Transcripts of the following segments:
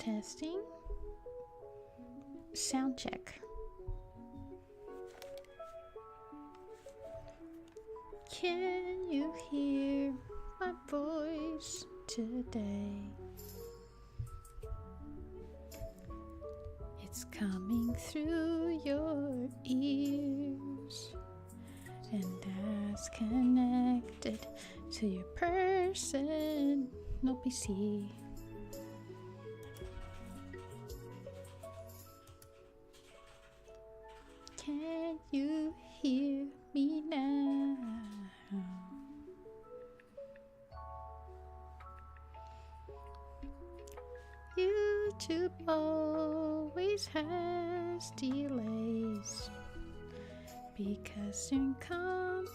Testing. Sound check. Can you hear my voice today? It's coming through your ears and that's connected to your personal PC. Can you hear me now? YouTube always has delays because they're incompetent,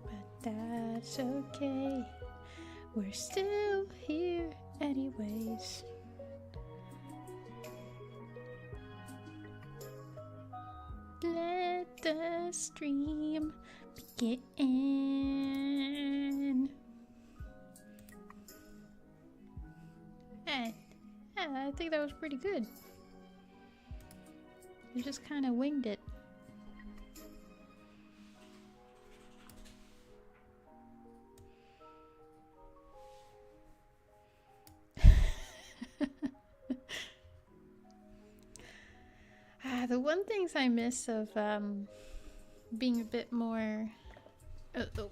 but that's okay. We're still here anyways. Let the stream begin. Hey, yeah, I think that was pretty good. You just kind of winged it. The one things I miss of being a bit more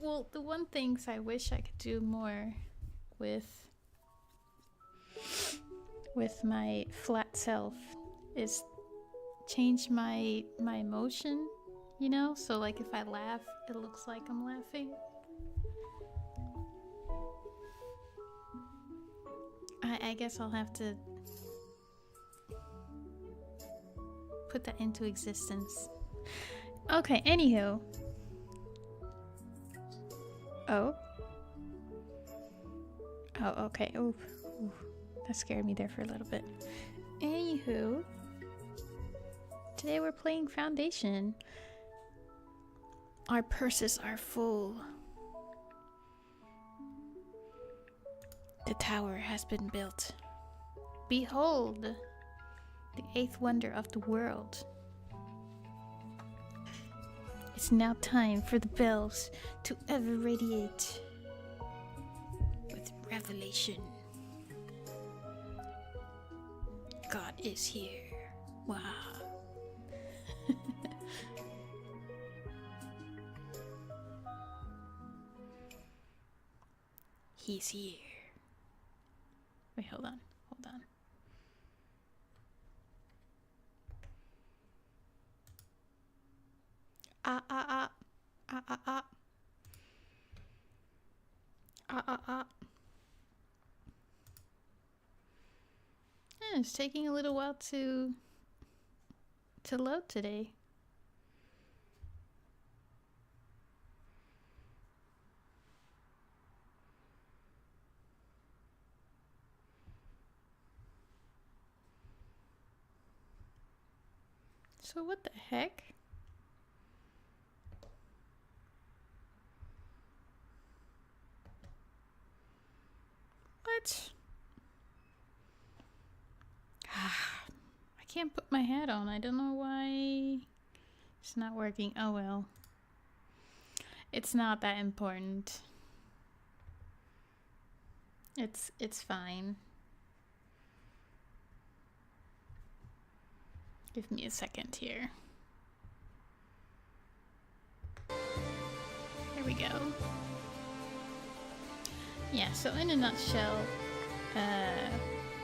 well, the one things I wish I could do more with my flat self is change my motion, you know? So like if I laugh, it looks like I'm laughing. I guess I'll have to put that into existence. Okay, anywho. Oh, okay. Ooh, that scared me there for a little bit. Anywho, today we're playing Foundation. Our purses are full. The tower has been built. Behold, the eighth wonder of the world. It's now time for the bells to ever radiate with revelation. God is here. Wow. He's here. Wait, hold on. Yeah, it's taking a little while to load today. So what the heck? What? I can't put my hat on. I don't know why it's not working. Oh well. It's not that important. It's fine. Give me a second here. There we go. Yeah, so in a nutshell,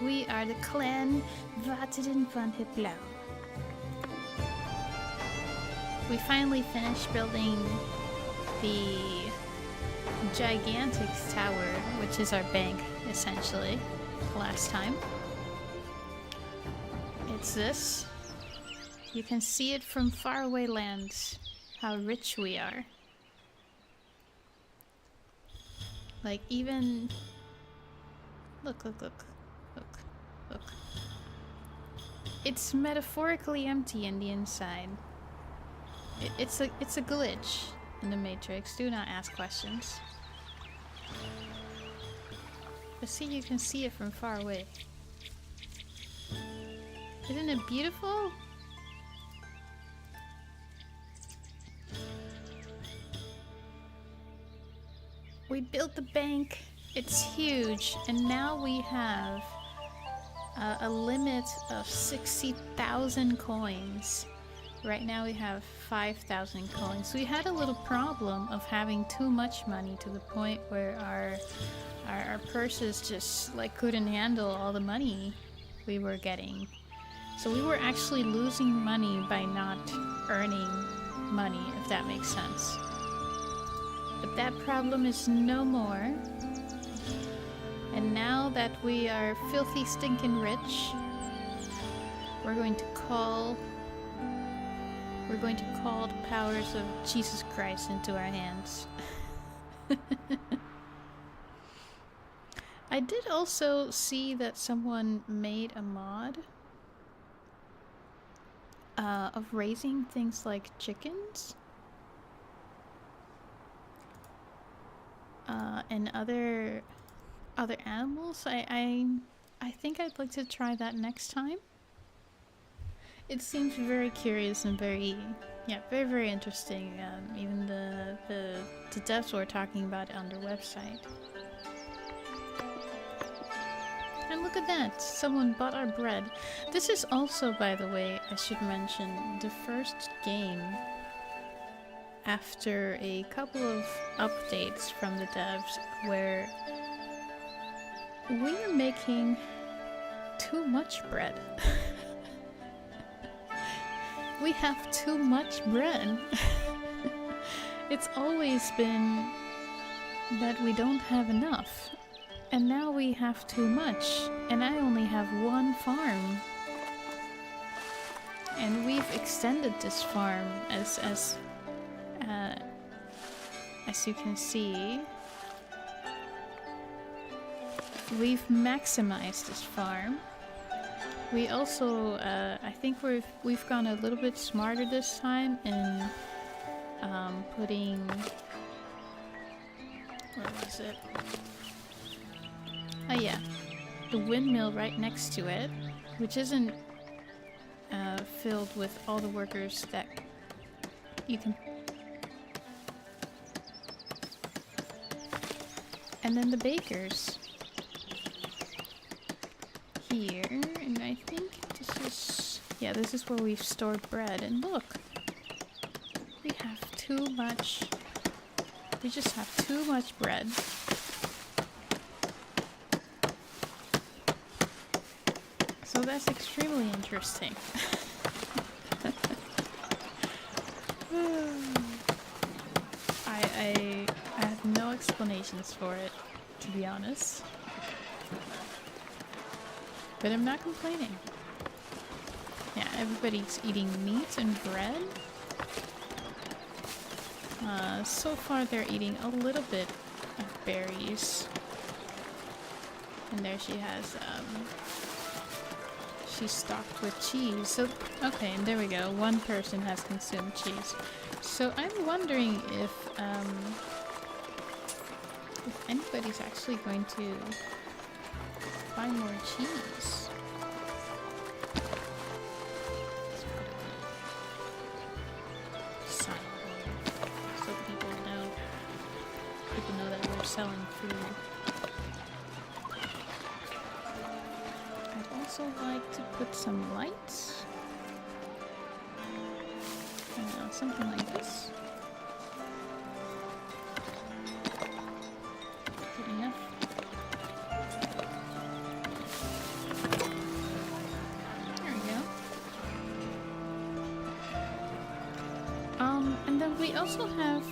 we are the clan Wateren van het Blauwe. We finally finished building the gigantic tower, which is our bank, essentially, last time. It's this. You can see it from faraway lands, how rich we are. Like even, look. It's metaphorically empty in the inside. It's a glitch in the Matrix. Do not ask questions. But see, you can see it from far away. Isn't it beautiful? We built the bank. It's huge. And now we have a limit of 60,000 coins. Right now we have 5,000 coins. We had a little problem of having too much money to the point where our purses just like couldn't handle all the money we were getting. So we were actually losing money by not earning money, if that makes sense. But that problem is no more. And now that we are filthy stinking rich, we're going to call the powers of Jesus Christ into our hands. I did also see that someone made a mod of raising things like chickens and other animals. I think I'd like to try that next time. It seems very curious and very interesting. Even the devs were talking about it on their website. And look at that! Someone bought our bread. This is also, by the way, I should mention, the first game after a couple of updates from the devs where we are making too much bread. We have too much bread. It's always been that we don't have enough. And now we have too much. And I only have one farm. And we've extended this farm as you can see. We've maximized this farm. We also, I think we've gone a little bit smarter this time in putting, where was it? Oh yeah, the windmill right next to it, which isn't filled with all the workers that you can. And then the bakers. Here, and I think this is where we've stored bread. And look, we have too much. We just have too much bread. So that's extremely interesting. I have no explanations for it, to be honest. But I'm not complaining. Yeah, everybody's eating meat and bread. So far they're eating a little bit of berries. And there she has, she's stocked with cheese. So, okay, and there we go. One person has consumed cheese. So I'm wondering if anybody's actually going to buy more cheese. Sign so people know that we're selling food. I'd also like to put some lights. Something like this. Good enough. And then we also have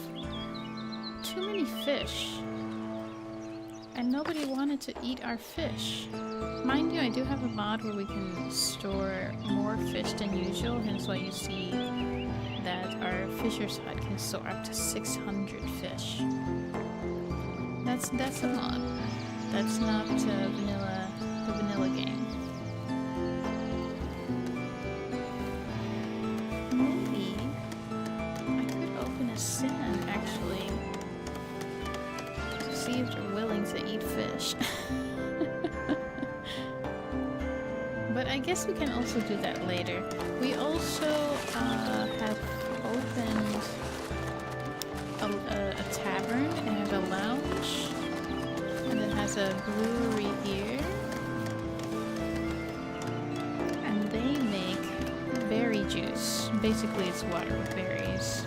too many fish. And nobody wanted to eat our fish. Mind you, I do have a mod where we can store more fish than usual, hence why you see that our fisher's hut can store up to 600 fish. That's a lot. That's not the vanilla game. Maybe I could open a stand actually to see if they're willing to eat fish. But I guess we can also do that later. We also have opened a tavern. It has a lounge. And it has a brewery here. And they make berry juice. Basically it's water with berries.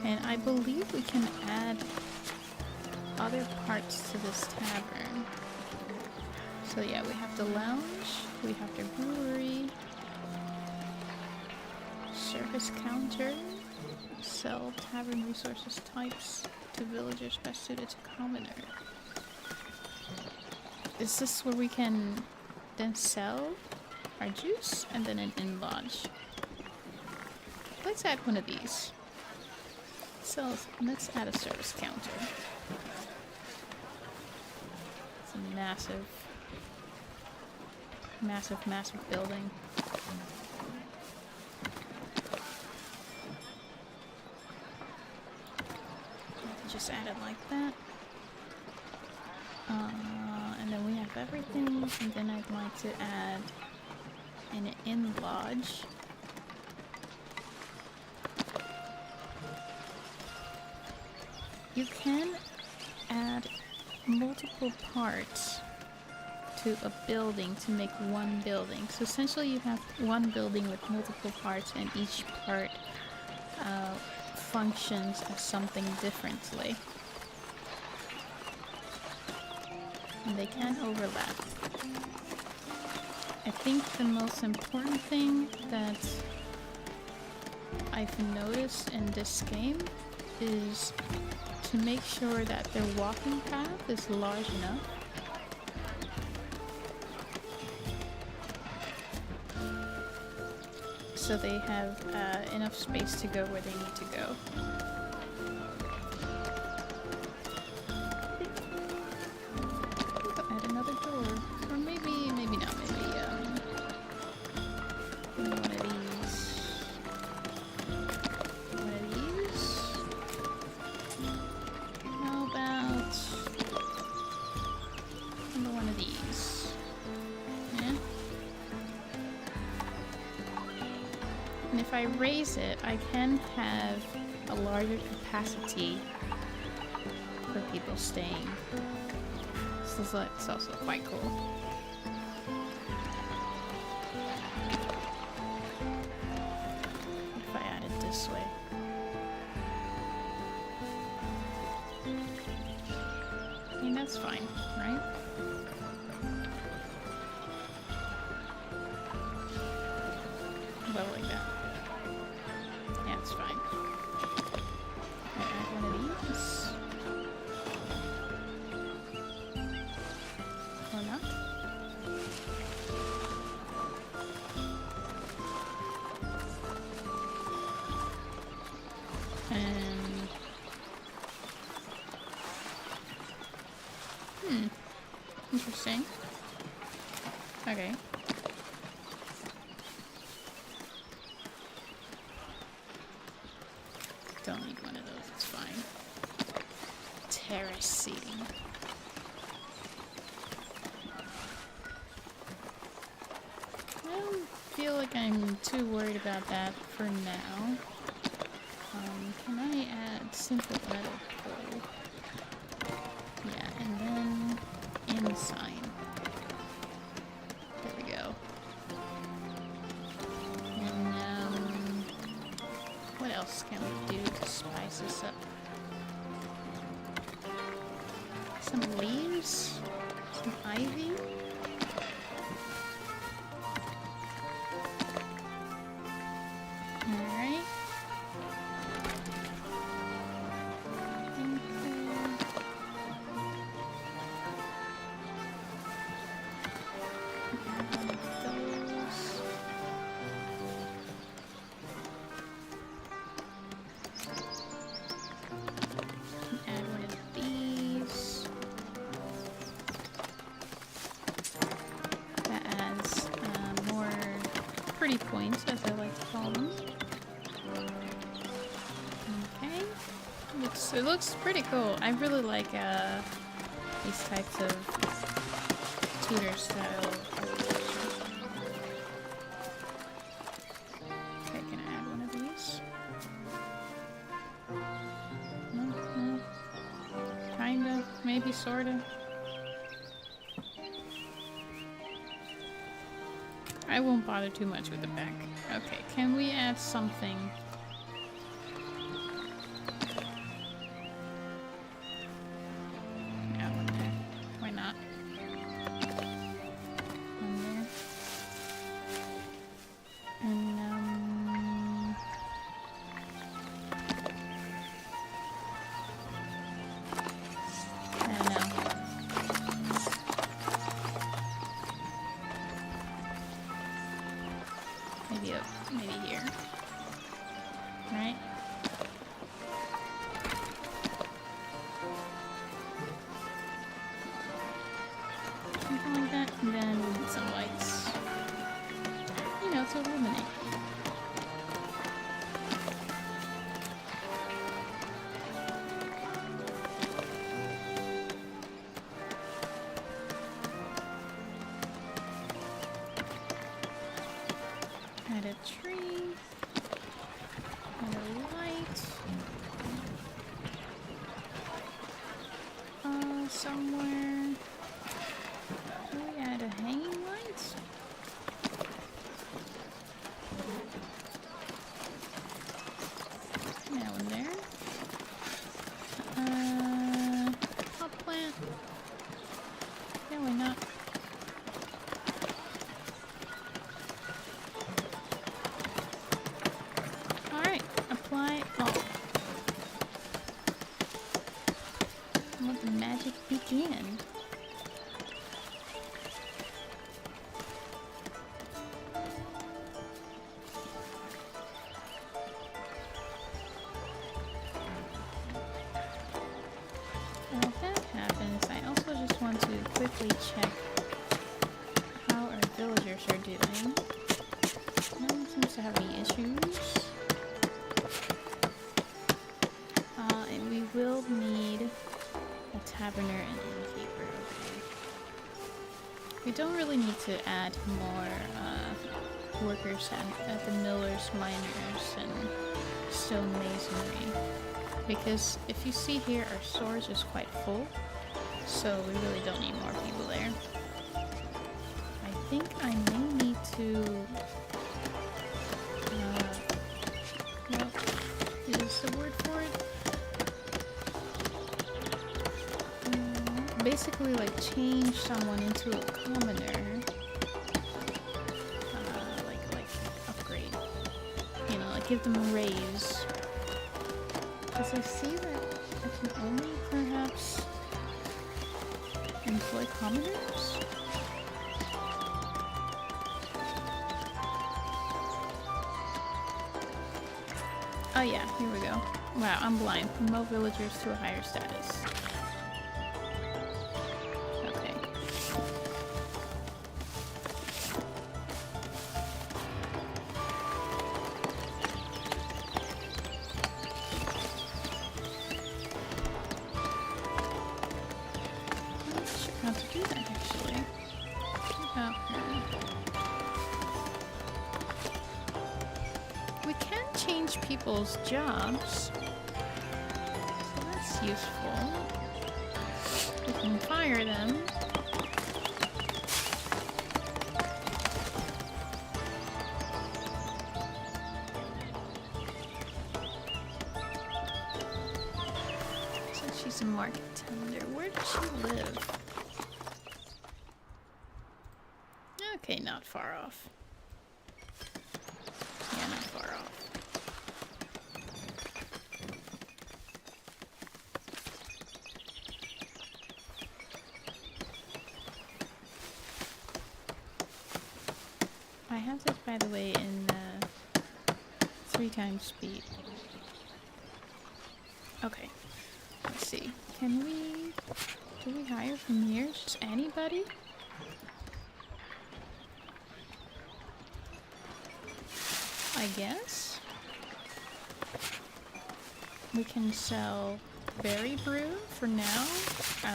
And I believe we can add other parts to this tavern. So yeah, we have the lounge, we have the brewery, service counter, sell tavern resources types to villagers best suited to commoner. Is this where we can then sell our juice and then an inn lodge? Let's add one of these. So let's add a service counter. It's a massive building. Just add it like that. And then we have everything. And then I'd like to add an inn lodge. You can add multiple parts to a building to make one building. So essentially you have one building with multiple parts and each part functions as something differently. And they can overlap. I think the most important thing that I've noticed in this game is to make sure that their walking path is large enough so they have enough space to go where they need to go. Add another door. Or maybe not. Maybe one of these. One of these. How about one of these? Yeah. And if I raise it, I can have a larger capacity for people staying. So it's also quite cool. If I add it this way. I mean, that's fine, right? Well, like that. Yeah, it's fine. I add one of these. Or not. And... interesting. Okay. Don't need one of those, it's fine. Terrace seating. I don't feel like I'm too worried about that for now. Can I add simple metal pole? Yeah, and then in sign. There we go. And what else can we do to spice this up? Some leaves? Some ivy? Alright. Points, as I like to call them. Okay. It looks pretty cool. I really like these types of Tudor style sorta. I won't bother too much with the back. Okay, can we add something? Yeah, one there. Why not? One there. And, I don't know. Maybe here. Right? Something like that. And then we need some lights. You know, to illuminate. Add a tree. Add a light. Somewhere. Can we add a hanging light? That one there. Pot plant. Yeah, why not? Alright, apply all. Let the magic begin. While that happens, I also just want to quickly check how our villagers are doing. No one seems to have any issues. And we will need a taverner and innkeeper. Okay. We don't really need to add more workers at the millers, miners, and stone masonry. Because if you see here, our storage is quite full, so we really don't need more people there. I think I may need to what is the word for it? Basically, like, change someone into a commoner. Like upgrade. You know, like give them a raise. Because I see that I can only perhaps employ commoners. Oh yeah, here we go. Wow, I'm blind. Promote villagers to a higher status. Okay. I'm not sure how to do that actually. What about her? We can change people's jobs, so that's useful. We can fire them. So she's a market tender. Where does she live? Okay, not far off. Yeah, not far off. I have this, by the way, in 3x speed. Okay, let's see. Can we... do we hire from here? Just anybody? I guess. We can sell berry brew for now.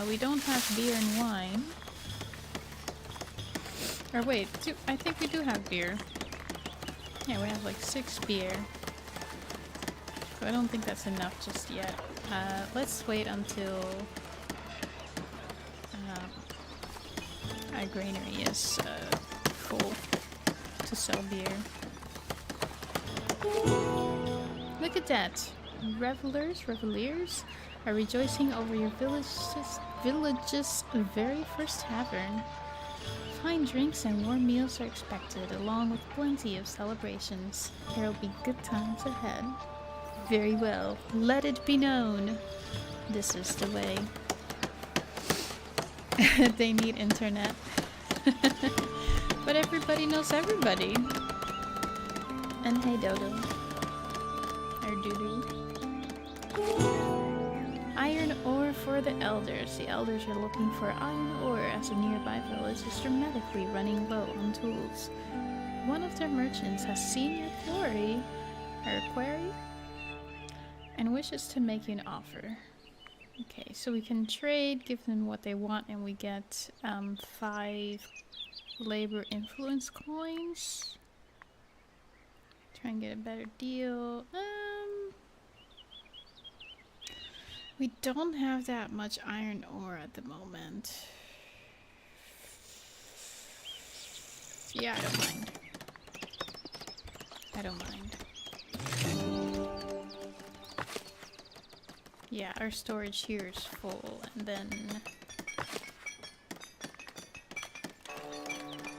We don't have beer and wine. Or wait, I think we do have beer. Yeah, we have like 6 beer. So I don't think that's enough just yet. Let's wait until our granary is full to sell beer. Look at that! Revelers are rejoicing over your village's very first tavern. Fine drinks and warm meals are expected, along with plenty of celebrations. There will be good times ahead. Very well, let it be known. This is the way. They need internet. But everybody knows everybody. And hey Dodo. Or Doodoo. Iron ore for the elders. The elders are looking for iron ore as a nearby village is dramatically running low on tools. One of their merchants has seen your quarry, and wishes to make you an offer. Okay, so we can trade, give them what they want, and we get 5 labor influence coins. Try and get a better deal. We don't have that much iron ore at the moment. Yeah, I don't mind. I don't mind. Yeah, our storage here is full, and then...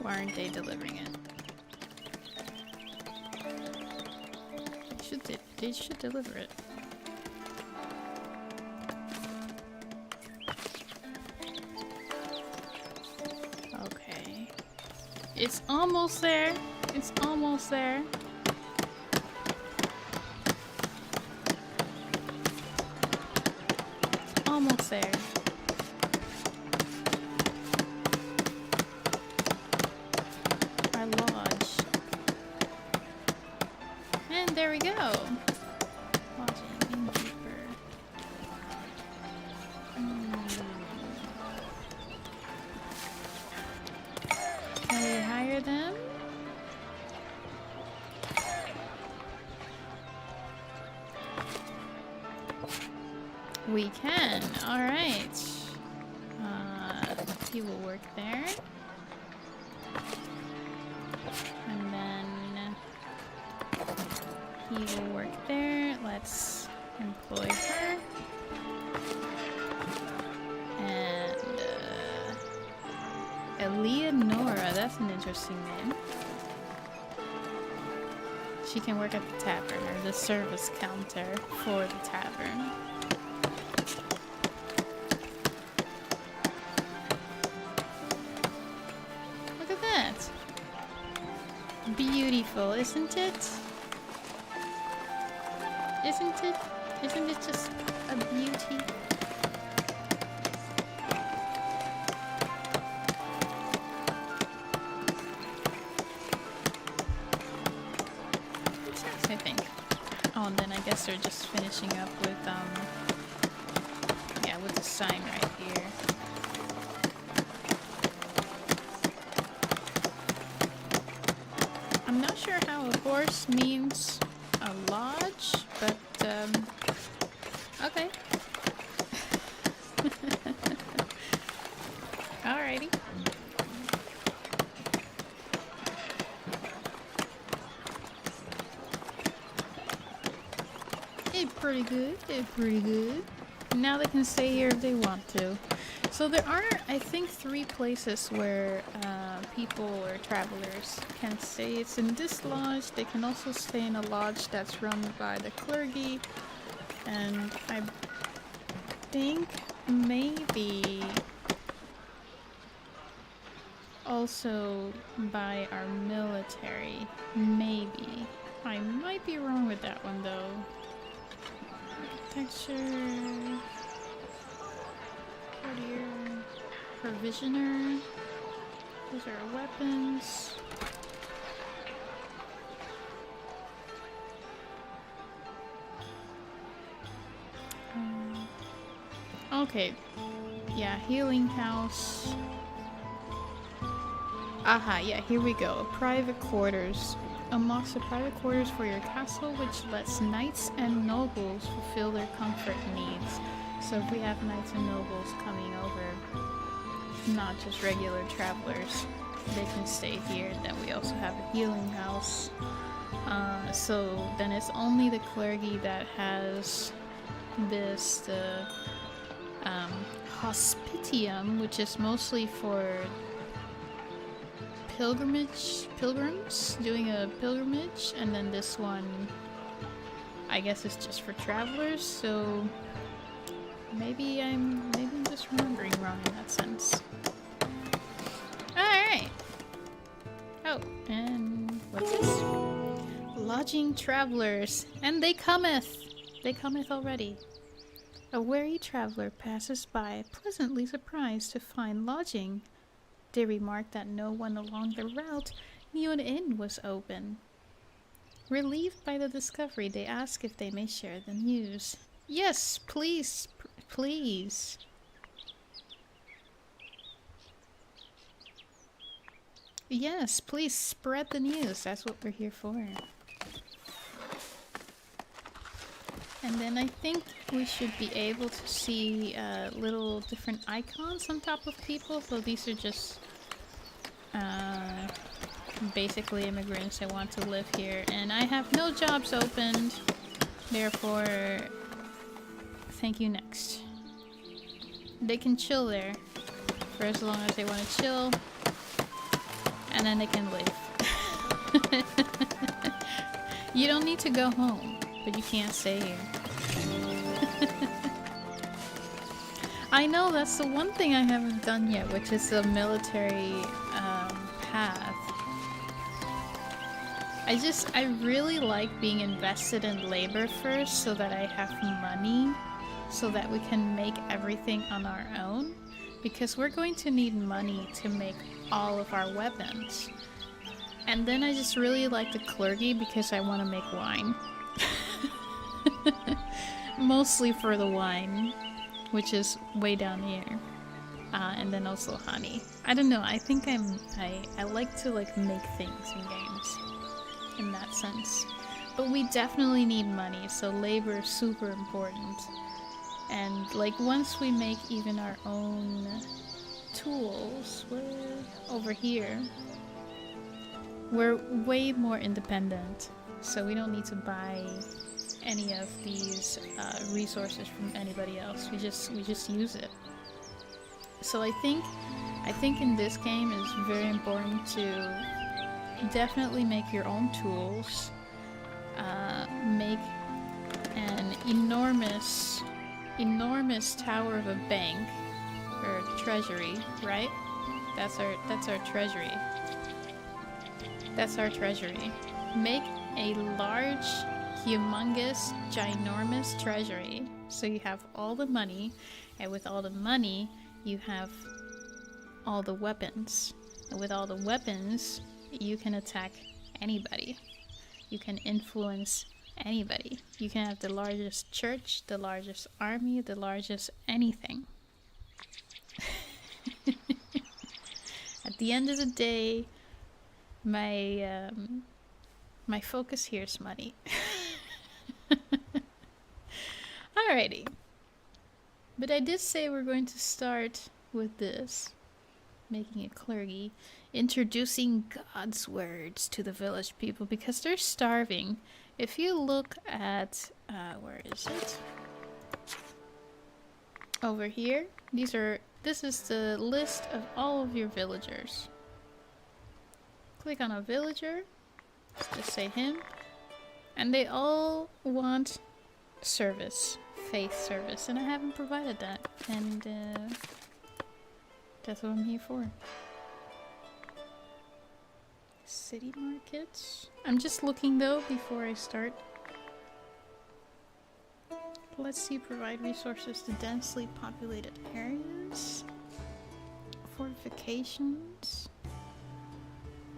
Why aren't they delivering it? They should deliver it. Okay. It's almost there. It's almost there. Almost there. Our lodge. And there we go. Lodging innkeeper. Can we hire them? We can. All right. He will work there. And then he will work there. Let's employ her. And Eleonora, that's an interesting name. She can work at the tavern, or the service counter for the tavern. Beautiful, isn't it? Isn't it? Isn't it just a beauty? I think. Oh, and then I guess they're just finishing up with yeah, with the sign right here. I'm not sure how a horse means a lodge, but okay. Alrighty. It's pretty good. It's pretty good. Now they can stay here if they want to. So there are, I think, 3 places where people or travelers can stay. It's in this lodge. They can also stay in a lodge that's run by the clergy. And I think maybe also by our military. Maybe. I might be wrong with that one though. Architecture. Courtier. Provisioner. Those are our weapons. Okay. Yeah, healing house. Aha, yeah, here we go. Private quarters. Unlocks the private quarters for your castle, which lets knights and nobles fulfill their comfort needs. So if we have knights and nobles coming over, not just regular travelers. They can stay here. Then we also have a healing house. So then it's only the clergy that has this, the hospitium, which is mostly for pilgrims doing a pilgrimage, and then this one I guess is just for travelers. So maybe I'm just remembering wrong in that sense. Alright. Oh, and what's this? Lodging travelers, and they cometh already. A wary traveler passes by, pleasantly surprised to find lodging. They remark that no one along the route knew an inn was open. Relieved by the discovery, they ask if they may share the news. Yes, please, please. Yes, please spread the news. That's what we're here for. And then I think we should be able to see little different icons on top of people. So these are just basically immigrants that want to live here. And I have no jobs opened. Therefore, thank you, next. They can chill there for as long as they want to chill. And then they can leave. You don't need to go home, but you can't stay here. I know, that's the one thing I haven't done yet, which is the military path. I really like being invested in labor first so that I have money so that we can make everything on our own, because we're going to need money to make all of our weapons. And then I just really like the clergy because I want to make wine. Mostly for the wine, which is way down here. And then also honey. I don't know, I think I like to like make things in games in that sense. But we definitely need money, so labor is super important. And like once we make even our own tools, we're over here. We're way more independent, so we don't need to buy any of these resources from anybody else. We just use it. So I think in this game it's very important to definitely make your own tools. Make an enormous tower of a bank or treasury, right? That's our treasury. That's our treasury. Make a large, humongous, ginormous treasury. So you have all the money, and with all the money, you have all the weapons. And with all the weapons, you can attack anybody. You can influence anybody. You can have the largest church, the largest army, the largest anything. At the end of the day, my focus here is money. Alrighty. But I did say we're going to start with this. Making a clergy. Introducing God's words to the village people because they're starving. If you look at... where is it? Over here. This is the list of all of your villagers. Click on a villager. Let's just say him. And they all want service. Faith service. And I haven't provided that. And that's what I'm here for. City markets. I'm just looking though before I start. Let's see, provide resources to densely populated areas. Fortifications.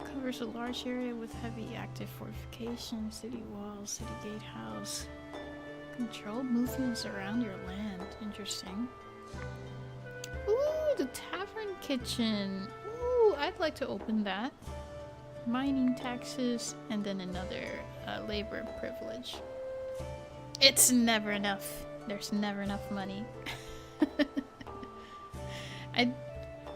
Covers a large area with heavy active fortifications, city walls, city gatehouse. Control movements around your land. Interesting. Ooh, the tavern kitchen. Ooh, I'd like to open that. Mining taxes, and then another labor privilege. It's never enough. There's never enough money.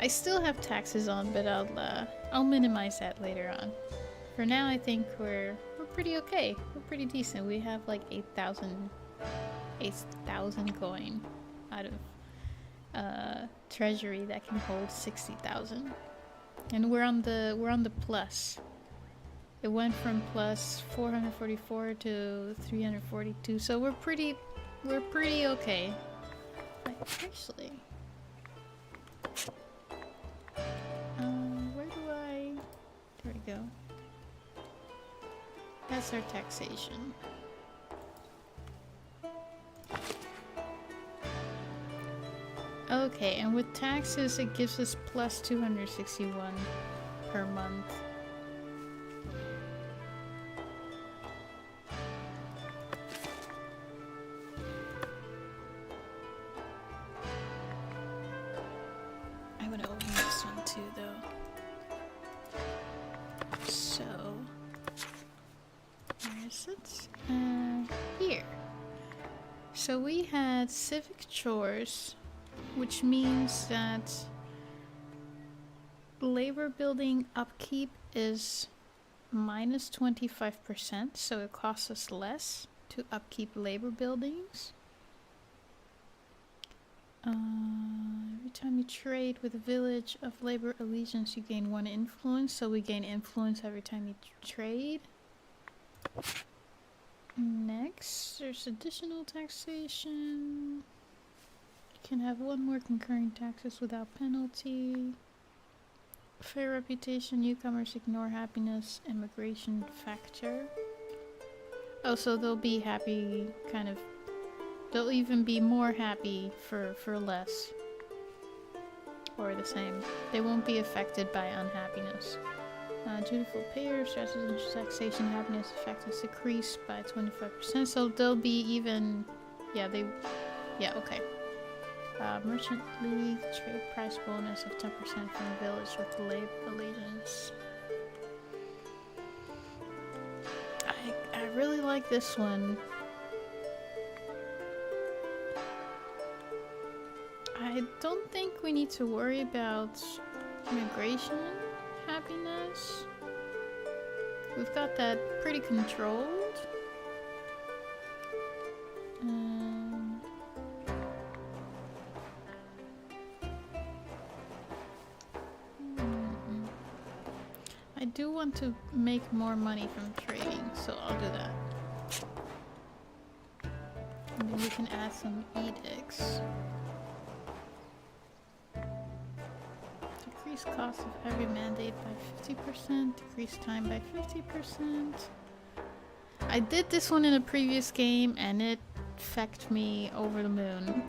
I still have taxes on, but I'll minimize that later on. For now, I think we're pretty okay. We're pretty decent. We have like 8,000 coin out of treasury that can hold 60,000, and we're on the plus. It went from plus 444 to 342, so we're pretty okay. Actually, where do I? There we go. That's our taxation. Okay, and with taxes it gives us plus 261 per month. I'm gonna open this one too though. So, where is it? Here. So we had civic chores, which means that labor building upkeep is minus 25%, so it costs us less to upkeep labor buildings. Every time you trade with a village of labor allegiance, you gain 1 influence, so we gain influence every time you trade. Next, there's additional taxation. Can have 1 more concurring taxes without penalty. Fair reputation, newcomers ignore happiness, immigration factor. Oh, so they'll be happy, kind of. They'll even be more happy for less. Or the same. They won't be affected by unhappiness. Dutiful payers, residential taxation, happiness effects decrease by 25%, so they'll be even. Yeah, okay. Merchant League, trade price bonus of 10% from the village with labor allegiance. I really like this one. I don't think we need to worry about immigration happiness. We've got that pretty controlled. I do want to make more money from trading, so I'll do that. And then we can add some edicts. Decrease cost of every mandate by 50%, decrease time by 50%. I did this one in a previous game and it fecked me over the moon.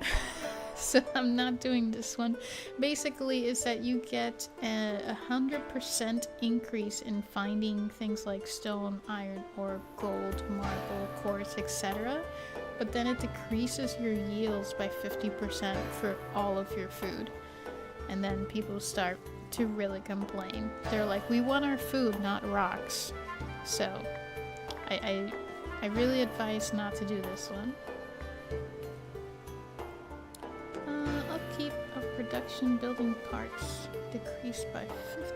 So I'm not doing this one. Basically is that you get a 100% increase in finding things like stone, iron, or gold, marble, quartz, etc. But then it decreases your yields by 50% for all of your food. And then people start to really complain. They're like, we want our food, not rocks. So I really advise not to do this one. Upkeep of production building parts decreased by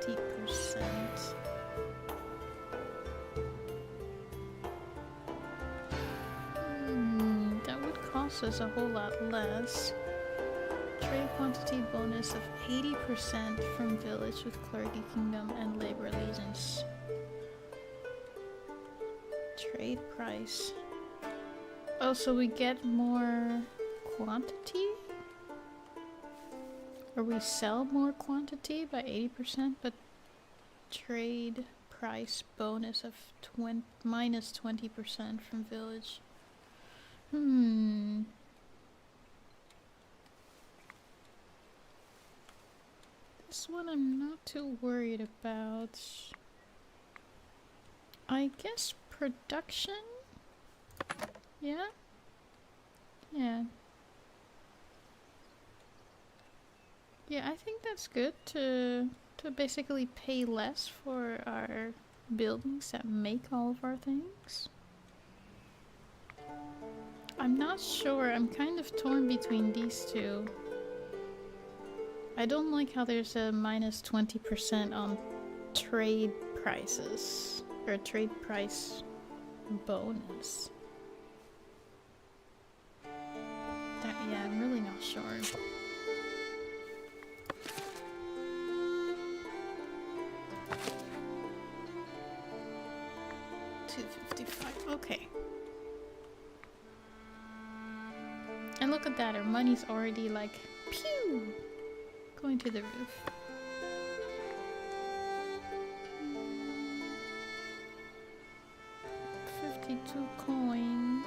50%. That would cost us a whole lot less. Trade quantity bonus of 80% from village with clergy kingdom and labor allegiance. Trade price. Oh, so we get more quantity? Or we sell more quantity by 80%, but trade price bonus of minus 20% from village. This one I'm not too worried about. I guess production? Yeah? Yeah. Yeah, I think that's good to basically pay less for our buildings that make all of our things. I'm not sure, I'm kind of torn between these two. I don't like how there's a minus 20% on trade prices. Or trade price bonus. Yeah, I'm really not sure. $255. Okay. And look at that, our money's already like pew going to the roof. $52 coins.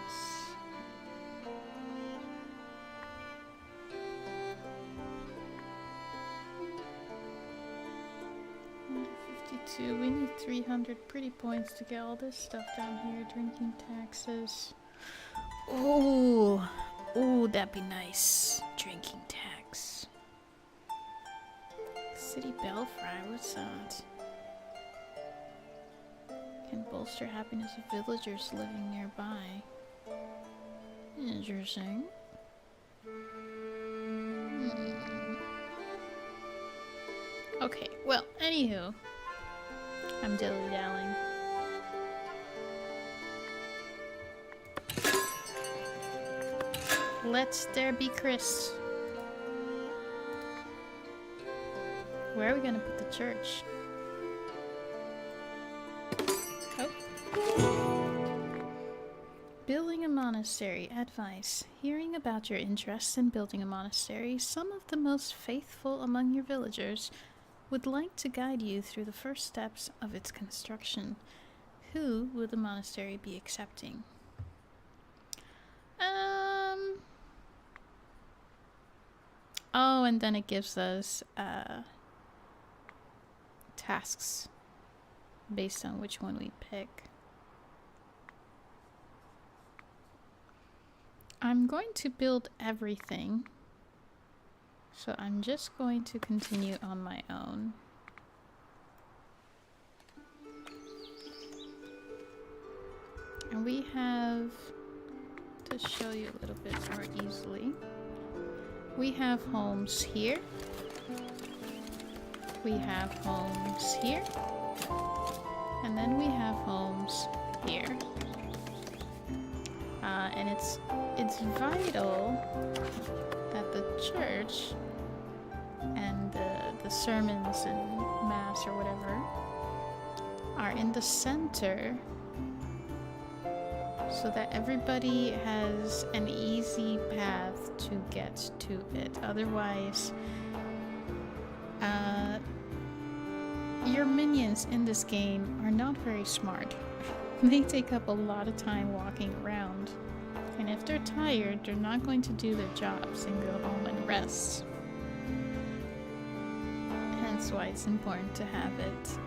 52. We need 300 pretty points to get all this stuff down here. Drinking taxes. Oh, oh, that'd be nice. Drinking tax. City Belfry, what's that? Can bolster happiness of villagers living nearby. Interesting. Okay, well, anywho. I'm dilly-dallying. Let there be Chris. Where are we gonna put the church? Building a monastery. Advice. Hearing about your interest in building a monastery, some of the most faithful among your villagers would like to guide you through the first steps of its construction. Who will the monastery be accepting? Oh, and then it gives us tasks based on which one we pick. I'm going to build everything, so I'm just going to continue on my own. And we have, to show you a little bit more easily, we have homes here, we have homes here, and then we have homes here. And it's vital that the church and the sermons and mass or whatever are in the center, so that everybody has an easy path to get to it. Otherwise, your minions in this game are not very smart. They take up a lot of time walking around, and if they're tired, they're not going to do their jobs and go home and rest. Hence why it's important to have it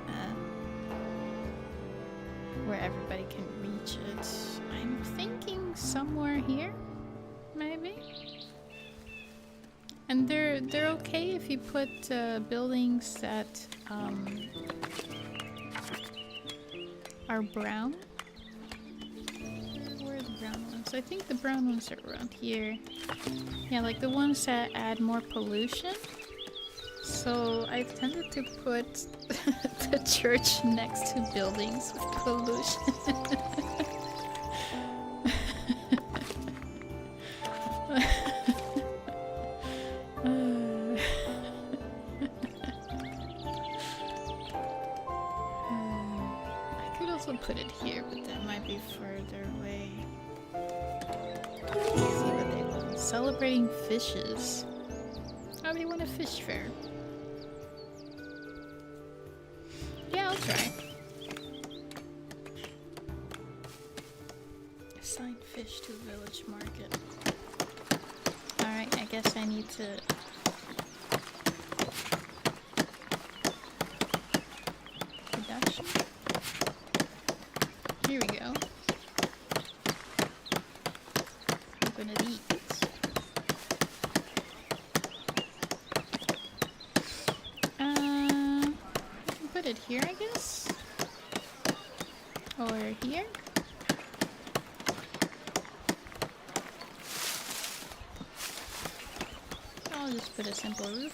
where everybody can reach it. I'm thinking somewhere here, maybe? And they're okay if you put buildings that are brown. Where are the brown ones? I think the brown ones are around here. Yeah, like the ones that add more pollution. So I've tended to put the church next to buildings with pollution. I could also put it here, but that might be further away. Let's see what they want. Celebrating fishes. Oh, they want a fish fair. Yeah, I'll try. Assign fish to village market. Alright, I guess I need to... production. Here we go. I'm gonna eat. Put it here, I guess? Or here? I'll just put a simple roof.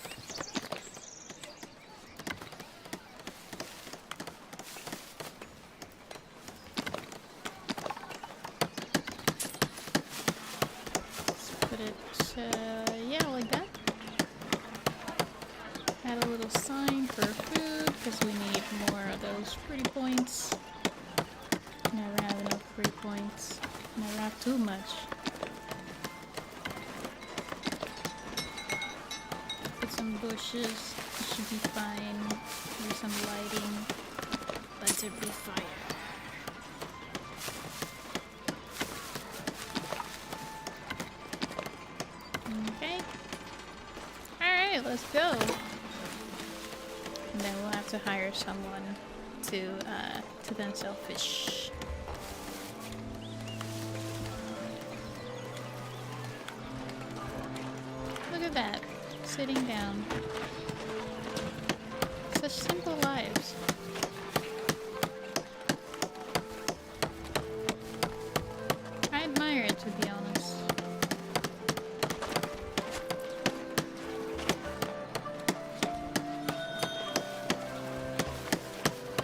little sign for food because we need more of those pretty points. Never have enough pretty points. Never have too much. Put some bushes. Should be fine. There's some lighting. Let there be fire. Okay. Alright, let's go. And then we'll have to hire someone to then sell fish. Look at that. Sitting down. Such simple lives. I admire it, to be honest.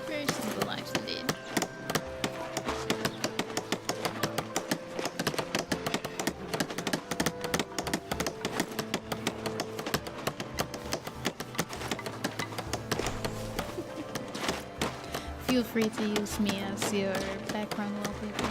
Very simple lives indeed. Feel free to use me as your background wallpaper.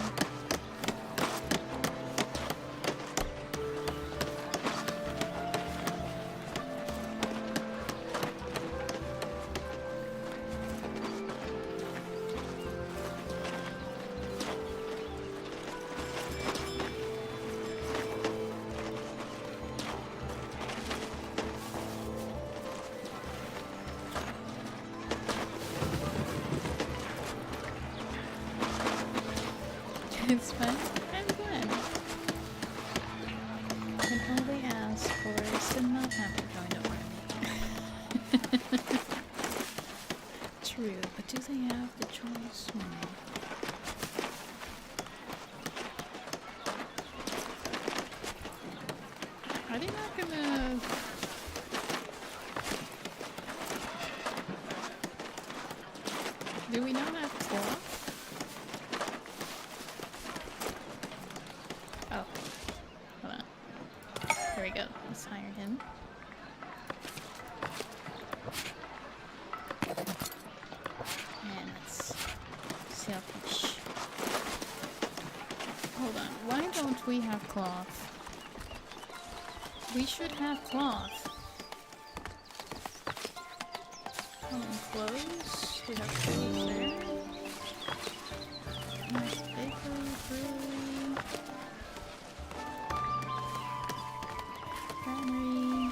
It's fun. I'm glad. And all they ask for is to not have to join the army. True, but do they have the choice? Are they not gonna... Do we not have cloth? Oh, hold on. There we go. Let's hire him. And let's sell fish. Hold on. Why don't we have cloth? We should have cloth. Clothes. We have clothes there. Nice bakery, brewery. Primary.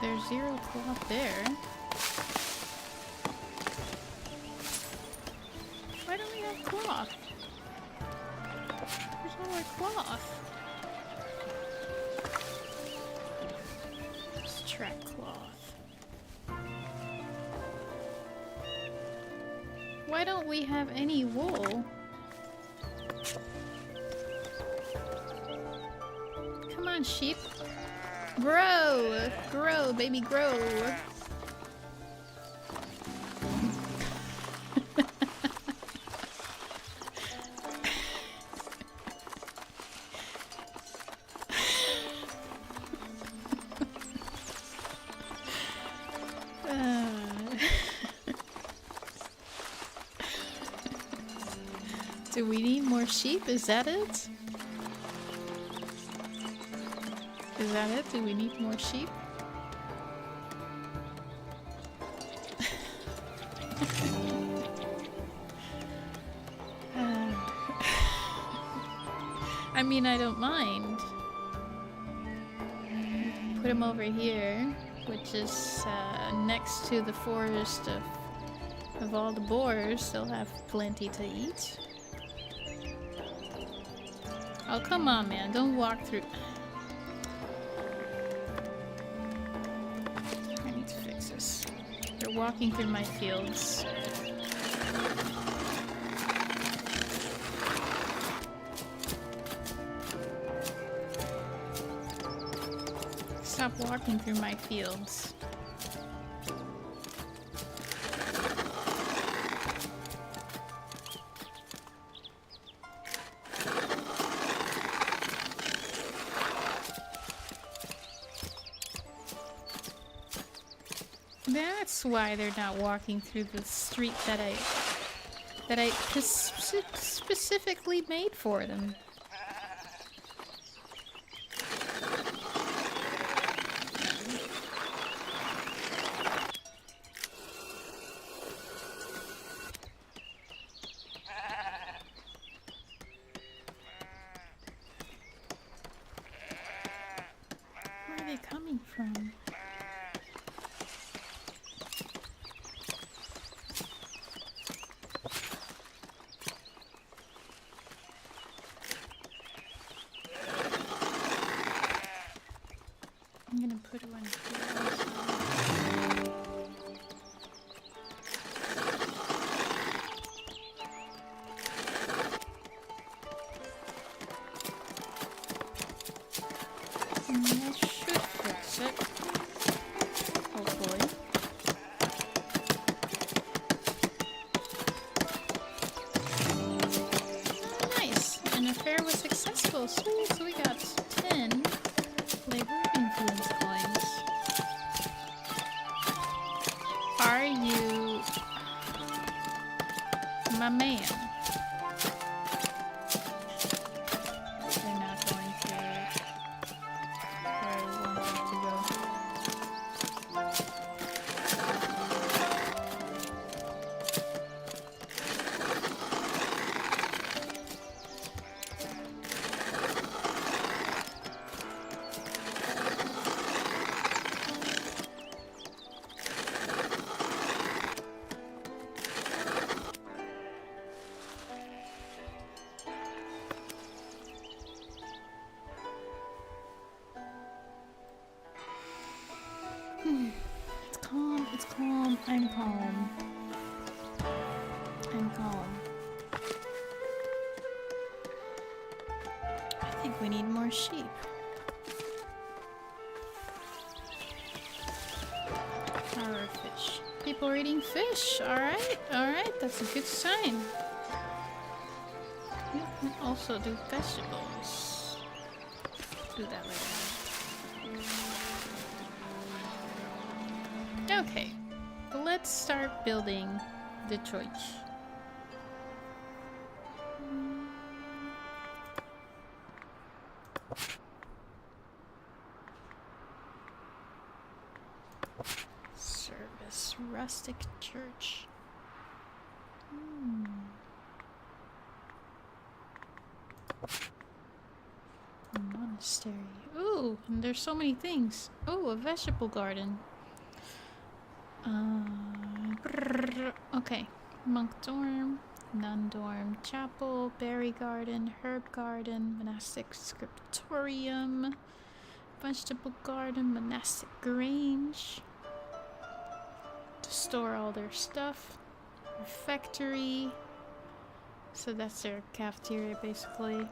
There's zero cloth there. Why don't we have cloth? There's no more cloth. Let's track cloth. Why don't we have any wool? Come on, sheep. Grow! Grow, baby, grow! Do we need more sheep? Is that it? Is that it? Do we need more sheep? I mean, I don't mind. Put them over here, which is next to the forest of all the boars. They'll have plenty to eat. Oh, come on, man. Don't walk through... I need to fix this. They're walking through my fields. Stop walking through my fields. That's why they're not walking through the street that I specifically made for them. Where are they coming from? I'm gonna put one here. And that should fix it. Hopefully. Nice! And the fair was successful. Sweet! So we got 10 labor influence coins. Are you my man? They're not going to where I want them to go. It's calm, it's calm, I'm calm. I'm calm. I think we need more sheep. Our fish. People are eating fish, alright, that's a good sign. You can also do vegetables. Do that later. Okay, let's start building the church. Service, rustic church. Monastery. Ooh, and there's so many things. Ooh, a vegetable garden. Okay, monk dorm, nun dorm, chapel, berry garden, herb garden, monastic scriptorium, vegetable garden, monastic grange to store all their stuff, refectory, so that's their cafeteria basically,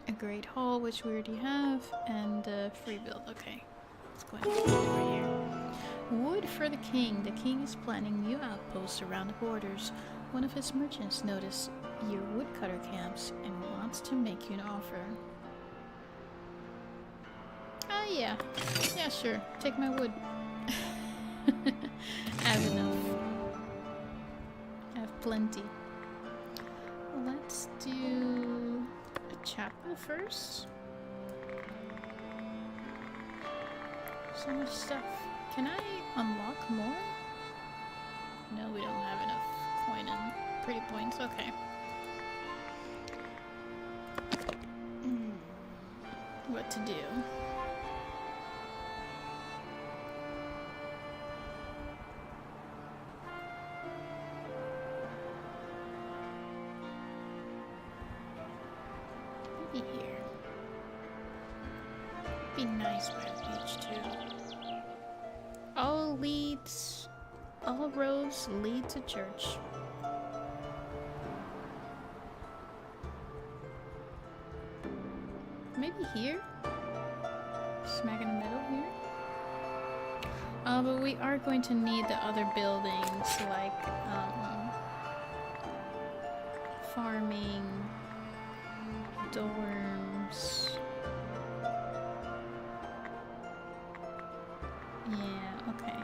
a great hall which we already have, and free build. Okay, let's go ahead and put it right here. Wood for the king. The king is planning new outposts around the borders. One of his merchants noticed your woodcutter camps and wants to make you an offer. Oh yeah. Yeah, sure. Take my wood. I have enough. I have plenty. Let's do a chapel first. So much stuff. Can I unlock more? No, we don't have enough coin and pretty points. Okay. What to do? Maybe here. Be nice by the beach too. All roads lead to church. Maybe here? Smack in the middle here? But we are going to need the other buildings, like, farming, dorms. Yeah, Okay.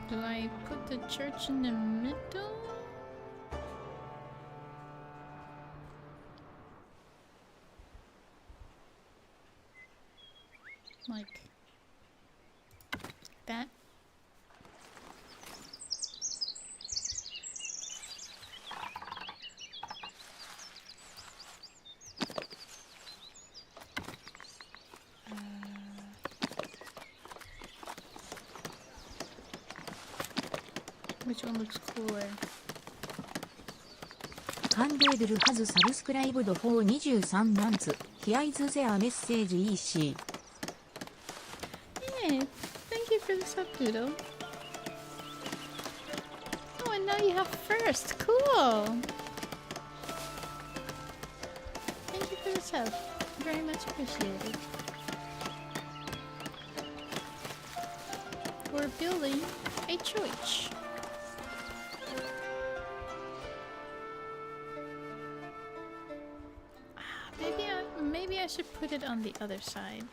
Do I put the church in the middle? Like that? Which one looks cooler? 100 has subscribed for 23 months. Here is their message EC. Hey, thank you for the subdoodle. Oh, and now you have first. Cool. Thank you for the sub. Very much appreciated. We're building a church. Maybe I should put it on the other side.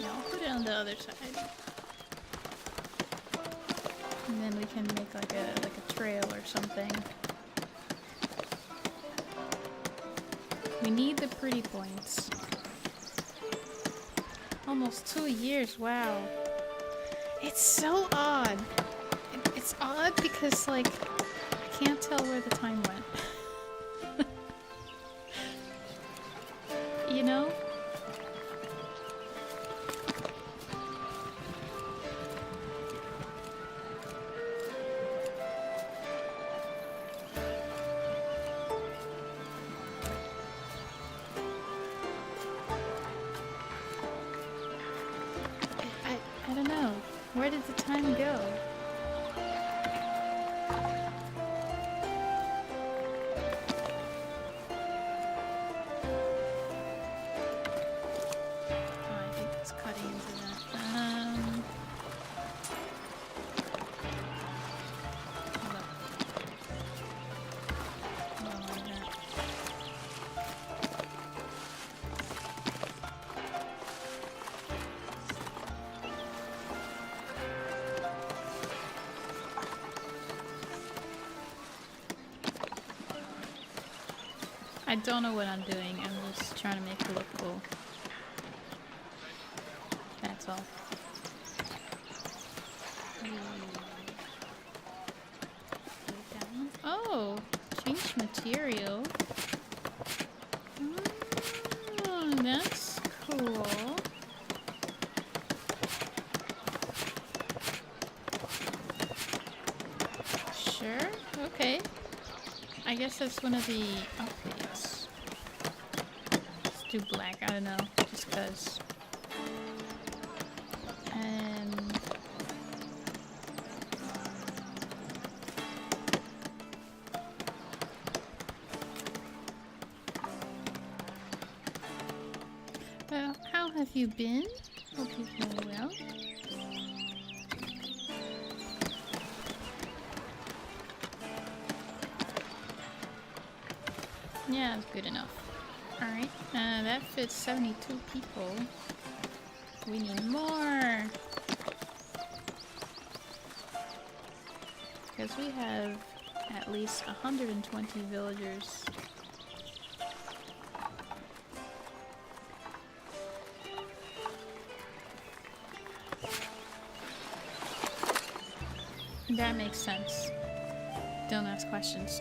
No, I'll put it on the other side. And then we can make like a trail or something. We need the pretty points. Almost 2 years, wow. It's so odd. It's odd because, like, I can't tell where the time went. You know? I don't know. Where did the time go? I don't know what I'm doing. I'm just trying to make it look cool. That's all. Oh, change material. Oh, that's cool. Sure, okay. I guess that's one of the updates. Let's do black, I don't know, just cause. And well, how have you been? Hope you've been well. Yeah, it's good enough. Alright, that fits 72 people. We need more! Because we have at least 120 villagers. That makes sense. Don't ask questions.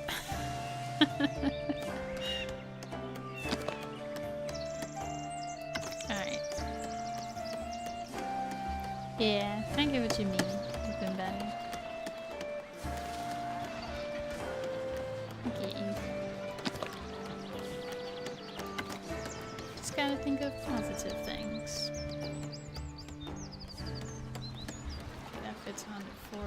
Yeah, I get what you mean. You've been better. I get you. Just gotta think of positive things. That fits 104.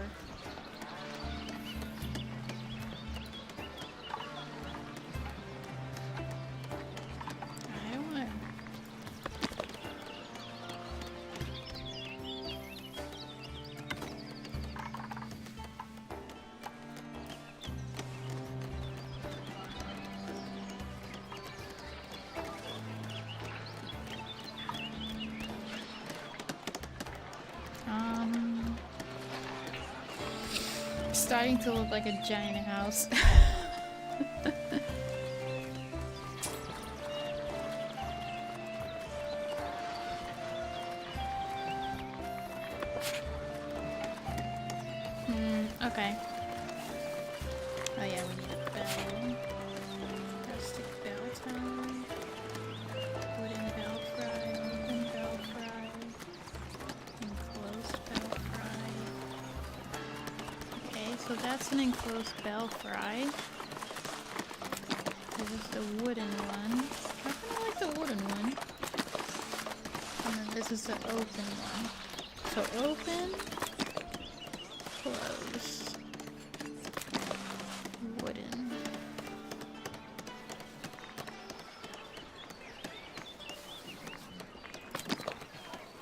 starting to look like a giant house. Okay. Oh yeah, we need a bell. Rustic bell tower. Wooden bell fry. Open bell fry. Enclosed bell fry. Okay, so that's an enclosed bell fry. This is the wooden one. I kind of like the wooden one. And then this is the open one. So open, close, wooden.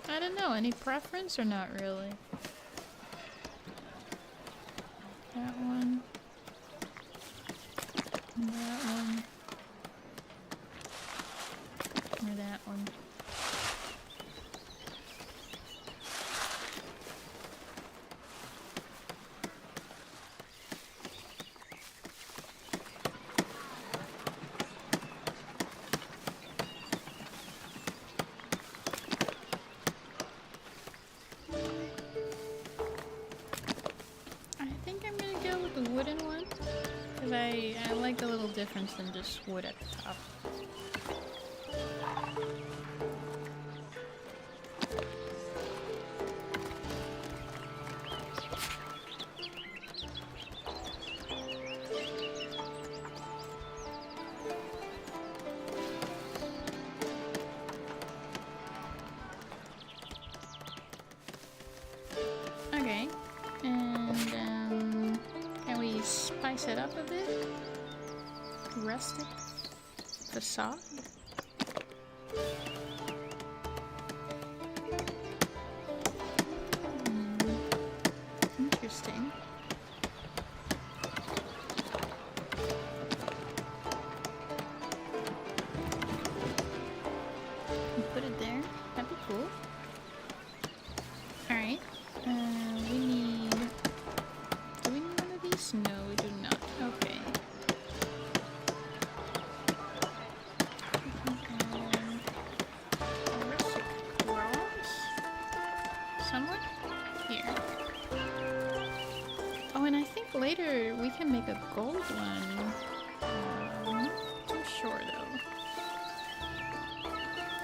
I don't know, any preference or not really? That one. That one. Or that one. I think I'm gonna go with the wooden one, because I like the little difference than just wood at the top. Okay, and can we spice it up a bit? Rustic facade. Interesting. Put it there. That'd be cool. All right. We need. Do we need one of these? No, we do not. Okay. Rustic cross. Somewhere here. Oh, and I think later we can make a gold one. Not too sure though.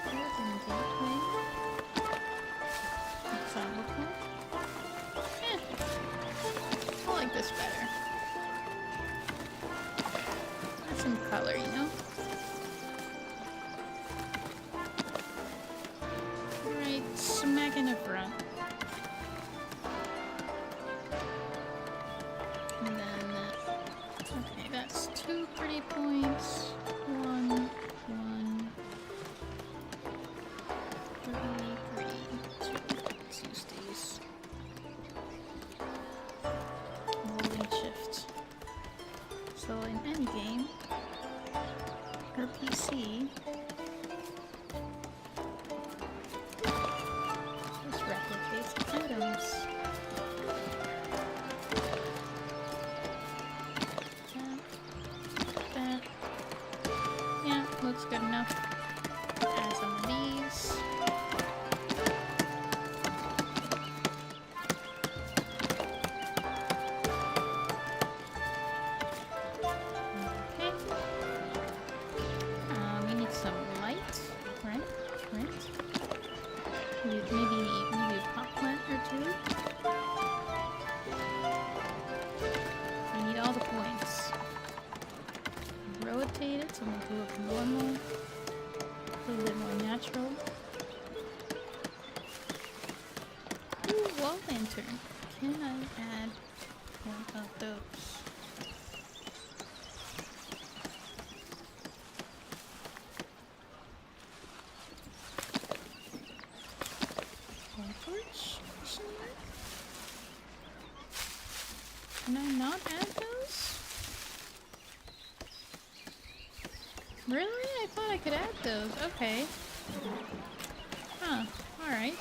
Golden gateway. What's that look like? I like this better. Add some color, you know? Right smack in the front. And then, okay, that's 2 pretty points. 1, 1. 3, 2. Let's use these. Holding shift. So in any game, or PC, just replicates items. That. Yeah, looks good enough. Add some of these. Okay. We need some light, right? Maybe a pot plant or 2. We need all the points. Rotate it so it'll look normal, a little bit more natural. Ooh, wall lantern. Can I add one of those? Wall torch? Question mark? Can I not add those? Really? I thought I could add those. Okay. Huh. Alright.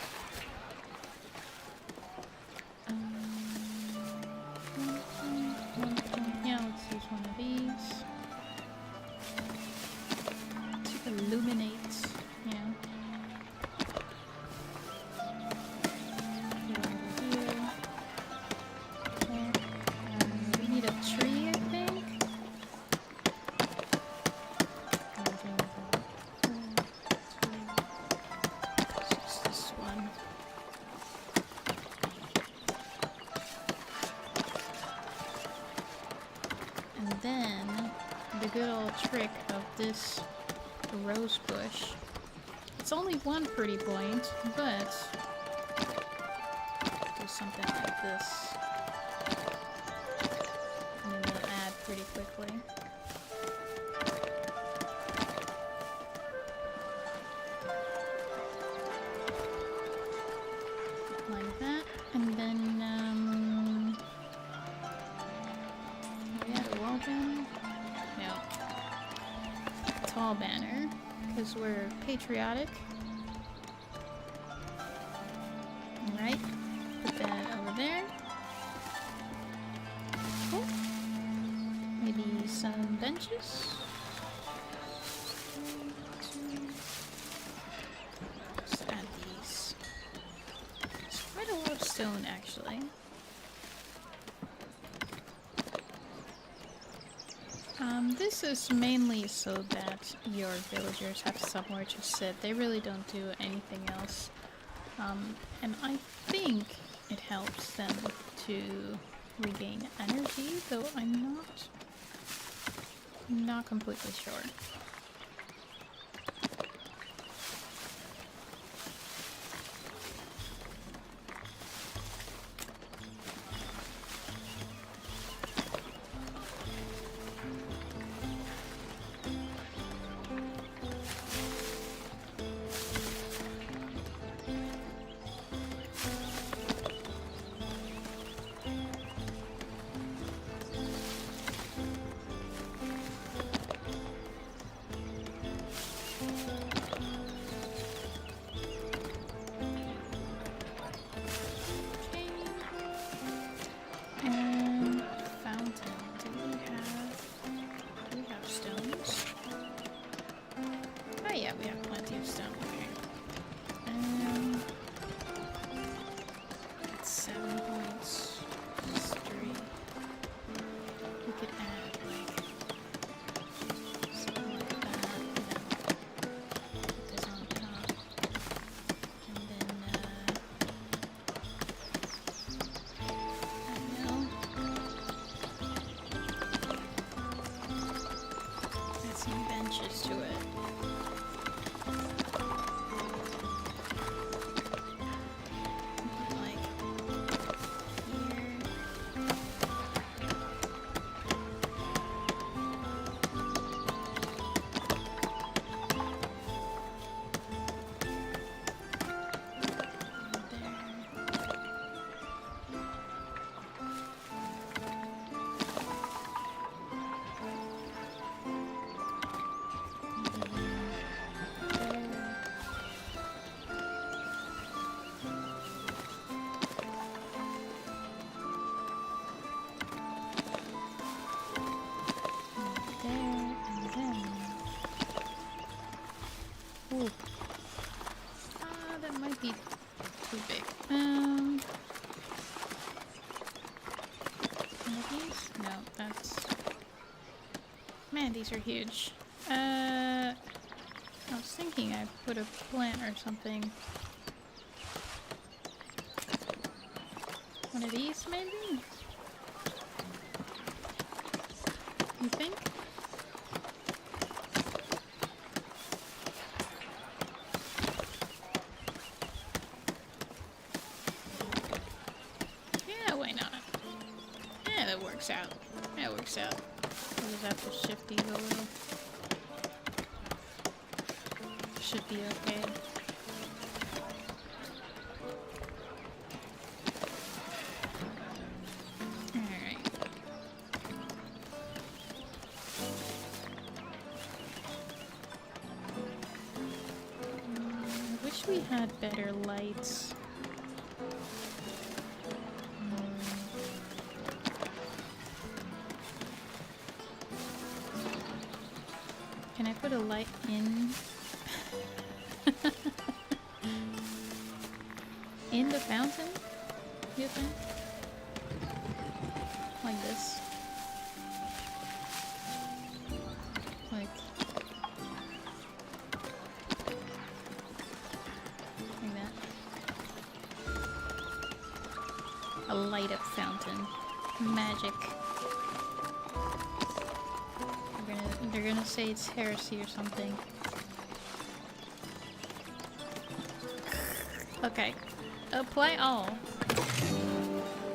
And then the good old trick of this rose bush. It's only one pretty point, but do something like this. And then they'll add pretty quickly. Like that. And then, we had a wall banner? No. Tall banner, because we're patriotic. Alright, put that over there. Cool. Maybe some benches. Let's add these. It's quite a lot of stone, actually. This is mainly so that your villagers have somewhere to sit. They really don't do anything else. And I think it helps them to regain energy, though I'm not completely sure. To it. Like here. Ooh. That might be too big. One of these? No, that's... Man, these are huge. I was thinking I put a plant or something. One of these, maybe? You think? Yeah, why not? Yeah, that works out. That works out. We'll just have to shift these a little. Should be okay. Alright. I wish we had better lights. Can I put a light in? In the fountain, you think? Like this? Like that? A light up fountain. Magic. They're gonna say it's heresy or something. Okay. Apply all.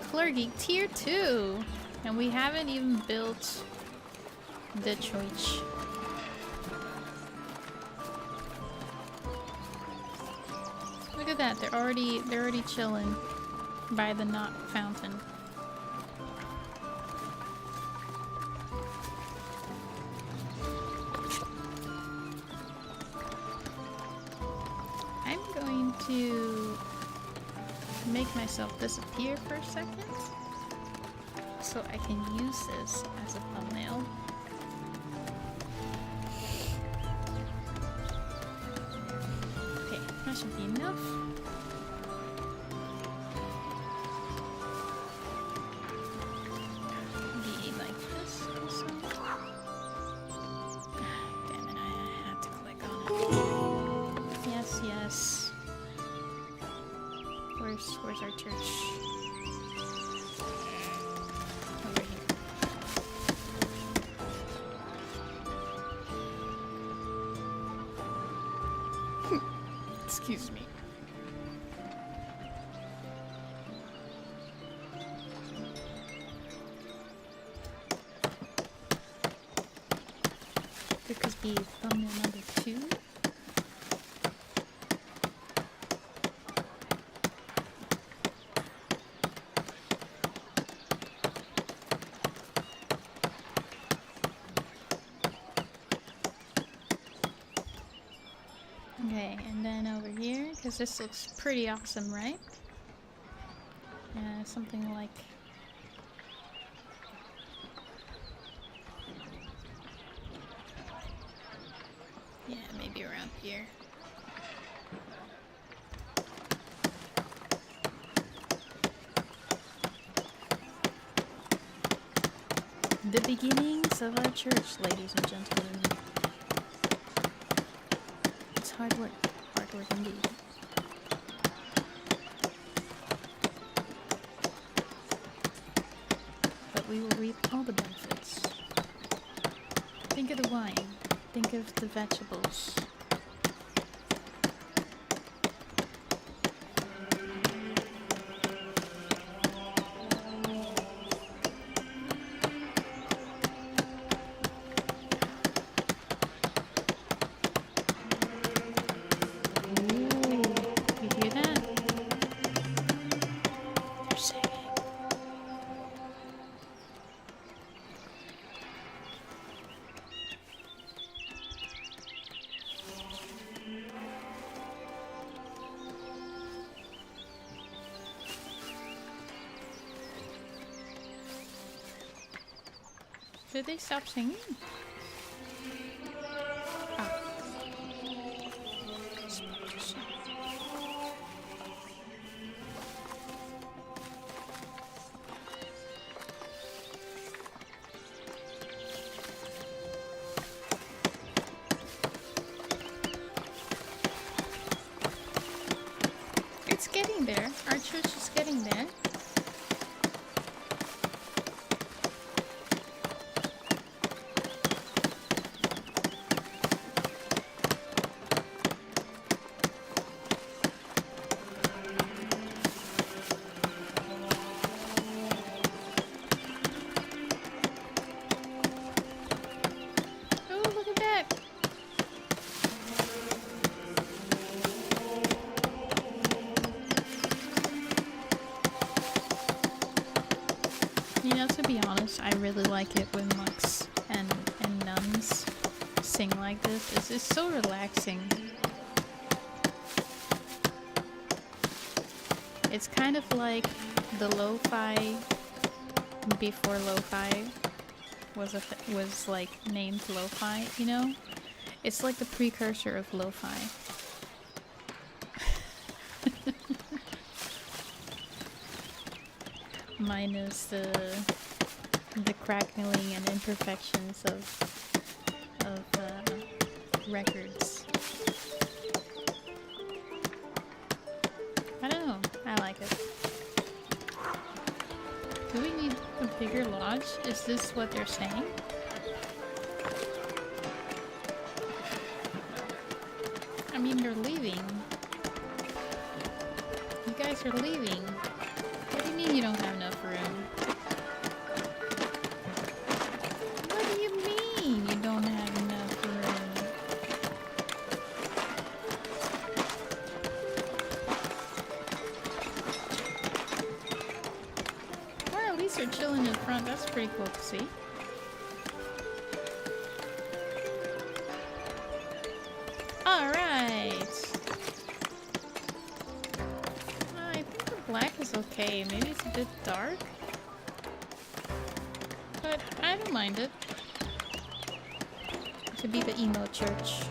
Clergy tier 2! And we haven't even built the church. Look at that, they're already chilling by the knot fountain. I'm going to make myself disappear for a second so I can use this as a thumbnail. Okay, that should be enough. Be like this also. Damn it, I had to click on it. Yes, yes. Where's our church? Over here. Excuse me. There could be thumbnail number 2. Okay, and then over here, because this looks pretty awesome, right? Something like... yeah, maybe around here. The beginnings of our church, ladies and gentlemen. It's hard work indeed. But we will reap all the benefits. Think of the wine, think of the vegetables. Did they stop singing? Oh. It's getting there. Our church is getting there. You know, to be honest, I really like it when monks and nuns sing like this. It's so relaxing. It's kind of like the lo-fi before lo-fi was like named lo-fi, you know? It's like the precursor of lo-fi. Minus the crackling and imperfections of records. I don't know. I like it. Do we need a bigger lodge? Is this what they're saying? mean, they're leaving. You guys are leaving. What do you mean you don't have enough room? What do you mean you don't have enough room? Or at least they're chilling in front. That's pretty cool to see. Okay, maybe it's a bit dark, but I don't mind it. It could be the emo church.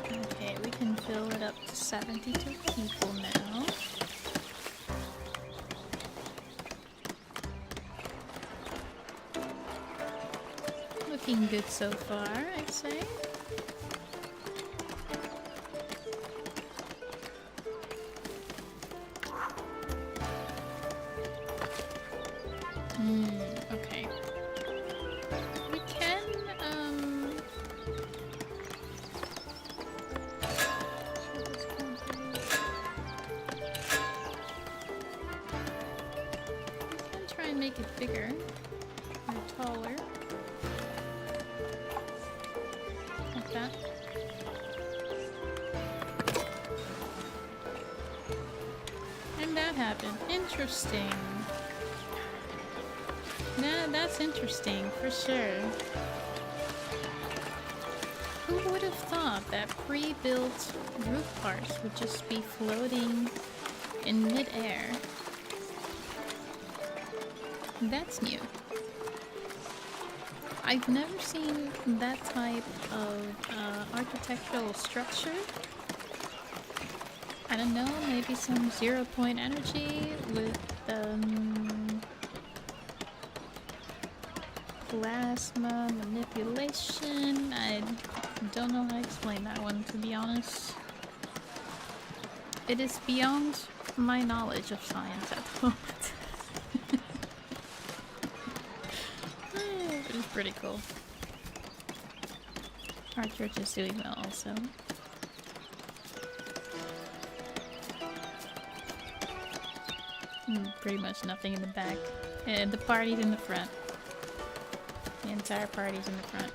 Okay, we can fill it up to 72 people now. Looking good so far, I'd say. Okay. We can, we can try and make it bigger or taller. That. And that happened. Interesting. Nah, that's interesting for sure. Who would have thought that pre-built roof parts would just be floating in mid-air? That's new. I've never seen that type of architectural structure. I don't know, maybe some 0-point energy with plasma manipulation. I don't know how to explain that one, to be honest. It is beyond my knowledge of science at the moment. It's pretty cool. Our church is doing well also. Pretty much nothing in the back. The party's in the front. The entire party's in the front.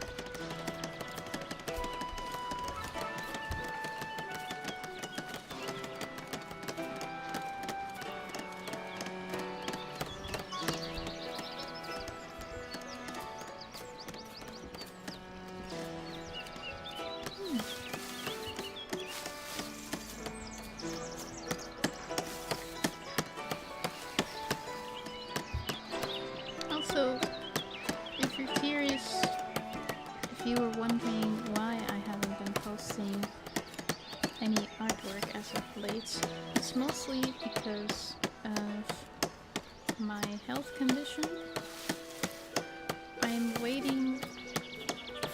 Also, if you're curious, if you were wondering why I haven't been posting any artwork as of late, it's mostly because of my health condition. I'm waiting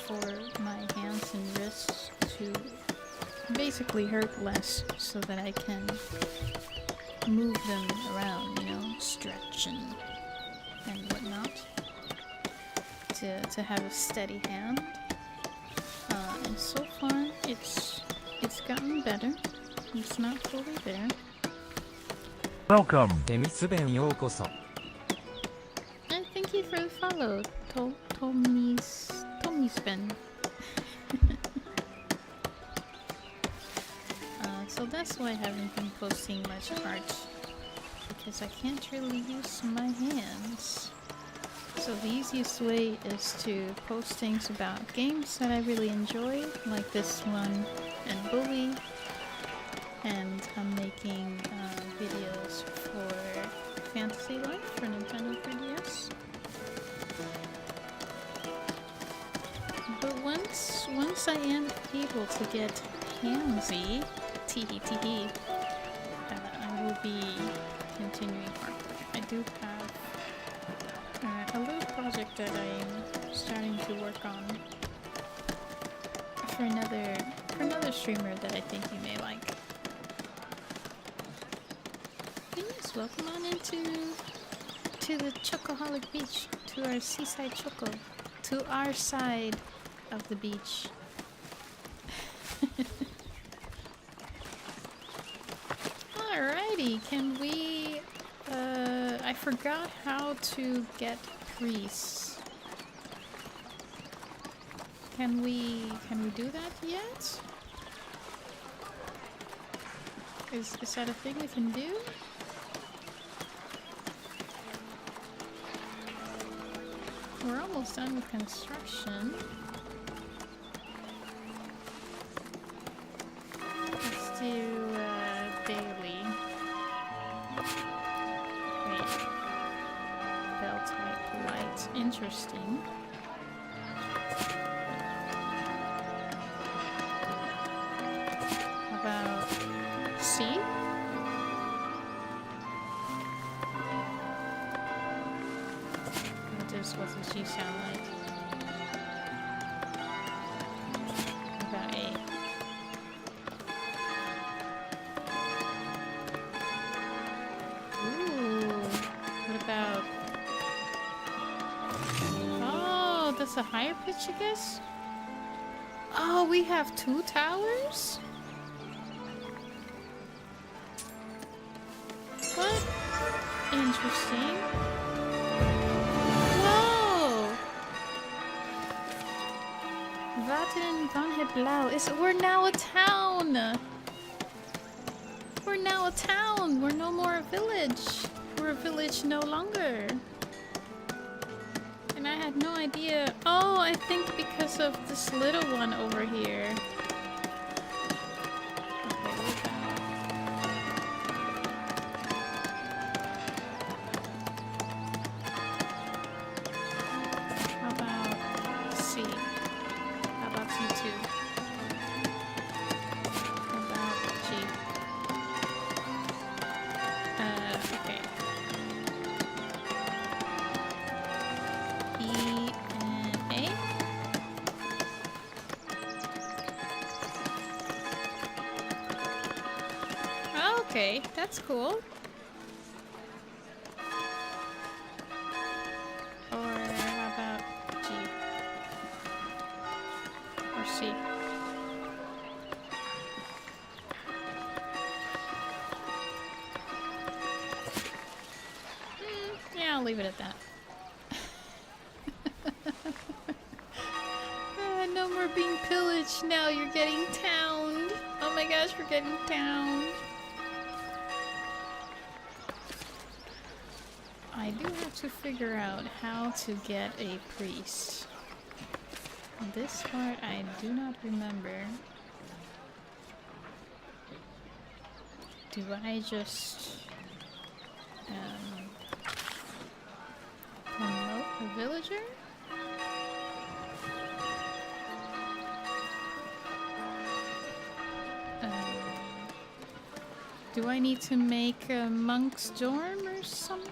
for my hands and wrists to basically hurt less so that I can move them around, you know, stretch and whatnot, to have a steady hand. And so far it's gotten better. It's not fully there. Welcome. テミス弁ようこそ。 And thank you for the follow, Tommy's Ben. So that's why I haven't been posting much art, because I can't really use my hands. So the easiest way is to post things about games that I really enjoy, like this one and Bully, and I'm making videos for Fantasy Life for Nintendo 3DS. But once I am able to get handsy, teehee, I will be continuing artwork. I do have a little project that I'm starting to work on for another streamer that I think you may like. But yes, welcome on into to the Chocoholic Beach, to our seaside choco, to our side of the beach. Alrighty, can we... I forgot how to get priests. Can we do that yet? Is that a thing we can do? We're almost done with construction. Let's do daily. Wait. Bell type light. Interesting. How about C? What does G sound like? How about A? Ooh. What about... Oh, that's a higher pitch, I guess? Oh, we have 2 towers? What? Interesting. Wateren Blauwe. We're now a town! We're now a town! We're no more a village! We're a village no longer! And I had no idea. Oh, I think because of this little one over here. Okay, that's cool. Or how about G? Or C? Yeah, I'll leave it at that. No more being pillaged. Now you're getting towned. Oh my gosh, we're getting towned. I do have to figure out how to get a priest. This part I do not remember. Do I just promote a villager? Do I need to make a monk's dorm or something?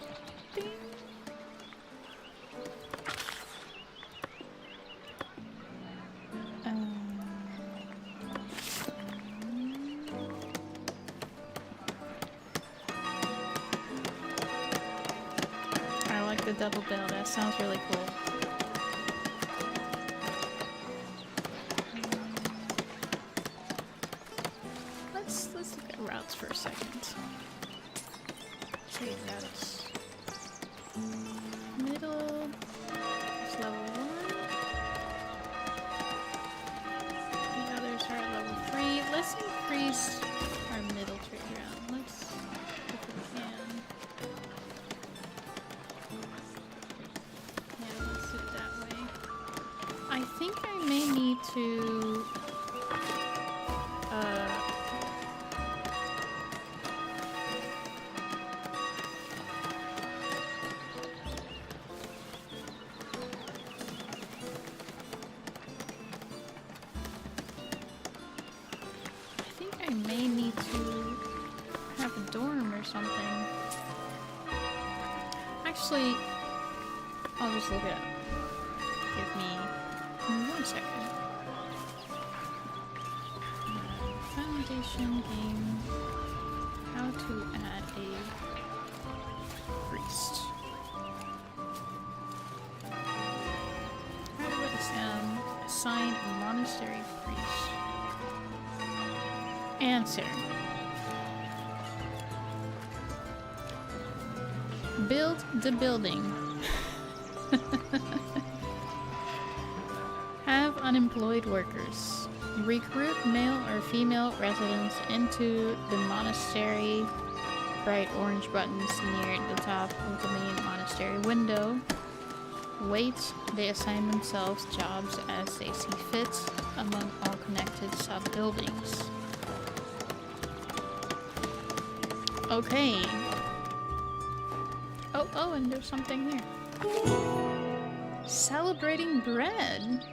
I like the double bell, that sounds really cool. Let's look at routes for a second. Okay, routes. Middle is level 1. The others are at level 3. Let's increase our middle trade round. Let's, if we can. Yeah, let's do it that way. I think I may need to have a dorm or something. Actually, I'll just look it up. Give me 1 second. Foundation game. How to add a priest. assign a monastery priest? Answer. Build the building. Have unemployed workers. Recruit male or female residents into the monastery. Bright orange buttons near the top of the main monastery window. Wait, they assign themselves jobs as they see fit among all connected sub-buildings. Okay. Oh, and there's something here. Celebrating bread!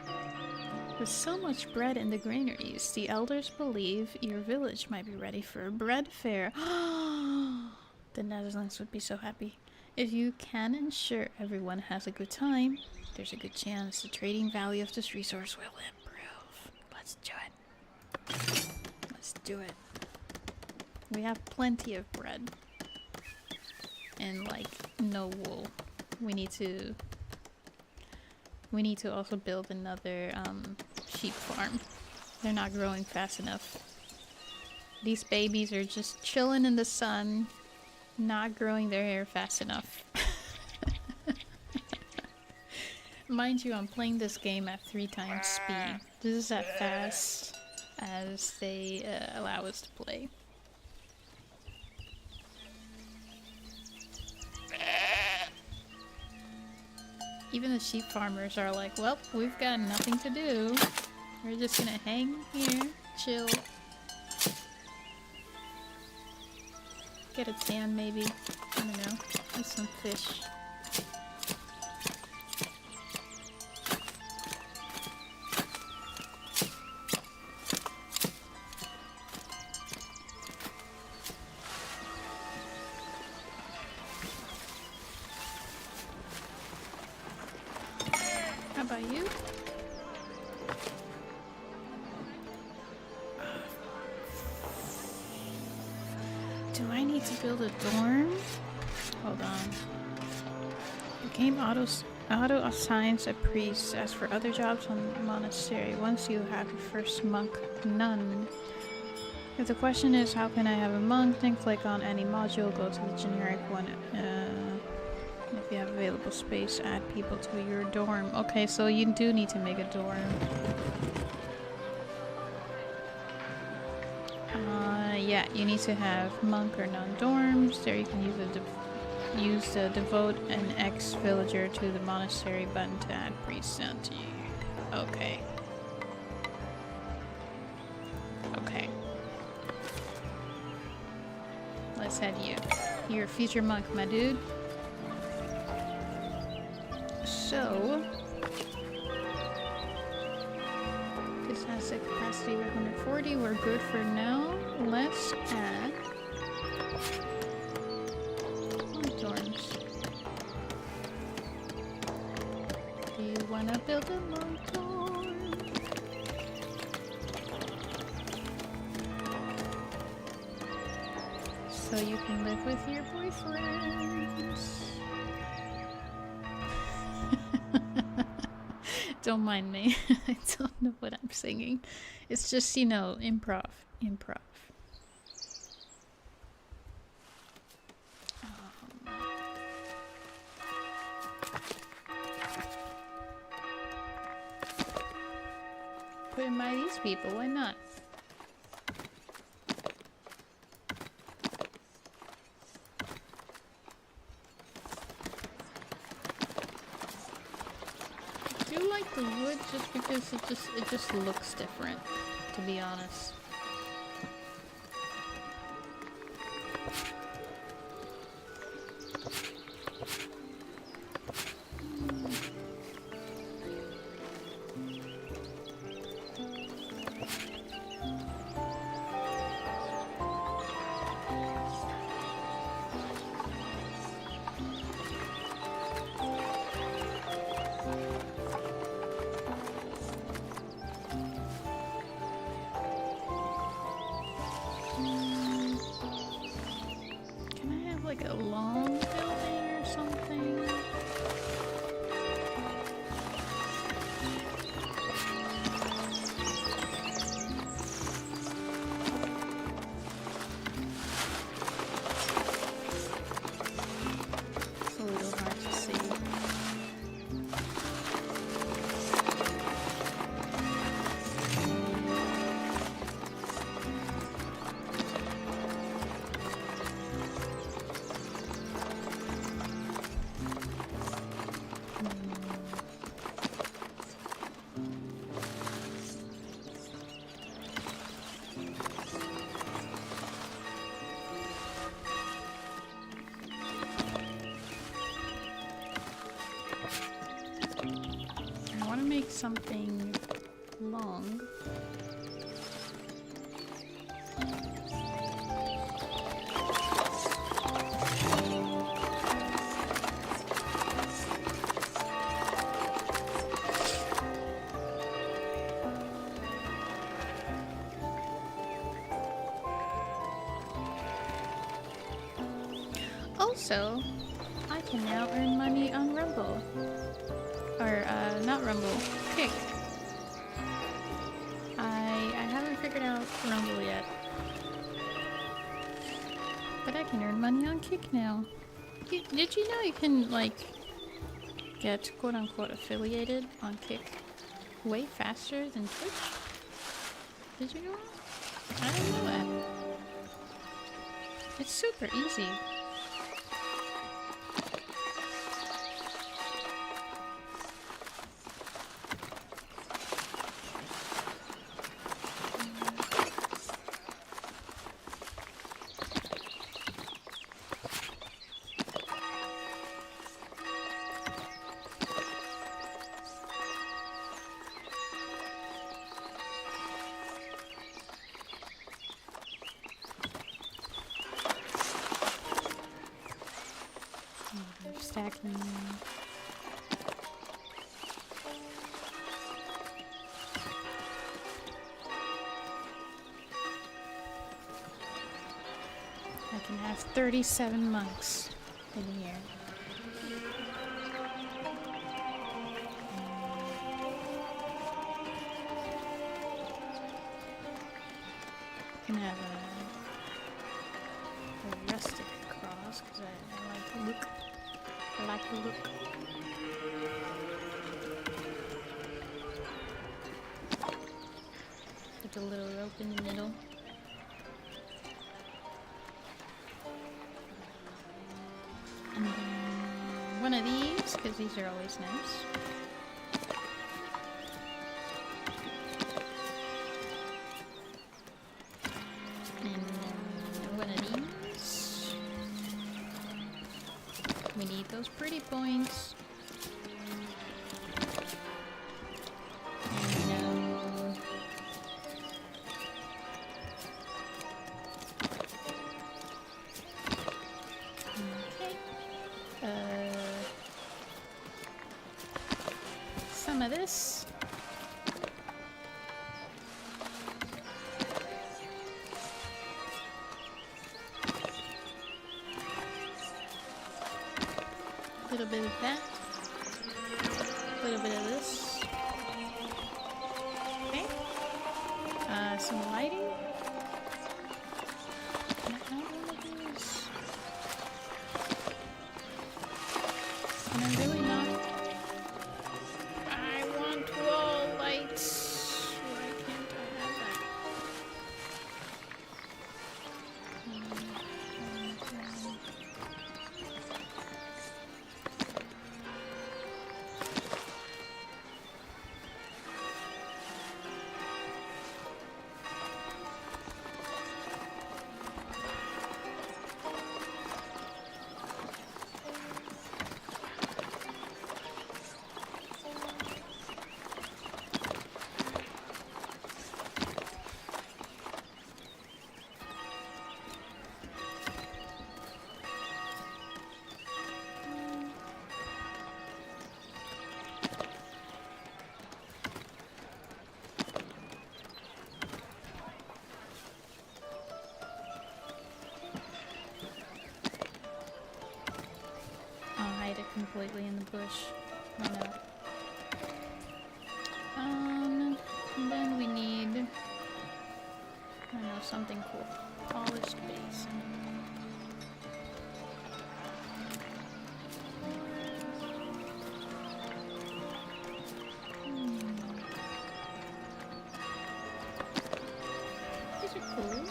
With so much bread in the granaries, the elders believe your village might be ready for a bread fair. The Netherlands would be so happy. If you can ensure everyone has a good time, there's a good chance the trading value of this resource will improve. Let's do it. Let's do it. We have plenty of bread. And like no wool. We need to also build another sheep farm. They're not growing fast enough. These babies are just chilling in the sun, not growing their hair fast enough. Mind you, I'm playing this game at 3 times speed. This is as fast as they allow us to play. Even the sheep farmers are like, well, we've got nothing to do. We're just gonna hang here, chill. Get a tan maybe. I don't know. Eat some fish. How about you? Do I need to build a dorm? Hold on. The game auto assigns a priest. As for other jobs on the monastery, once you have your first monk, none. If the question is how can I have a monk, then click on any module, go to the generic one. If you have available space, add people to your dorm. Okay, so you do need to make a dorm. Yeah, you need to have monk or non-dorms. There you can use the devote an ex-villager to the monastery button to add priests onto you. Okay. Okay. Let's add you. You're a future monk, my dude. So, this has a capacity of 140. We're good for now. Let's add dorms. Do you want to build a monk dorm? So you can live with your boyfriends. Don't mind me. I don't know what I'm singing. It's just, you know, improv. Put in by these people, why not? I do like the wood just because it just looks different, to be honest. Like a long building or something. something long. Also, I can now earn money on Rumble. Or, not Rumble, Kick. I haven't figured out Rumble yet. But I can earn money on Kick now. Did you know you can, like, get quote-unquote affiliated on Kick way faster than Twitch? Did you know that? I didn't know that. It's super easy. Stacking. I can have 37 monks in here. I can have a rustic cross because I like the look. I like the look. With a little rope in the middle. And then one of these, because these are always nice. And one of these. We need those pretty points. And okay. Some of this. A little bit of that. A little bit of this. Okay. Some lighting. Not one of these. And I'm really not. I want wall lights. Why can't I have that? Completely in the bush. Why not? And then we need, I don't know, something cool. Polished basin. These are cool.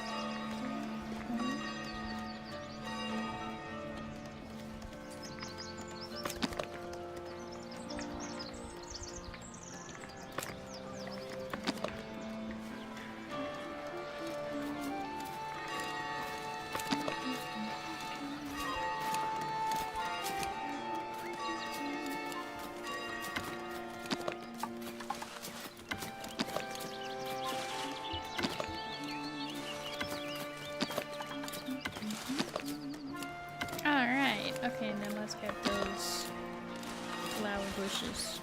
bushes.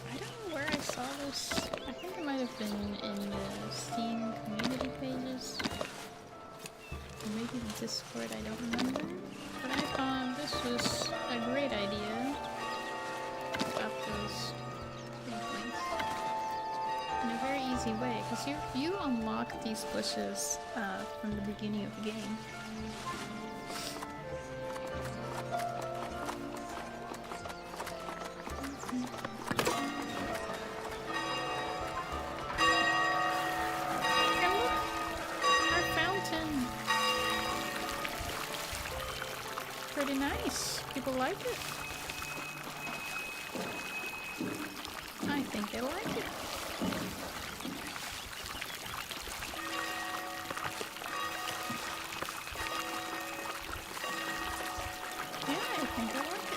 I don't know where I saw this. I think it might have been in the Steam community pages. Or maybe the Discord, I don't remember. But I thought this was a great idea about those things. In a very easy way, because you unlock these bushes from the beginning of the game. And look, our fountain. Pretty nice. People like it. I think they like it. Yeah, I think I like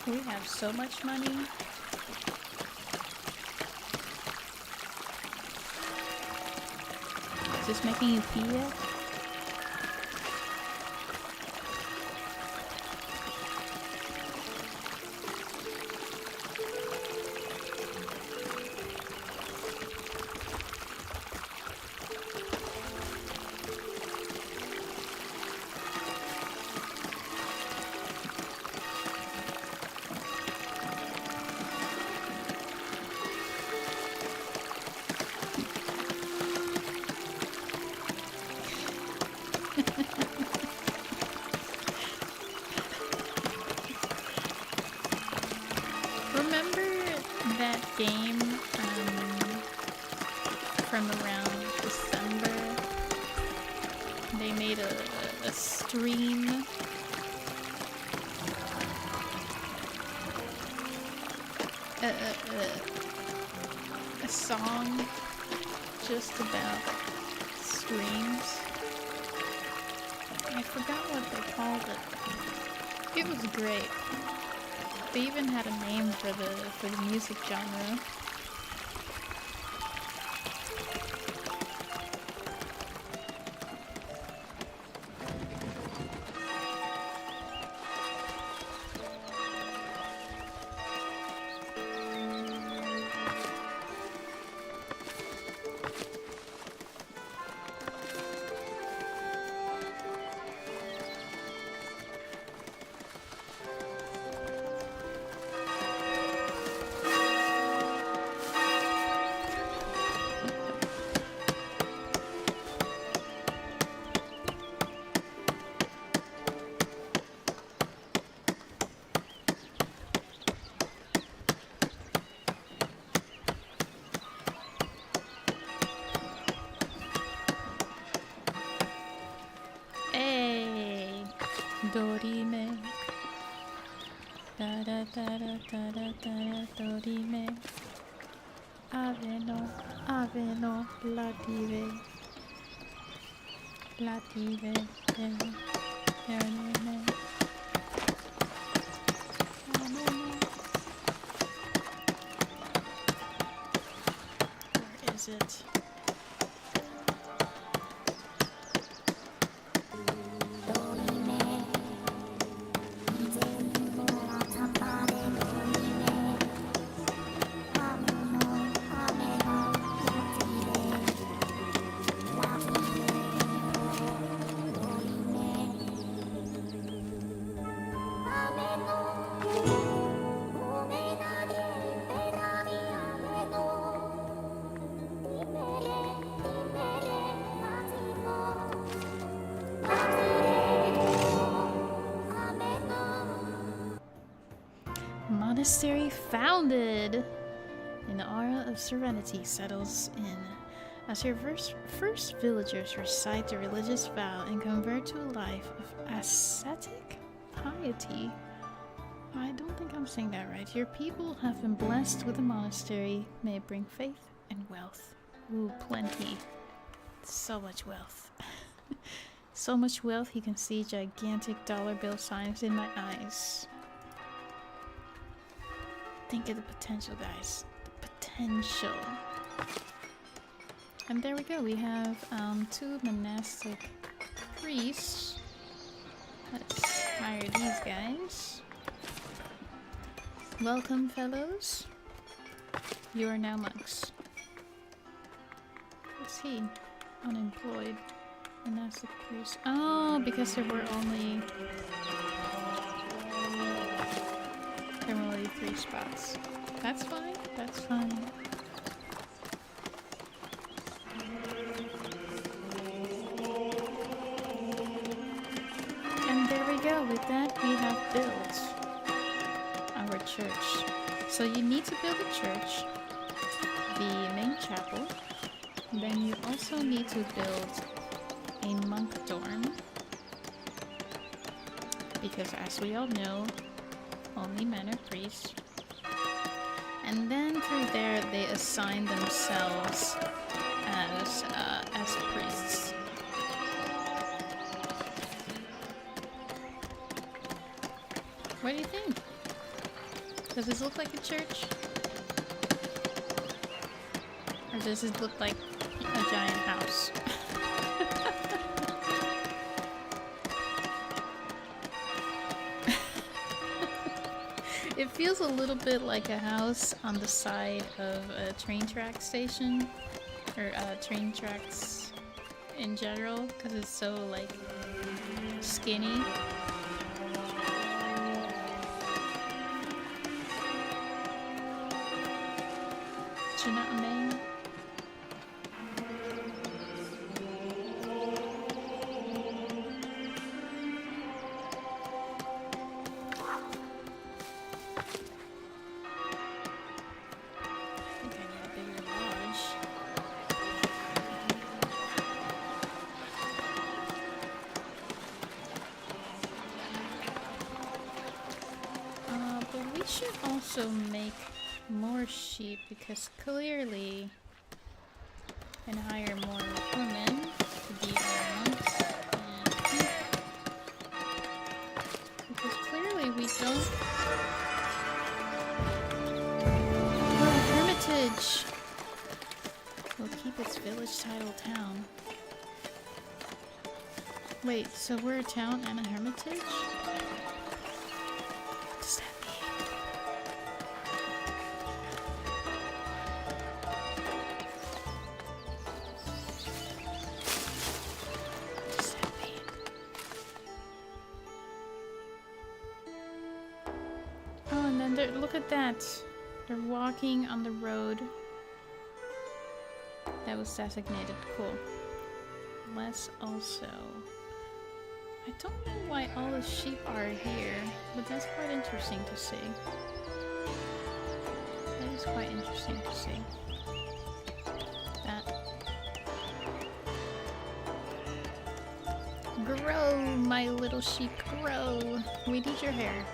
it. We have so much money. Is this making you pee yet? Remember that game from around December? They made a stream. A song just about streams. I forgot what they called it. It was great. They even had a name for the music genre. Dorime. Da da da da da da da dorime. Aveno, lative. Lative. Dorime. Where is it? Monastery founded! An aura of serenity settles in as your first villagers recite the religious vow and convert to a life of ascetic piety. I don't think I'm saying that right. Your people have been blessed with a monastery. May it bring faith and wealth. Ooh, plenty. So much wealth. So much wealth, you can see gigantic dollar bill signs in my eyes. Think of the potential, guys. The potential. And there we go, we have 2 monastic priests. Let's hire these guys. Welcome, fellows. You are now monks. What's he? Unemployed. Monastic priest. Oh, because there were only 3 spots. That's fine. That's fine. And there we go. With that, we have built our church. So you need to build a church, the main chapel. Then you also need to build a monk dorm, because as we all know, only men are priests. And then through there they assign themselves as priests. What do you think? Does this look like a church? Or does it look like a giant house? It feels a little bit like a house on the side of a train track station, or train tracks in general, because it's so like skinny. Do you know what I mean? Also make more sheep, because clearly and hire more women to be our monks, and because clearly we don't. Oh, Hermitage will keep its village title town. Wait, so we're a town and a hermitage? Look at that. They're walking on the road that was designated. Cool. Let's also... I don't know why all the sheep are here, but that's quite interesting to see. That is quite interesting to see. That. Grow, my little sheep, grow. We need your hair.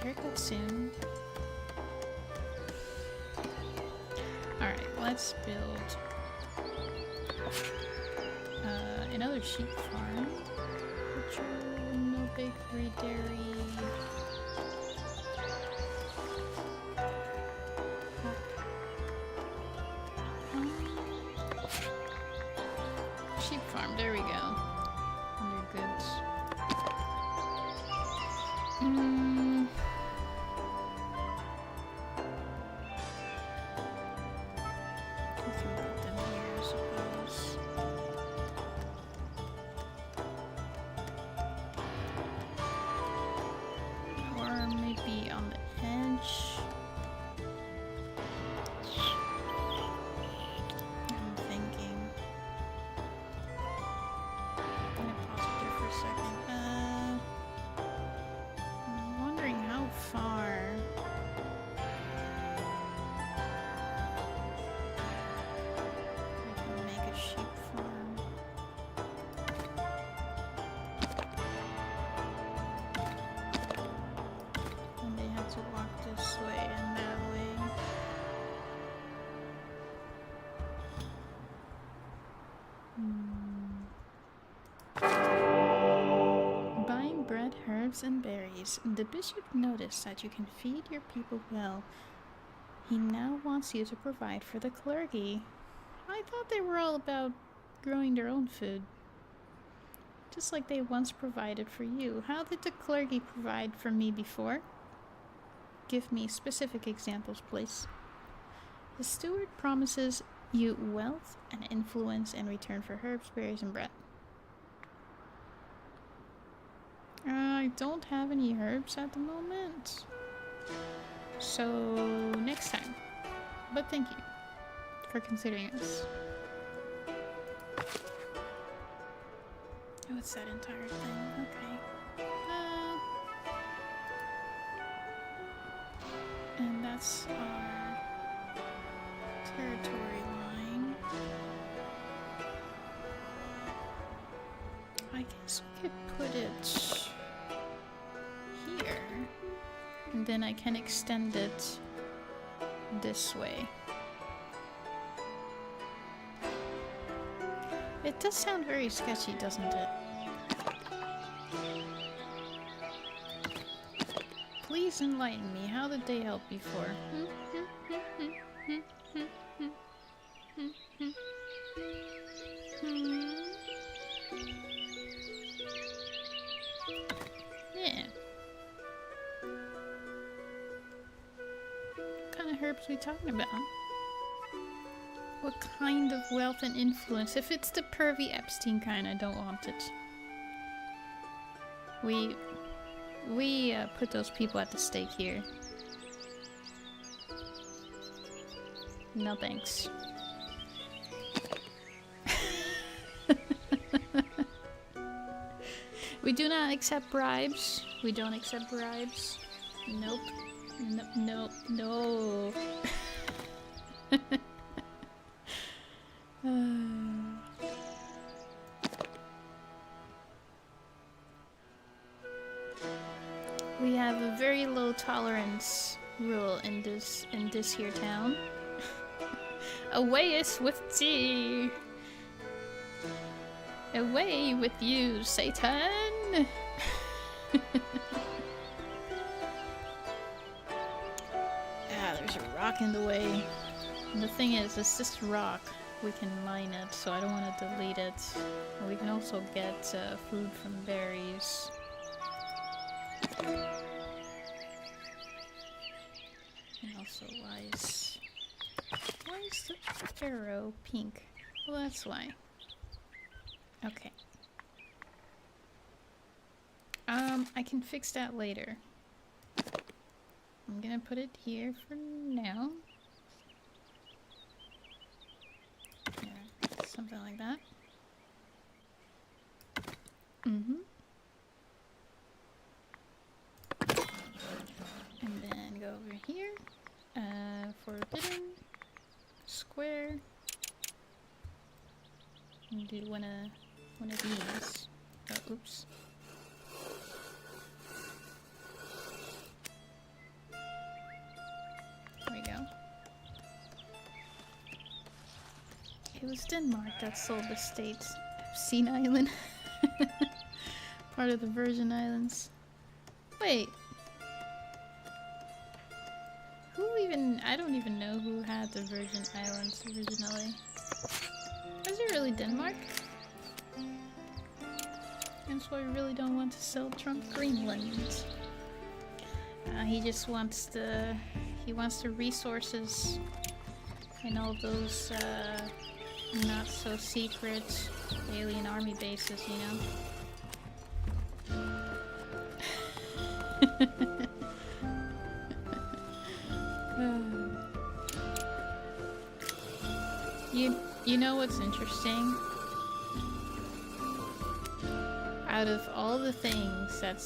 Haircut soon. Alright, let's build another sheep farm. Butcher, no bakery, dairy. Sheep farm, there we go. Under goods. And berries. The bishop noticed that you can feed your people well He now wants you to provide for the clergy. I thought they were all about growing their own food. Just like they once provided for you. How did the clergy provide for me before? Give me specific examples, please. The steward promises you wealth and influence in return for herbs, berries, and bread. I don't have any herbs at the moment. So, next time. But thank you for considering us. Oh, it's that entire thing. Okay. And that's our territory line. I guess we could put it here. And then I can extend it this way. It does sound very sketchy, doesn't it? Please enlighten me. How did they help before? Yeah. What kind of herbs are we talking about? What kind of wealth and influence? If it's the pervy Epstein kind, I don't want it. We put those people at the stake here. No thanks. We do not accept bribes. We don't accept bribes. Nope. No. We have a very low tolerance rule in this here town. Away is with tea. Away with you, Satan. There's a rock in the way. And the thing is, it's this rock. We can mine it, so I don't want to delete it. And we can also get food from berries. And also, why is the arrow pink? Well, that's why. Okay. I can fix that later. I'm gonna put it here for now. Yeah, something like that. And then go over here. Forbidden. Square. And do one of these. Oh, oops. There we go. It was Denmark that sold the state of Sea Island. Part of the Virgin Islands. Wait. I don't even know who had the Virgin Islands originally. Was it really Denmark? That's why we really don't want to sell Trump Greenland. He just wants the resources and all those not so secret alien army bases, you know. You know what's interesting? Out of all the things that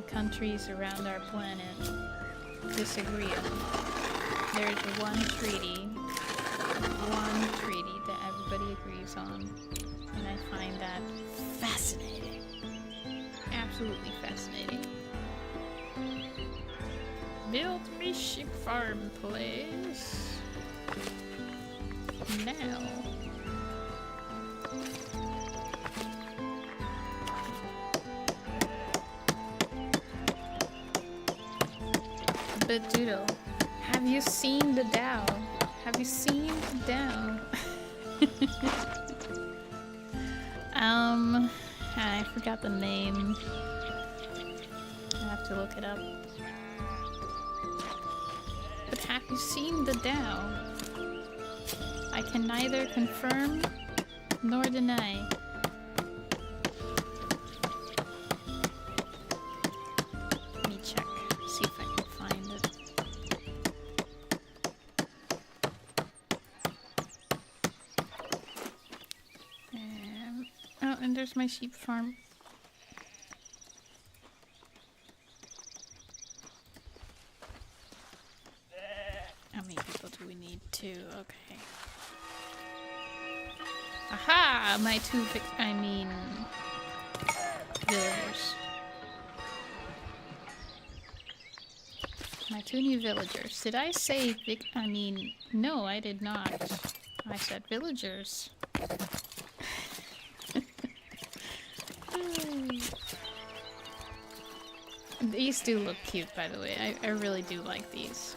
countries around our planet disagree on, there's one treaty that everybody agrees on, and I find that fascinating. Absolutely fascinating. Build me sheep farm, please. Now. But Doodle, have you seen the Tao? Have you seen the Tao? I forgot the name. I have to look it up. But have you seen the Tao? I can neither confirm nor deny. Let me check, see if I can find it. Oh, and there's my sheep farm. How many people do we need? 2, okay. Aha! My 2 villagers. My 2 new villagers. Did I say no, I did not. I said villagers. These do look cute, by the way. I really do like these.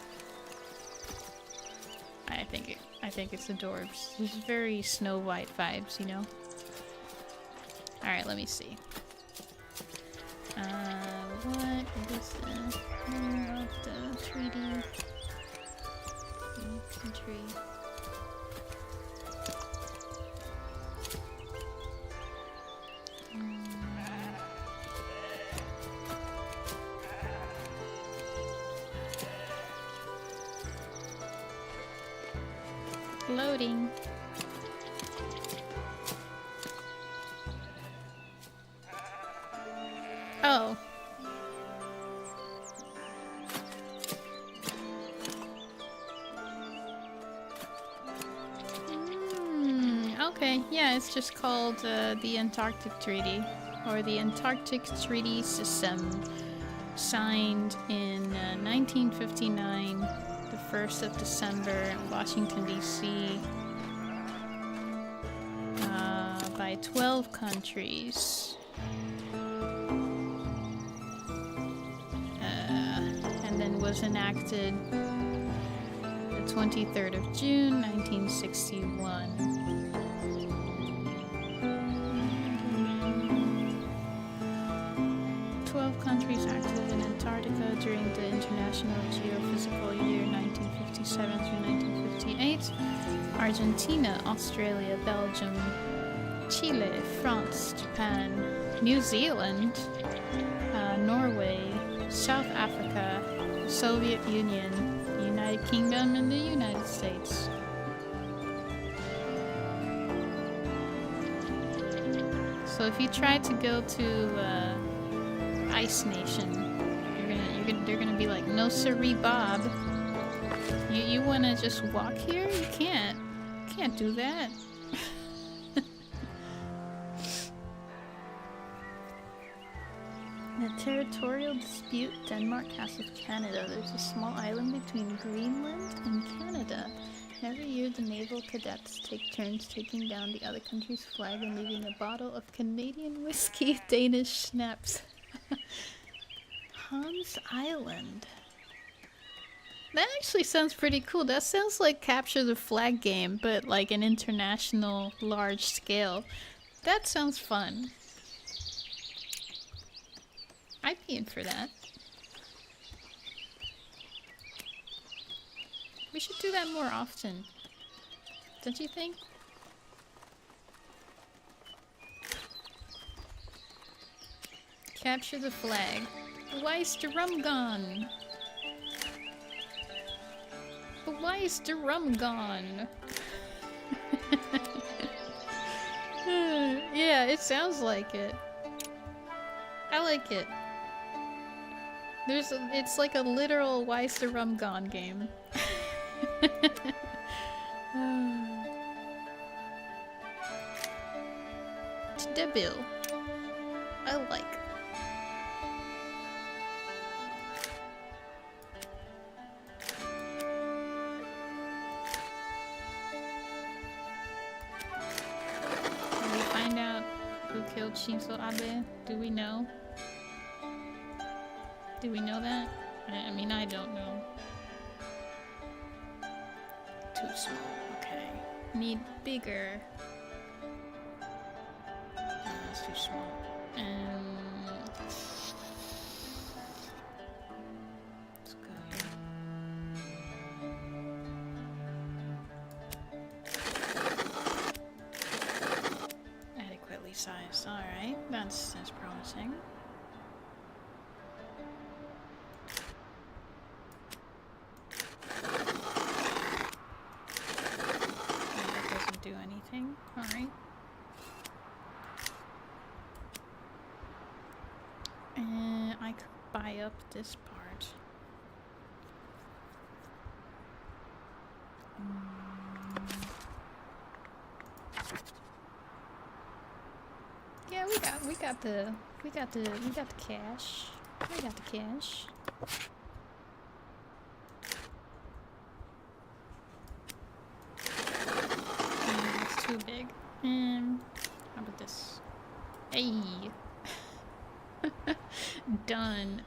I think it's adorbs. There's very Snow White vibes, you know? Alright, let me see. What is the name of the treaty? Country. Loading. Oh. Okay, yeah, it's just called the Antarctic Treaty, or the Antarctic Treaty System, signed in 1959, the 1st of December, in Washington, D.C., by 12 countries. And then was enacted the 23rd of June, 1961. 12 countries active in Antarctica during the International Geophysical Year 1957 through 1958. Argentina, Australia, Belgium, Chile, France, Japan, New Zealand, Norway, South Africa, Soviet Union, the United Kingdom, and the United States. So if you try to go to Ice Nation, they're gonna be like, no siree, Bob. You wanna just walk here? You can't. You can't do that. In a territorial dispute Denmark has with Canada, there's a small island between Greenland and Canada. Every year the naval cadets take turns taking down the other country's flag and leaving a bottle of Canadian whiskey, Danish schnapps. Hans Island. That actually sounds pretty cool. That sounds like Capture the Flag game, but like an international large scale. That sounds fun. I'd be in for that. We should do that more often. Don't you think? Capture the flag. Why is the rum gone? Why is the rum gone? Yeah, it sounds like it. I like it. It's like a literal why is the rum gone game. It's debil. I like. Can we find out who killed Shinzo Abe? Do we know? Do we know that? I mean, I don't know. too small. Okay. Need bigger. No, that's too small. Let's go. Adequately sized. Alright, that's promising. That doesn't do anything. Alright. I could buy up this part. Yeah, we got the cash. We got the cash. It's too big. How about this? Hey. Done.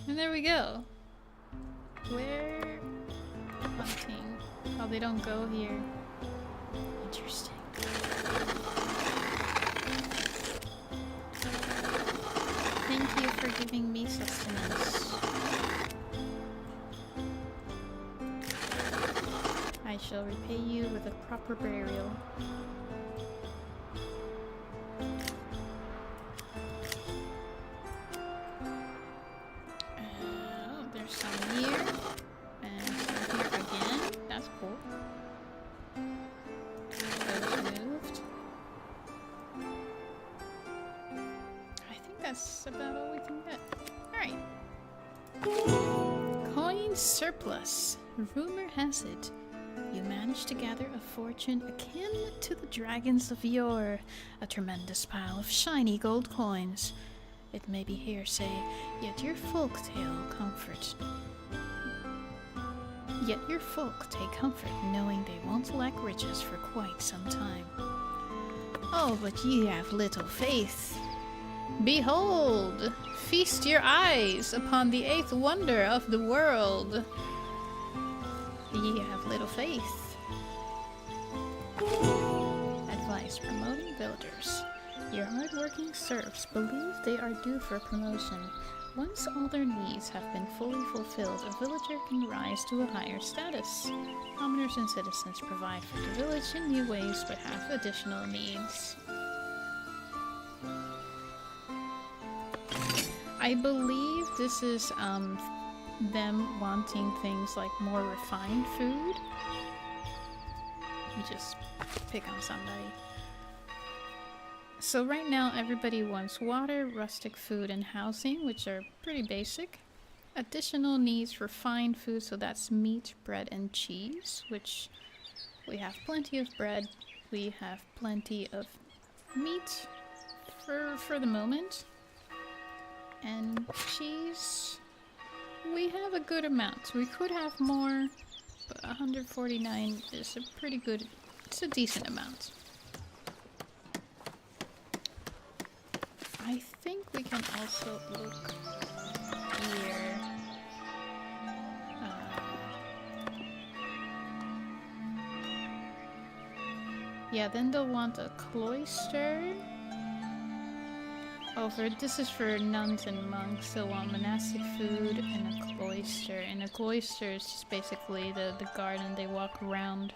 And there we go. Where? Hunting. Oh, they don't go here. Interesting. Thank you for giving me sustenance. I shall repay you with a proper burial. That's about all we can get. Alright. Coin surplus. Rumor has it you managed to gather a fortune akin to the dragons of yore. A tremendous pile of shiny gold coins. It may be hearsay, yet your folk take comfort knowing they won't lack riches for quite some time. Oh, but ye have little faith. Behold! Feast your eyes upon the 8th wonder of the world. Ye have little faith. Advice: promoting villagers. Your hard-working serfs believe they are due for promotion. Once all their needs have been fully fulfilled, a villager can rise to a higher status. Commoners and citizens provide for the village in new ways but have additional needs. I believe this is them wanting things like more refined food. Let me just pick on somebody. So right now everybody wants water, rustic food, and housing, which are pretty basic. Additional needs: refined food, so that's meat, bread, and cheese, which we have plenty of bread. We have plenty of meat for the moment. And cheese, we have a good amount. We could have more, but 149 is a pretty good, it's a decent amount. I think we can also look here. Yeah, then they'll want a cloister. This is for nuns and monks. They'll want monastic food and a cloister. And a cloister is just basically the garden they walk around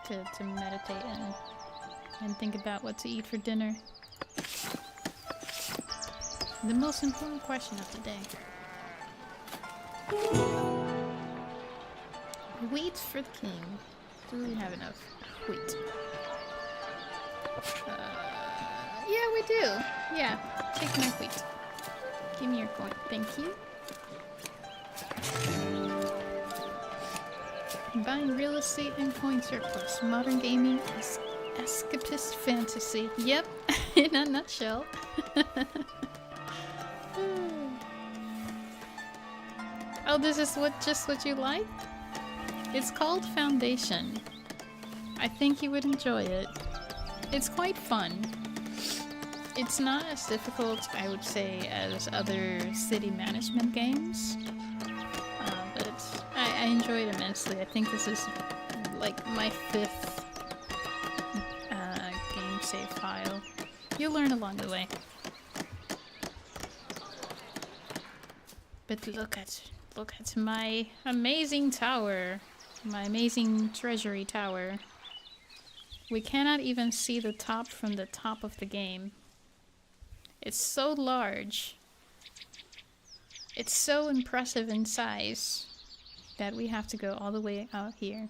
to meditate and think about what to eat for dinner. The most important question of the day. Wheat for the king. Do we have enough wheat? Yeah, we do. Yeah, take my wheat. Give me your coin. Thank you. Combine real estate and coin surplus. Modern gaming is escapist fantasy. Yep, in a nutshell. Oh, this is just what you like? It's called Foundation. I think you would enjoy it. It's quite fun. It's not as difficult, I would say, as other city management games. I enjoy it immensely. I think this is like my 5th game save file. You'll learn along the way. But look at my amazing tower. My amazing treasury tower. We cannot even see the top from the top of the game. It's so large. It's so impressive in size that we have to go all the way out here.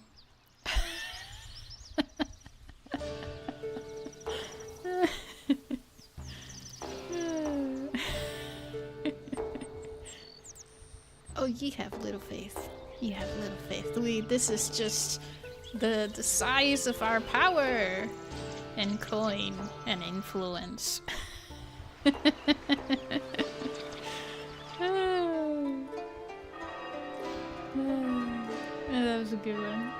Oh, ye have little faith. Ye have little faith. This is just the size of our power and coin and influence. That was a good one.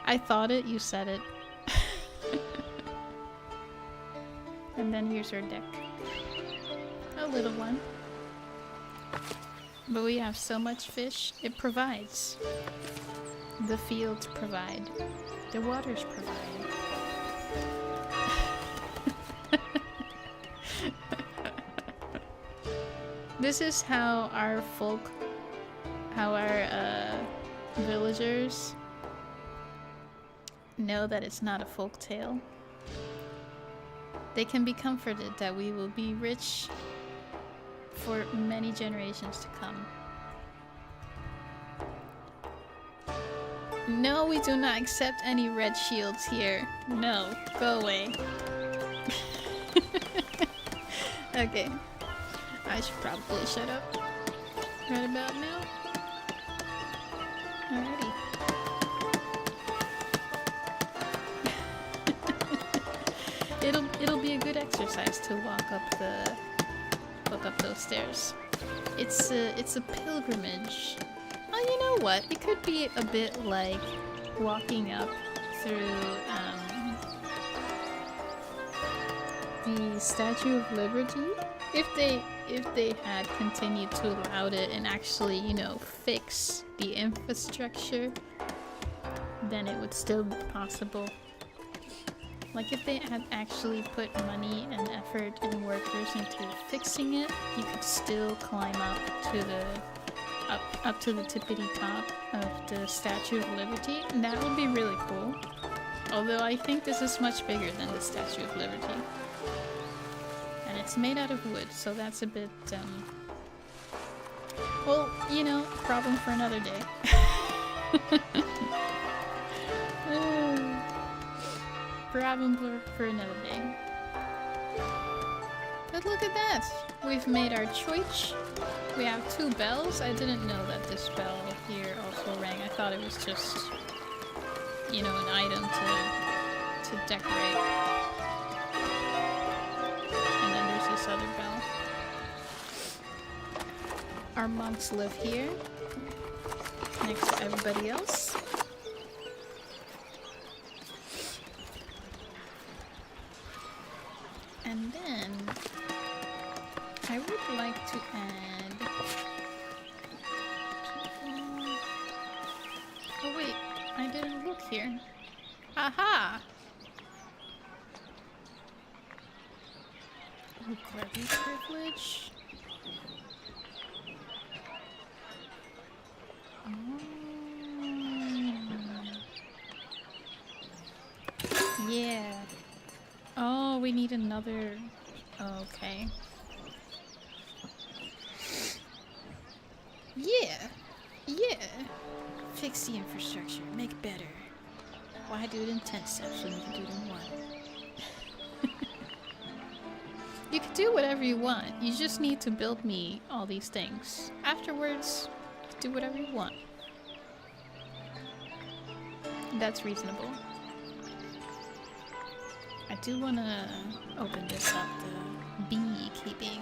I thought it, you said it. And then here's our deck. A little one. But we have so much fish, it provides. The fields provide. The waters provide. This is how our villagers know that it's not a folk tale. They can be comforted that we will be rich for many generations to come. No, we do not accept any red shields here. No, go away. Okay. I should probably shut up right about now. Alrighty. It'll be a good exercise to walk up those stairs. It's a pilgrimage. Oh, you know what? It could be a bit like walking up through the Statue of Liberty. If they had continued to allow it and actually, you know, fix the infrastructure, then it would still be possible. Like if they had actually put money and effort and workers into fixing it, you could still climb up to the tippity top of the Statue of Liberty, and that would be really cool. Although I think this is much bigger than the Statue of Liberty. And it's made out of wood, so that's a bit, well, you know, problem for another day. Problem for another day. But look at that! We've made our choice. We have 2 bells. I didn't know that this bell here also rang. I thought it was just, you know, an item to decorate. And then there's this other bell. Our monks live here, next to everybody else. And then I would like to add... Oh wait, I didn't look here. Aha! Oh, Gravy privilege. Oh. Yeah. Oh, we need another... Okay. Yeah! Yeah! Fix the infrastructure. Make it better. Why do it in 10 steps when you can do it in 1? You can do whatever you want. You just need to build me all these things. Afterwards, do whatever you want. That's reasonable. I do want to open this up, the beekeeping.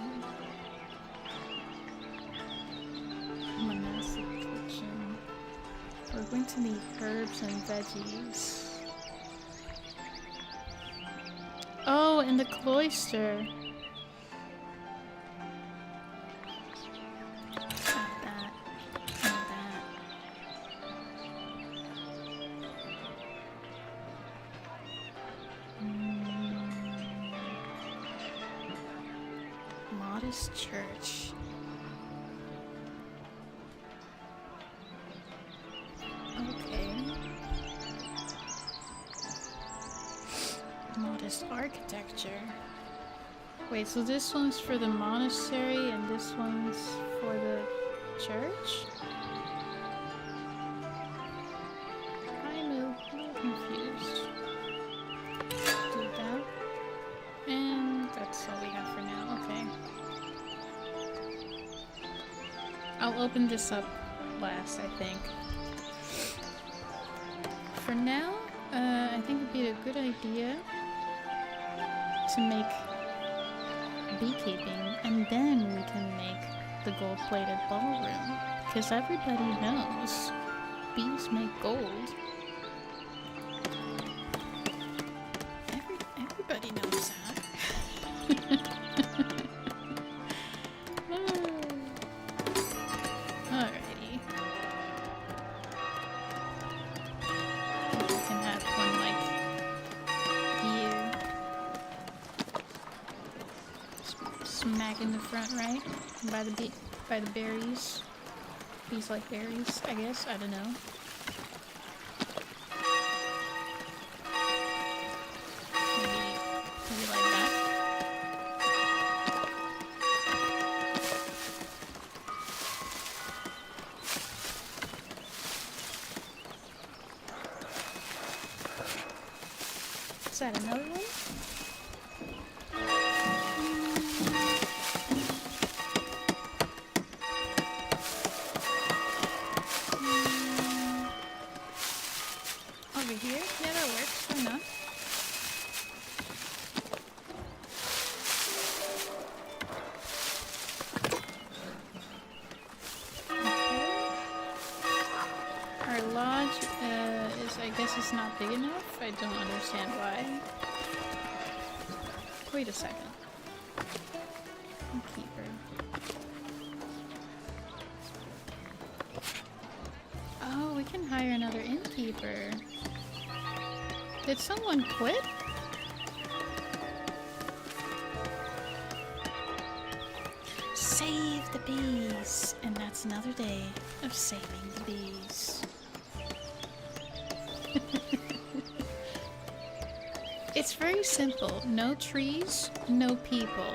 Monastic kitchen. We're going to need herbs and veggies. Oh, and the cloister. Not that. Not that. modest church. Okay. Modest architecture. Wait, so this one's for the monastery and this one's for the church? I'm a little confused. Do that. And that's all we have for now. Okay. I'll open this up last, I think. For now, I think it'd be a good idea to make beekeeping, and then we can make the gold-plated ballroom, because everybody knows bees make gold. Everybody knows that. Alrighty. We can have one like here. Smack in the front, right? By the berries. Bees like berries, I guess. I don't know. Maybe like that. Is that another one? Over here? Yeah, that works. Why not? Okay. Our lodge I guess it's not big enough. I don't understand why. Wait a second. Keeper. Oh, we can hire another innkeeper. Did someone quit? Save the bees! And that's another day of saving the bees. It's very simple. No trees, no people.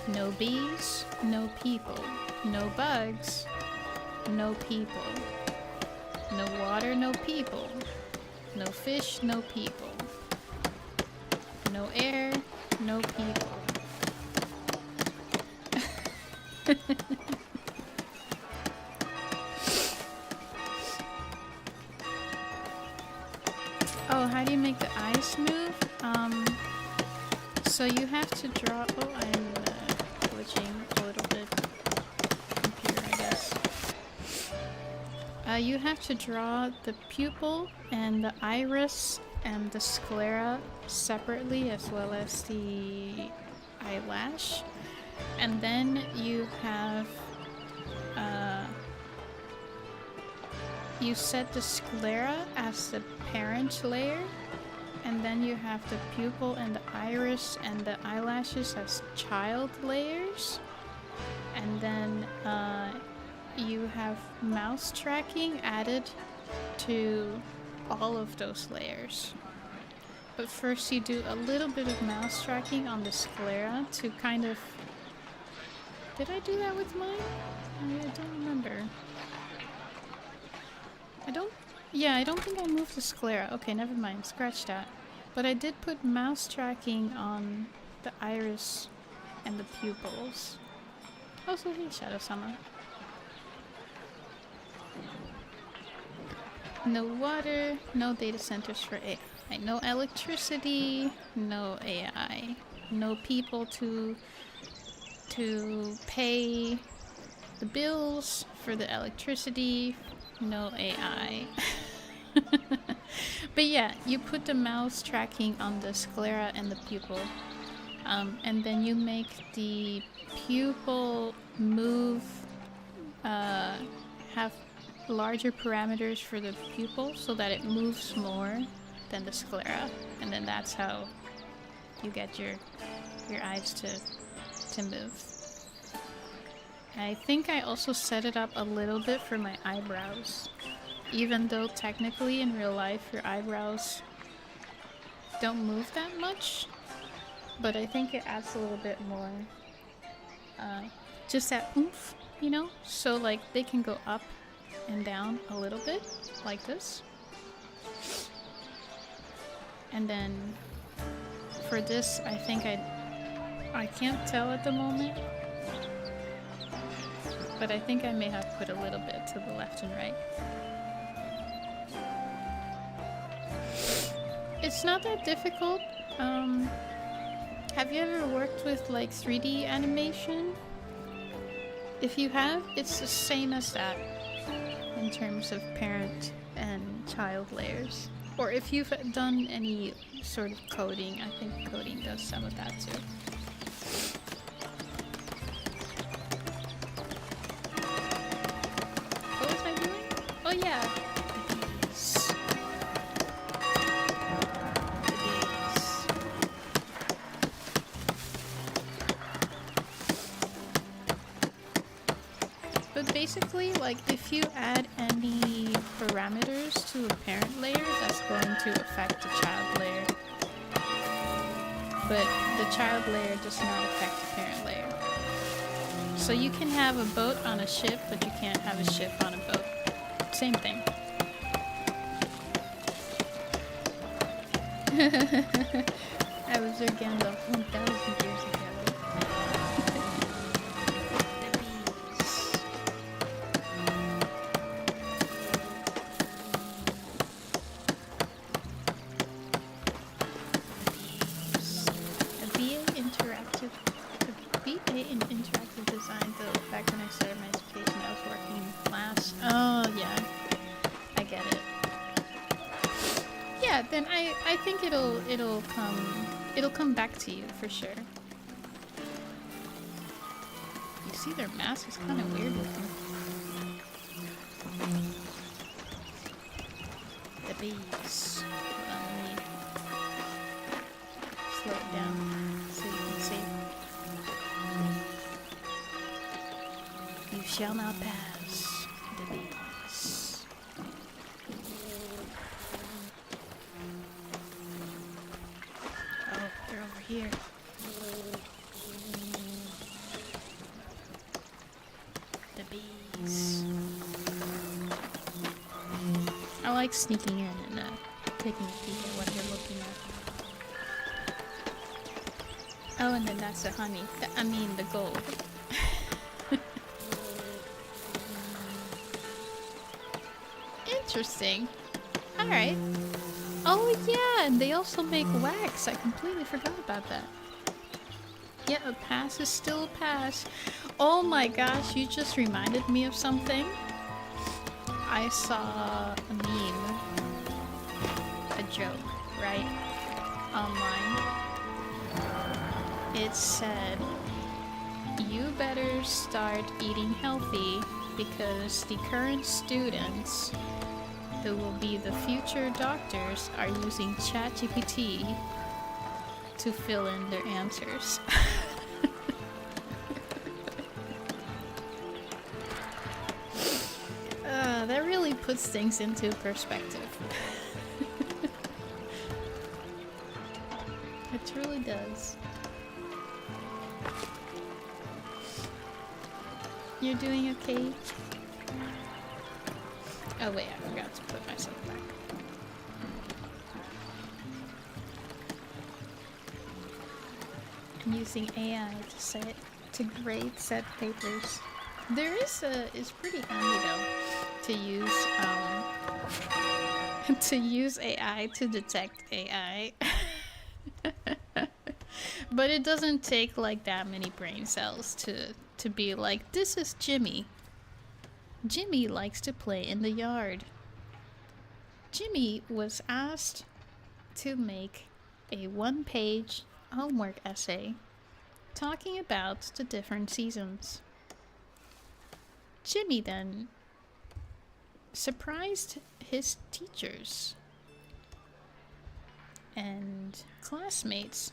No bees, no people. No bugs, no people. No water, no people. No fish, no people. No air, no people. Oh, how do you make the eyes move? So you have to draw. Oh, I'm glitching a little bit. Computer, I guess. You have to draw the pupil and the iris and the sclera separately, as well as the eyelash. And then you have you set the sclera as the parent layer, and then you have the pupil and the iris and the eyelashes as child layers, and then you have mouse tracking added to all of those layers. But first you do a little bit of mouse tracking on the sclera to kind of... Did I do that with mine? I don't remember. I don't think I moved the sclera. Okay, never mind. Scratch that. But I did put mouse tracking on the iris and the pupils. Also, hey, Shadow-sama. No water, no data centers for AI. No electricity, no AI. No people to pay the bills for the electricity, no AI. But yeah, you put the mouse tracking on the sclera and the pupil, and then you make the pupil move, have larger parameters for the pupil so that it moves more than the sclera, and then that's how you get your eyes to move. I think I also set it up a little bit for my eyebrows. Even though technically in real life your eyebrows don't move that much. But I think it adds a little bit more, just that oomph, you know? So like they can go up and down a little bit, like this. And then for this, I think I can't tell at the moment. But I think I may have put a little bit to the left and right. It's not that difficult. Have you ever worked with like 3D animation? If you have, it's the same as that in terms of parent and child layers. Or if you've done any sort of coding, I think coding does some of that too. What was I doing? Oh yeah. Basically, like if you add any parameters to a parent layer, that's going to affect the child layer. But the child layer does not affect the parent layer. So you can have a boat on a ship, but you can't have a ship on a boat. Same thing. I was your Gandalf 1,000 years ago. I think it'll come back to you for sure. You see their mask is kind of weird looking. The bees. Hold on, let me slow it down so you can see. You shall not pass. The bees. Here. The bees. I like sneaking in and taking a peek at what they're looking at. Oh, and then that's the honey. I mean the gold. Interesting. Alright. Oh yeah, and they also make wax. I completely forgot about that. Yeah, a pass is still a pass. Oh my gosh, you just reminded me of something. I saw a meme, a joke, right, online. It said, you better start eating healthy because the current students who will be the future doctors are using ChatGPT to fill in their answers. That really puts things into perspective. It truly does. You're doing okay? Oh wait, I forgot to put myself back. I'm using AI to grade set papers. It's pretty handy though to use to use AI to detect AI. But it doesn't take like that many brain cells to be like, this is Jimmy. Jimmy likes to play in the yard. Jimmy was asked to make a one-page homework essay talking about the different seasons. Jimmy then surprised his teachers and classmates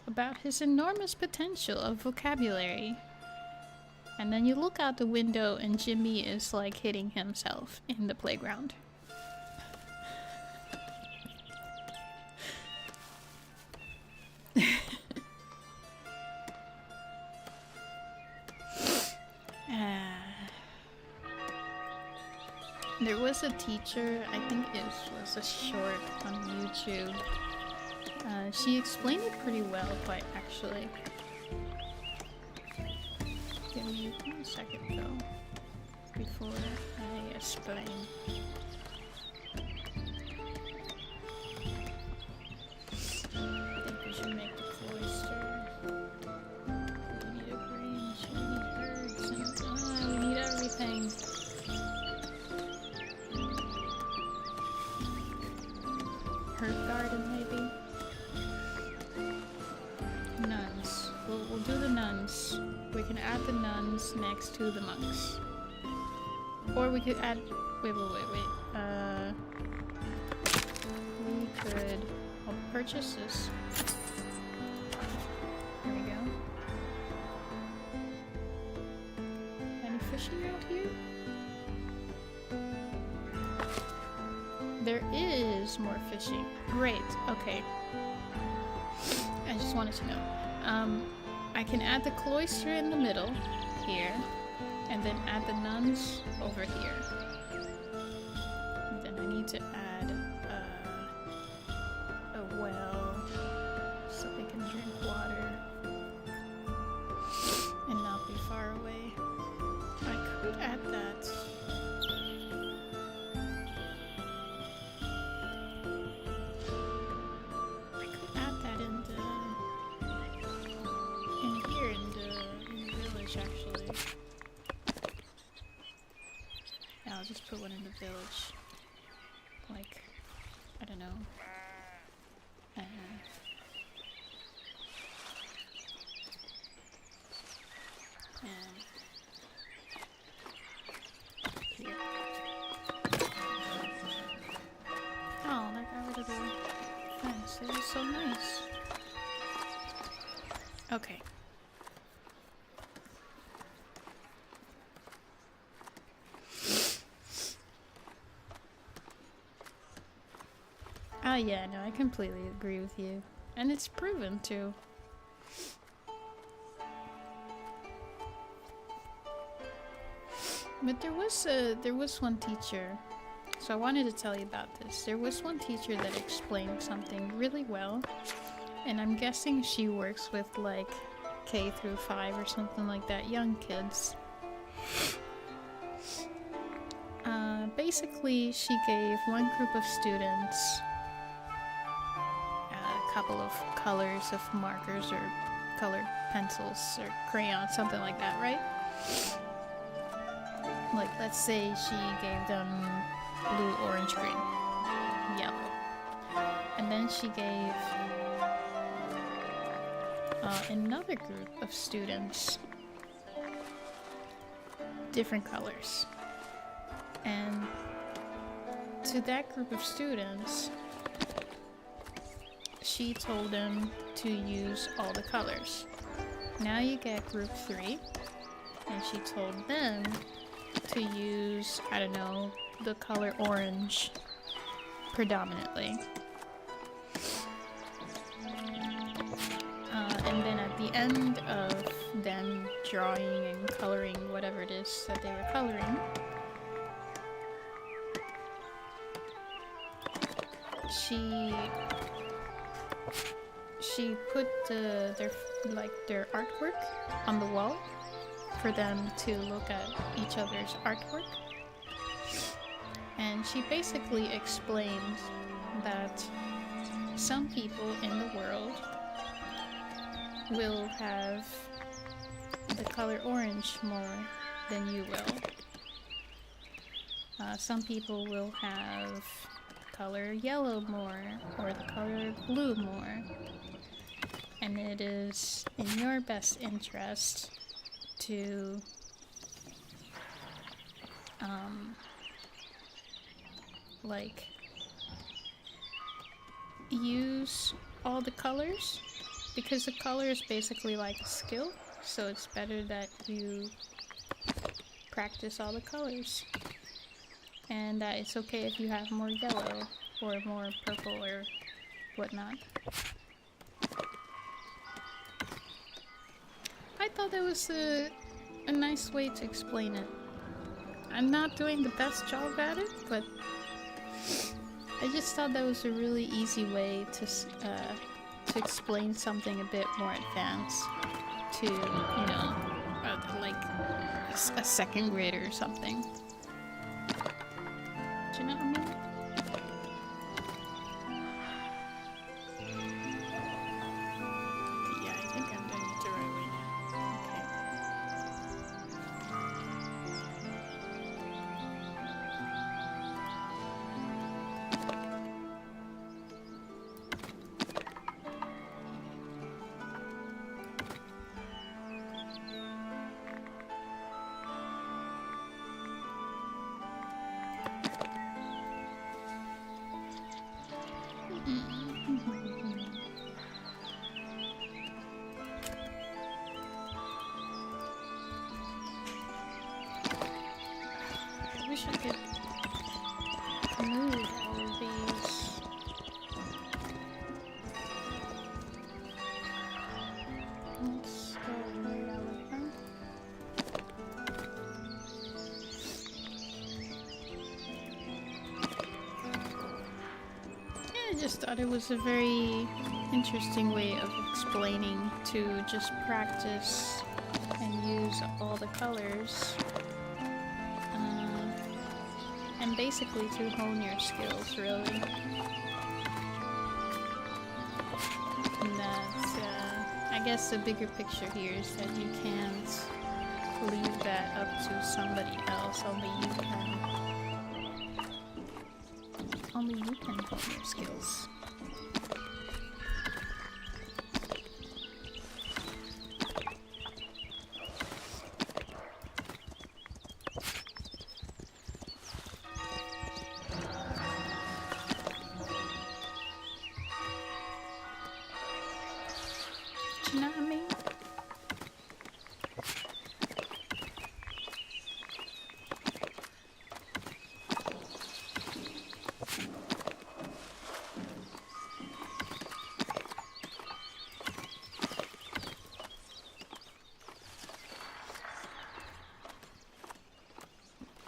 about his enormous potential of vocabulary. And then you look out the window and Jimmy is like hitting himself in the playground. There was a teacher, I think it was a short on YouTube. She explained it pretty well, quite actually. Give me 1 second though, before I explain. I think we should make the cloister. We need a grange, we need birds, and we need everything. Herb garden, maybe? Nuns. We'll do the nuns. We can add the nuns next to the monks. Or we could add... Wait. We could... I'll purchase this. There we go. Any fishing out here? There is more fishing. Great, okay. I just wanted to know. I can add the cloister in the middle, here, and then add the nuns over here. And then I need to add a well, so they can drink water and not be far away. I could add that. Just put one in the village. Like, I don't know. And here. Oh, that got rid of the fence. It was so nice. Okay. Oh yeah, no, I completely agree with you. And it's proven too. But there was one teacher, so I wanted to tell you about this. There was one teacher that explained something really well, and I'm guessing she works with like K through 5 or something like that, young kids. Basically, she gave one group of students a couple of colors of markers or colored pencils or crayons, something like that, right? Like, let's say she gave them blue, orange, green, yellow. And then she gave another group of students different colors. And to that group of students, she told them to use all the colors. Now you get group 3, and she told them to use, I don't know, the color orange predominantly. And then at the end of them drawing and coloring whatever it is that they were coloring, she put their artwork on the wall for them to look at each other's artwork. And she basically explained that some people in the world will have the color orange more than you will. Some people will have color yellow more, or the color blue more. And it is in your best interest to like use all the colors, because the color is basically like a skill, so it's better that you practice all the colors. And that it's okay if you have more yellow or more purple or whatnot. I thought that was a nice way to explain it. I'm not doing the best job at it, but I just thought that was a really easy way to explain something a bit more advanced to, you know, like a second grader or something. Do you know what I mean? Yeah, I think I'm doing it the right way now. I wish I could move all of these. Let's go right out like that. Yeah, I just thought it was a very interesting way of explaining to just practice and use all the colors. And basically to hone your skills, really. And that, I guess the bigger picture here is that you can't leave that up to somebody else. Only you can hone your skills. Do you know what I mean?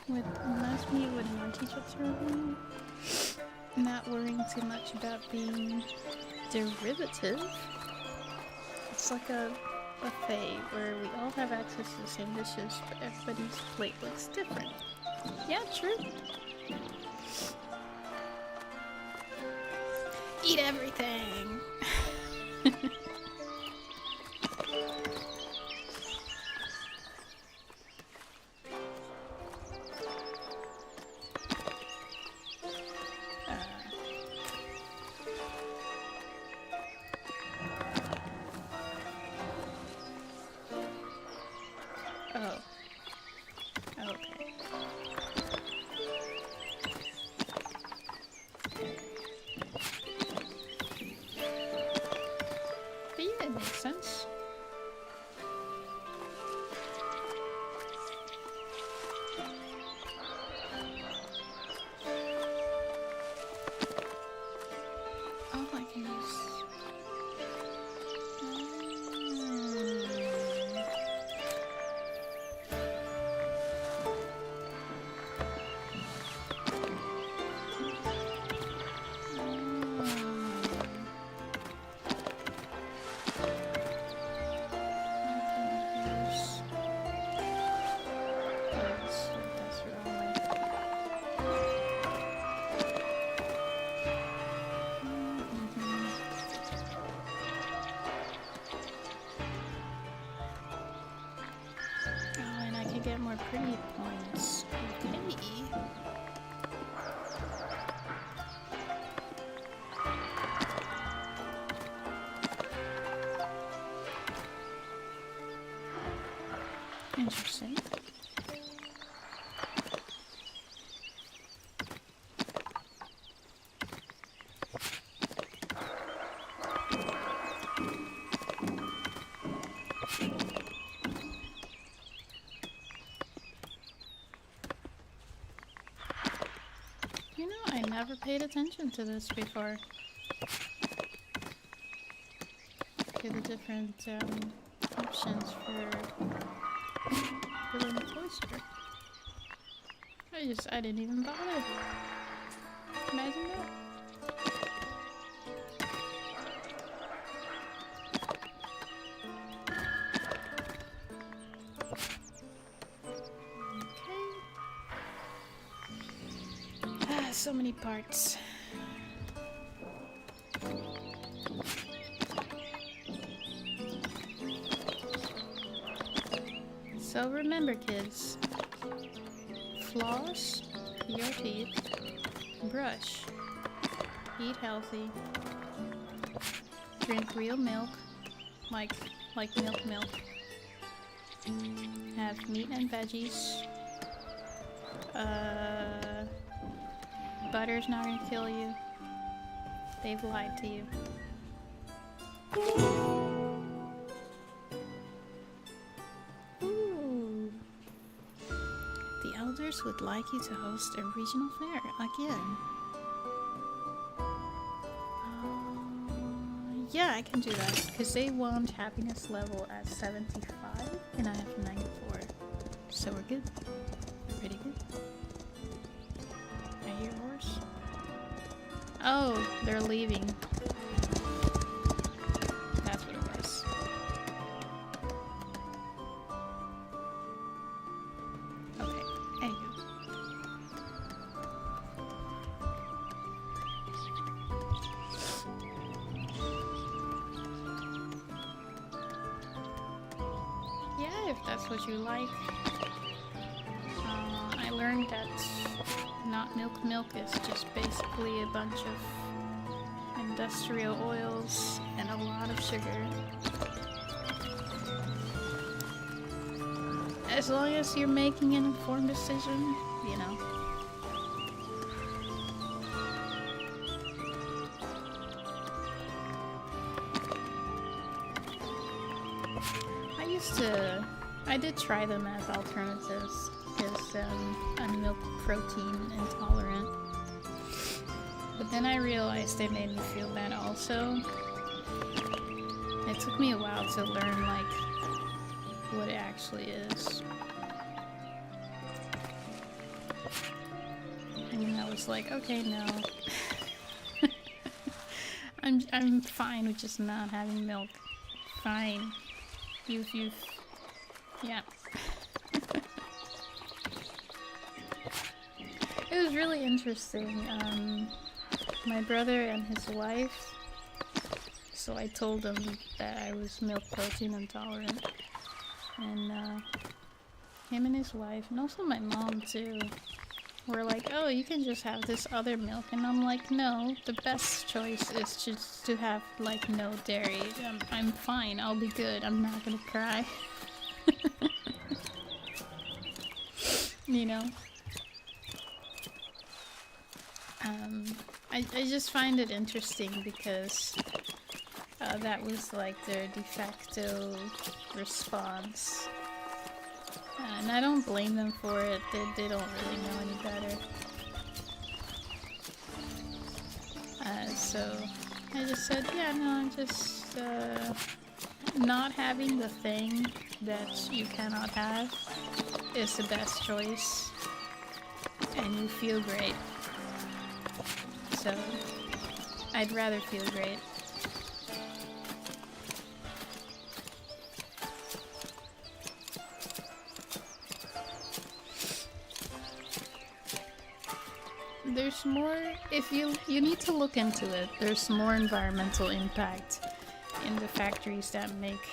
What reminds me of what my teacher told me, not worrying too much about being derivative. It's like a buffet where we all have access to the same dishes, but everybody's plate looks different. Yeah, true. Eat everything! Oh. Okay. But yeah, it makes sense. Oh, I can use... get more pretty points. Okay. Interesting. never paid attention to this before. To the different options for filling the oyster. I didn't even bother. Imagine that. So many parts. So remember, kids, floss your teeth, brush, eat healthy, drink real milk, like milk, have meat and veggies, butter's not gonna kill you. They've lied to you. Ooh. The elders would like you to host a regional fair again. Yeah, I can do that because they want happiness level at 75 and I have 94. So we're good. Pretty good. I hear a horse. Oh, they're leaving. That's what it was. Okay, there you go. Yeah, if that's what you like. I learned that not milk is just basically a bunch of industrial oils and a lot of sugar. As long as you're making an informed decision, you know. I did try them as alternatives because I'm milk protein intolerant. But then I realized they made me feel bad also. It took me a while to learn like what it actually is. And I was like, okay, no. I'm fine with just not having milk. Fine. Yeah. It was really interesting. My brother and his wife, so I told them that I was milk protein intolerant. And him and his wife, and also my mom too, were like, oh, you can just have this other milk. And I'm like, no, the best choice is just to have like no dairy. I'm fine, I'll be good, I'm not gonna cry. You know? I just find it interesting because that was like their de facto response. And I don't blame them for it, they don't really know any better. So I just said, yeah, no, I'm just not having the thing that you cannot have is the best choice, and you feel great. So I'd rather feel great. There's more, if you need to look into it, there's more environmental impact in the factories that make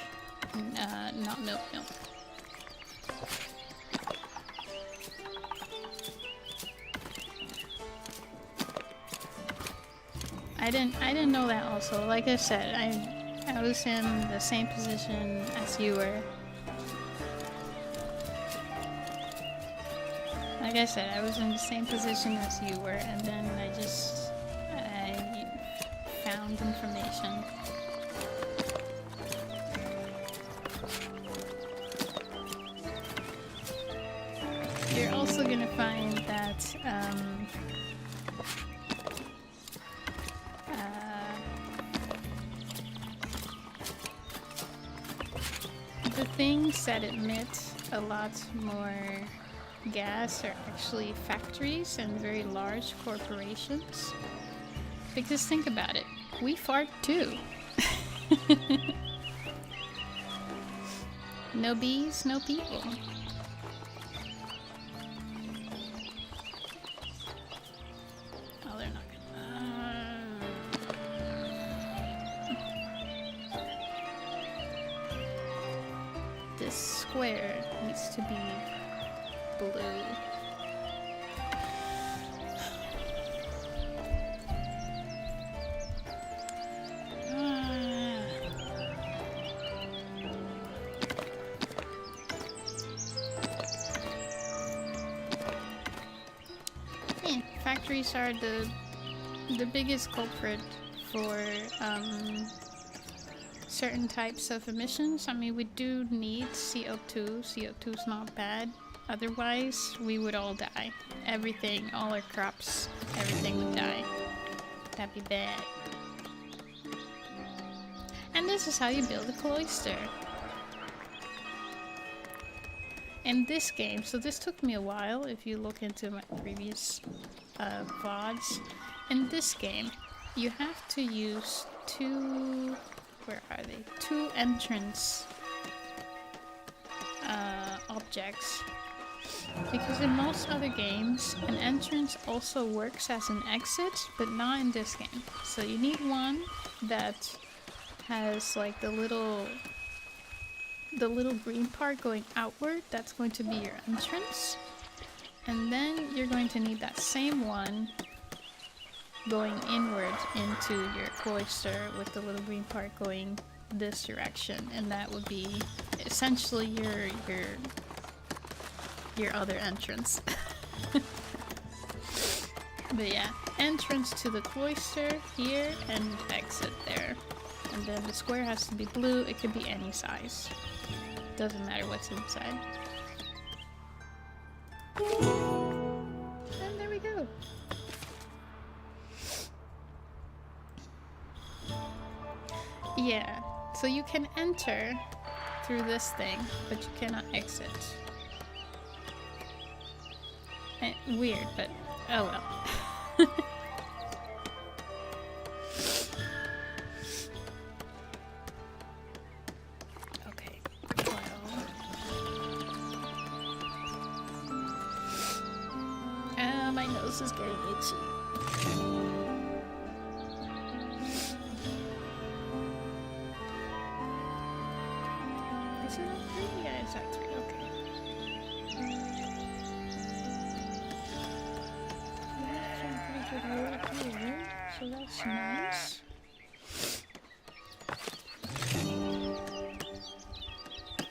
not milk. I didn't know that also. Like I said, I was in the same position as you were. Like I said, I was in the same position as you were, and then I found information. You're also gonna find that things that emit a lot more gas are actually factories and very large corporations. Because think about it, we fart too. No bees, no people. Oh, they're not gonna. This square needs to be blue. Factories are the biggest culprit for certain types of emissions. I mean, we do need CO2. CO2 is not bad. Otherwise, we would all die. Everything, all our crops, everything would die. That'd be bad. And this is how you build a cloister. In this game, so this took me a while if you look into my previous VODs. In this game, you have to use two entrance objects. Because in most other games, an entrance also works as an exit, but not in this game. So you need one that has like the little green part going outward. That's going to be your entrance. And then you're going to need that same one going inward into your cloister with the little green part going this direction. And that would be essentially your other entrance. But yeah, entrance to the cloister here and exit there. And then the square has to be blue. It could be any size. Doesn't matter what's inside. And there we go. Yeah, so you can enter through this thing, but you cannot exit. Weird, but oh well. This is getting itchy. Is it on 3? Yeah, it's at 3. Okay. That's some pretty good work here, so that's nice.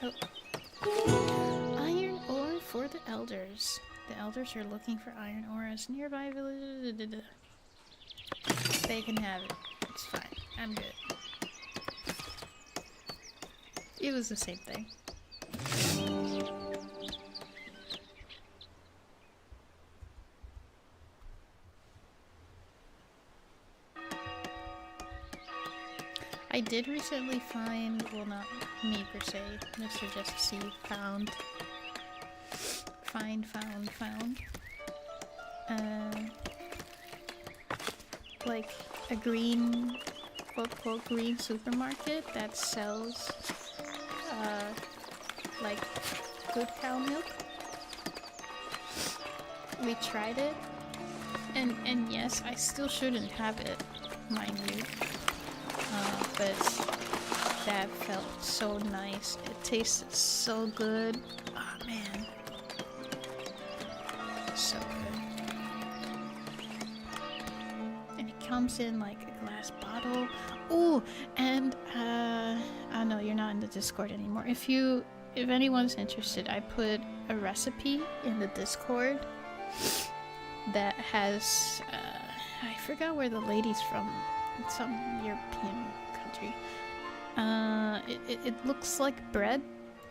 Oh. Iron ore for the elders. The elders are looking for iron ores nearby village. They can have it. It's fine. I'm good. It was the same thing. I did recently find, well, not me per se, Mr. LlesiSea found. Found. Like a green, quote green supermarket that sells like good cow milk. We tried it, and yes, I still shouldn't have it, mind you. But that felt so nice. It tasted so good. Oh man. So good. And it comes in like a glass bottle. Oh, and oh no, you're not in the Discord anymore. If anyone's interested, I put a recipe in the Discord that has I forgot where the lady's from. It's some European country. It looks like bread,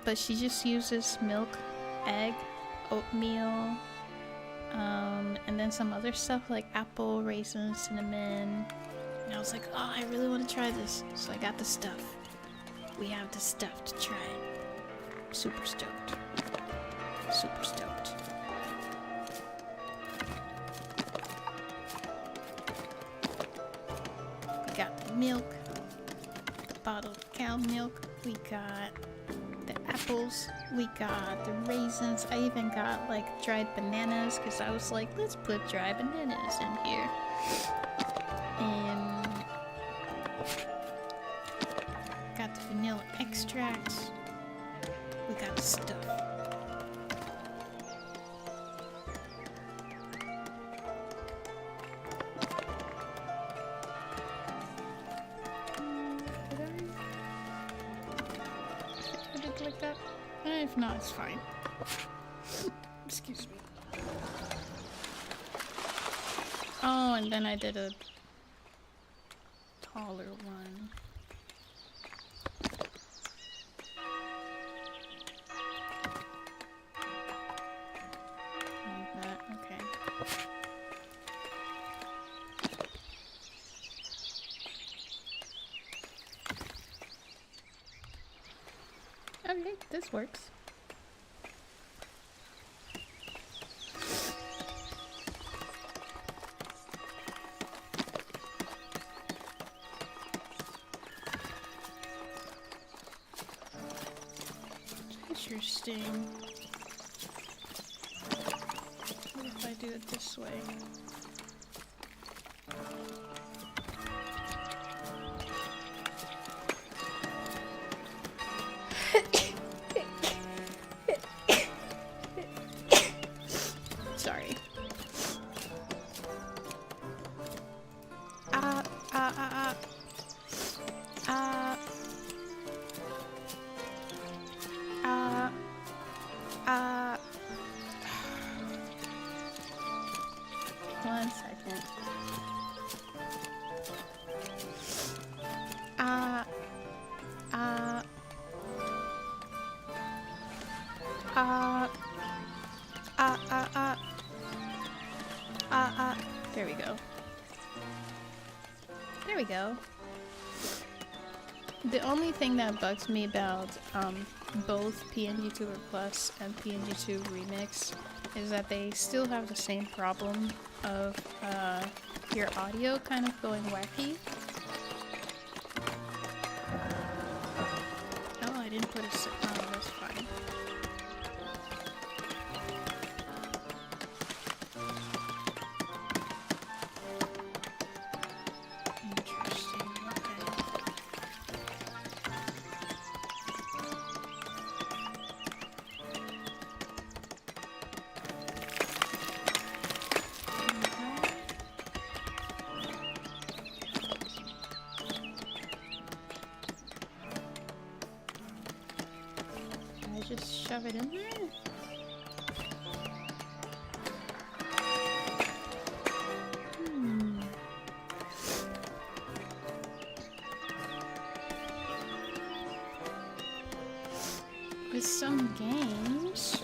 but she just uses milk, egg, oatmeal, and then some other stuff like apple, raisins, cinnamon. And I was like, oh, I really want to try this. So I got the stuff. We have the stuff to try it. Super stoked. Super stoked. We got the milk, the bottled cow milk. We got the apples. We got the raisins. I even got like dried bananas because I was like, let's put dried bananas in here. And got the vanilla extracts. We got stuff. Did I put it like that? If not, it's fine. Excuse me. Oh, and then I did a taller one. Like that, okay. Okay, this works. Interesting. What if I do it this way? Sorry. One second. There we go. There we go. The only thing that bugs me about both PNGTuber Plus and PNG2 Remix is that they still have the same problem of your audio kind of going wacky. Oh, I didn't put a oh, that's fine. Interesting, okay. Just shove it in there. With some games,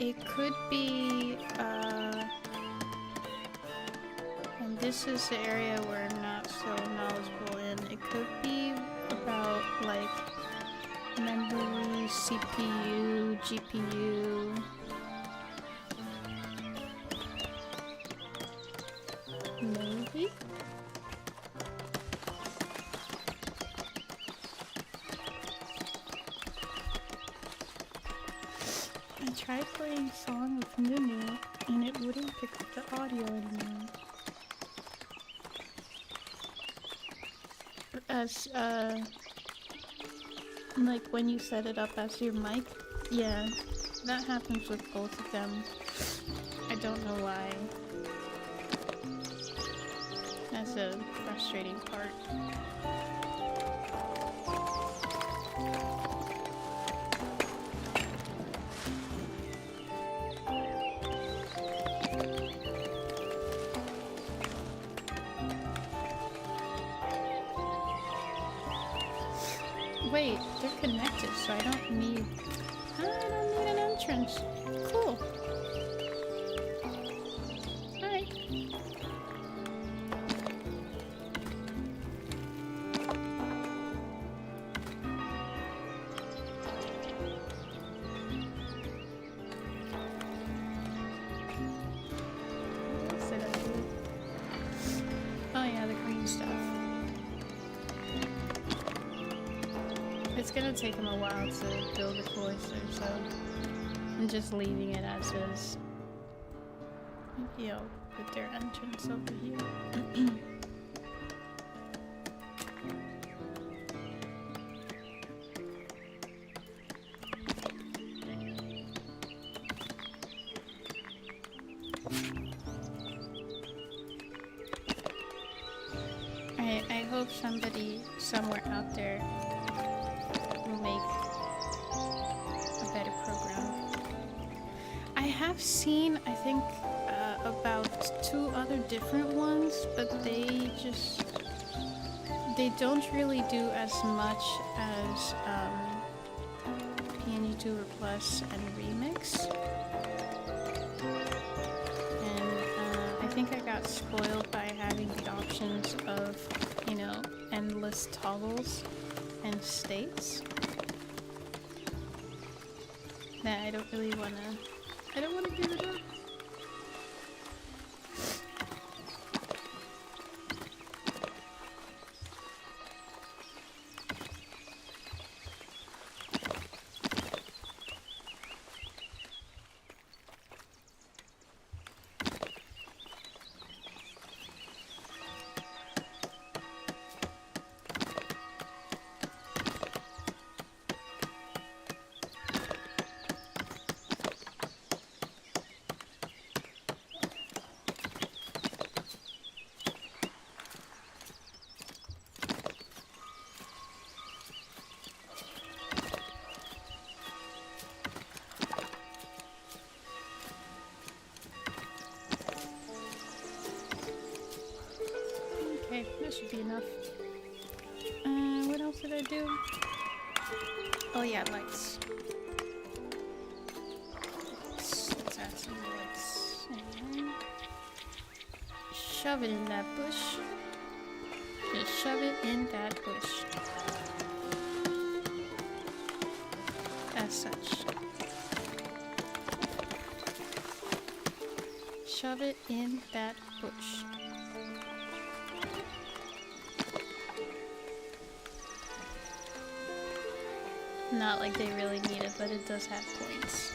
it could be, and this is the area where I'm not so knowledgeable in, it could be about, like, memory, CPU, GPU. Maybe? I tried playing Song with Nunu and it wouldn't pick up the audio anymore. As, like when you set it up as your mic, yeah, that happens with both of them. I don't know why. That's a frustrating part. Wait, they're connected, so I don't need an entrance. Cool. Alright. and stuff. It's gonna take him a while to build a cloister, so I'm just leaving it as is. Maybe I'll put their entrance over here. I hope somebody somewhere out there will make a better program. I have seen, I think, about 2 other different ones, but they don't really do as much as PNG Tuber Plus and Remix. And I think I got spoiled by having the options of, you know, endless toggles and states. That I don't really wanna give it up. Okay, that should be enough. What else did I do? Oh yeah, lights. Let's add some lights. And shove it in that bush. Just shove it in that bush. As such. Shove it in that bush. Not like they really need it, but it does have points.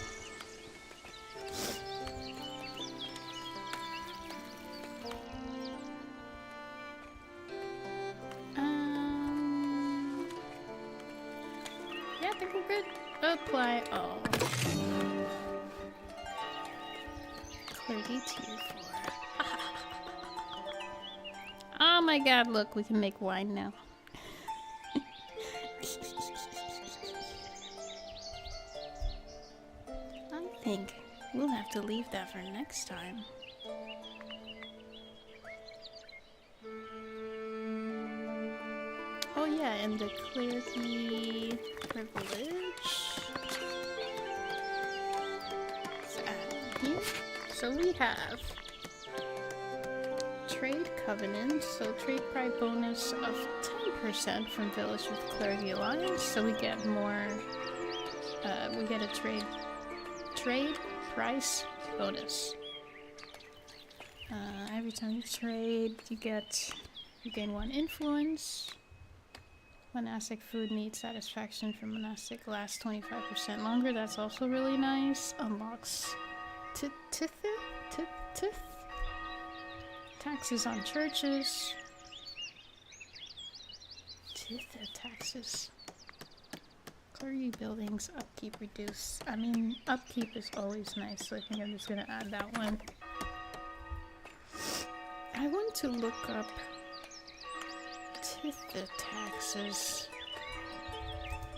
Yeah, I think we're good. Apply all. Clarity tier 4. Oh my god, look, we can make wine now. I think we'll have to leave that for next time. Oh yeah, and the clergy privilege. Let's add it here. So we have trade covenant, so trade price bonus of 10% from village with clergy alliance, so we get more, we get a trade price bonus. Every time you trade, you gain 1 influence. Monastic food needs satisfaction from monastic lasts 25% longer. That's also really nice. Unlocks taxes on churches. Taxes. Clergy buildings, upkeep reduced. I mean, upkeep is always nice, so I think I'm just gonna add that one. I want to look up tithe taxes.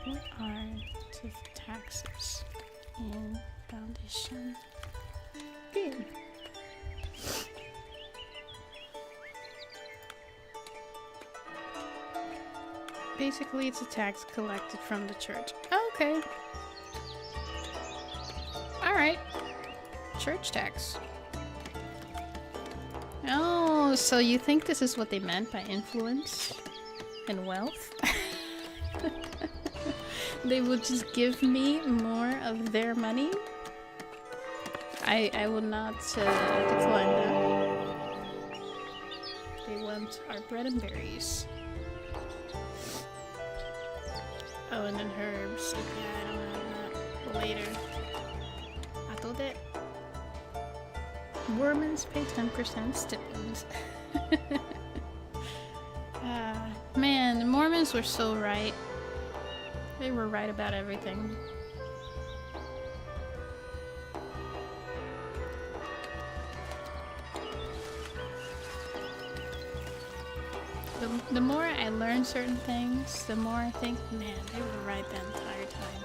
What are tithe taxes in Foundation game? Basically, it's a tax collected from the church. Oh, okay. Alright. Church tax. Oh, so you think this is what they meant by influence and wealth? They would just give me more of their money? I will not decline that. They want want our bread and berries. Oh, and then herbs. Okay, I don't have that. Later. Atode. Mormons pay 10% stipends. Man, the Mormons were so right. They were right about everything. The more I learn certain things, the more I think, man, they were right the entire time.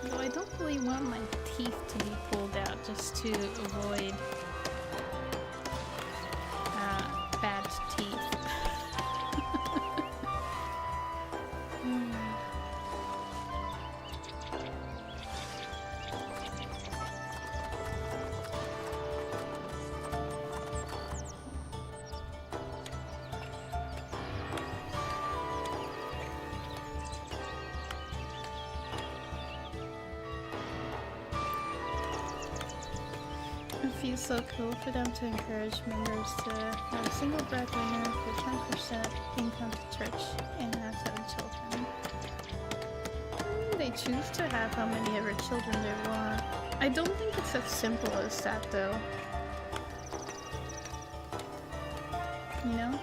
Though I don't really want my teeth to be pulled out just to avoid bad teeth. It feels so cool for them to encourage members to have a single breadwinner for 10% income to church and have 7 children. They choose to have how many ever children they want. I don't think it's as simple as that though. You know?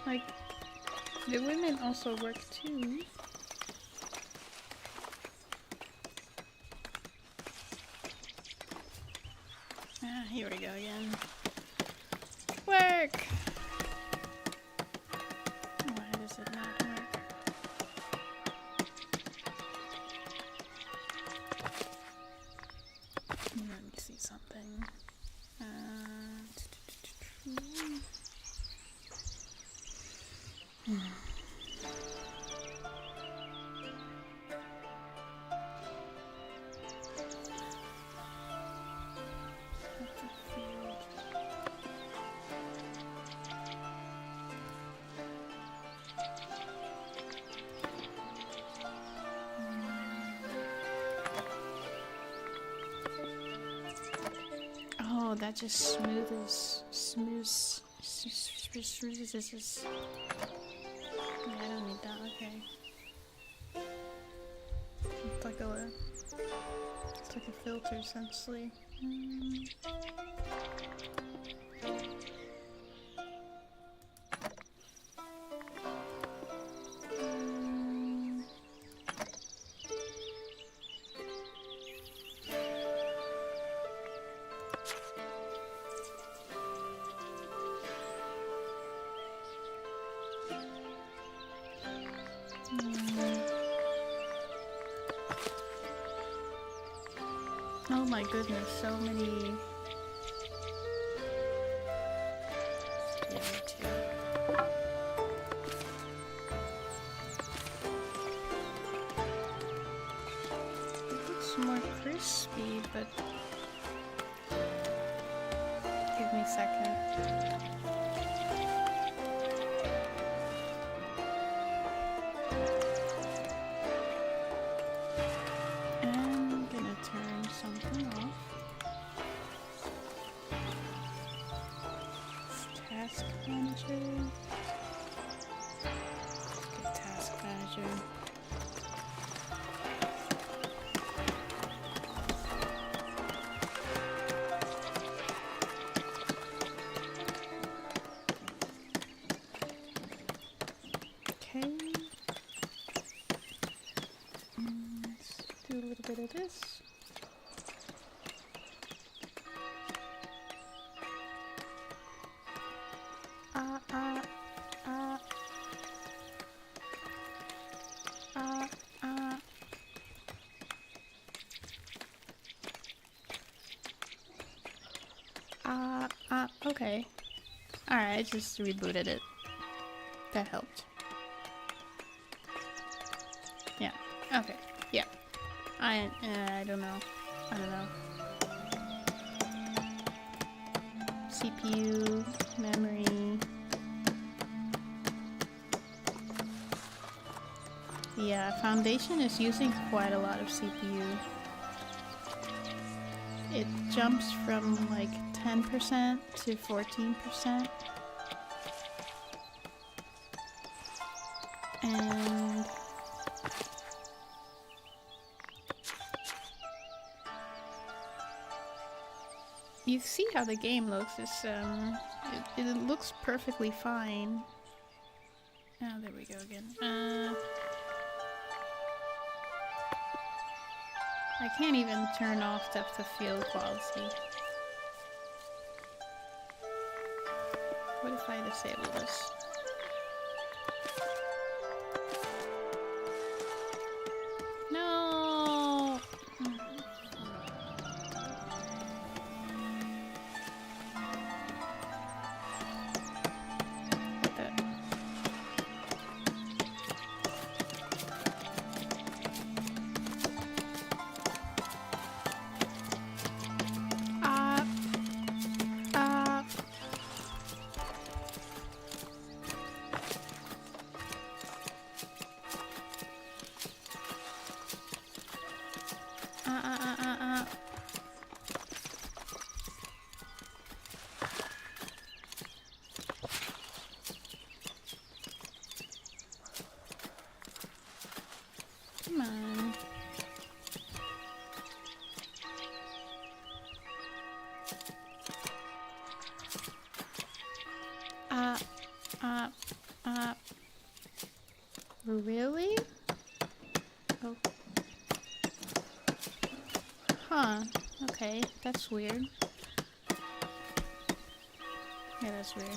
Like, the women also work too. Ah, here we go again. Work! Why does it not work? Let me see something. Oh, that just smooths. Yeah, I don't need that. Okay. It's like a filter essentially. Oh my goodness, so many. Yeah, me too. It looks more crispy, but give me a second. Something off. Task manager. Get task manager. Okay. Let's do a little bit of this. Okay. Alright, I just rebooted it. That helped. Yeah. Okay. Yeah. I don't know. I don't know. CPU, memory. Yeah, Foundation is using quite a lot of CPU. It jumps from like 10% to 14%. And you see how the game looks. It's it looks perfectly fine. Oh, there we go again. I can't even turn off depth of field quality. What if I disable this? No! What the? Come on. Really? Oh. Huh. Okay, that's weird. Yeah, that's weird.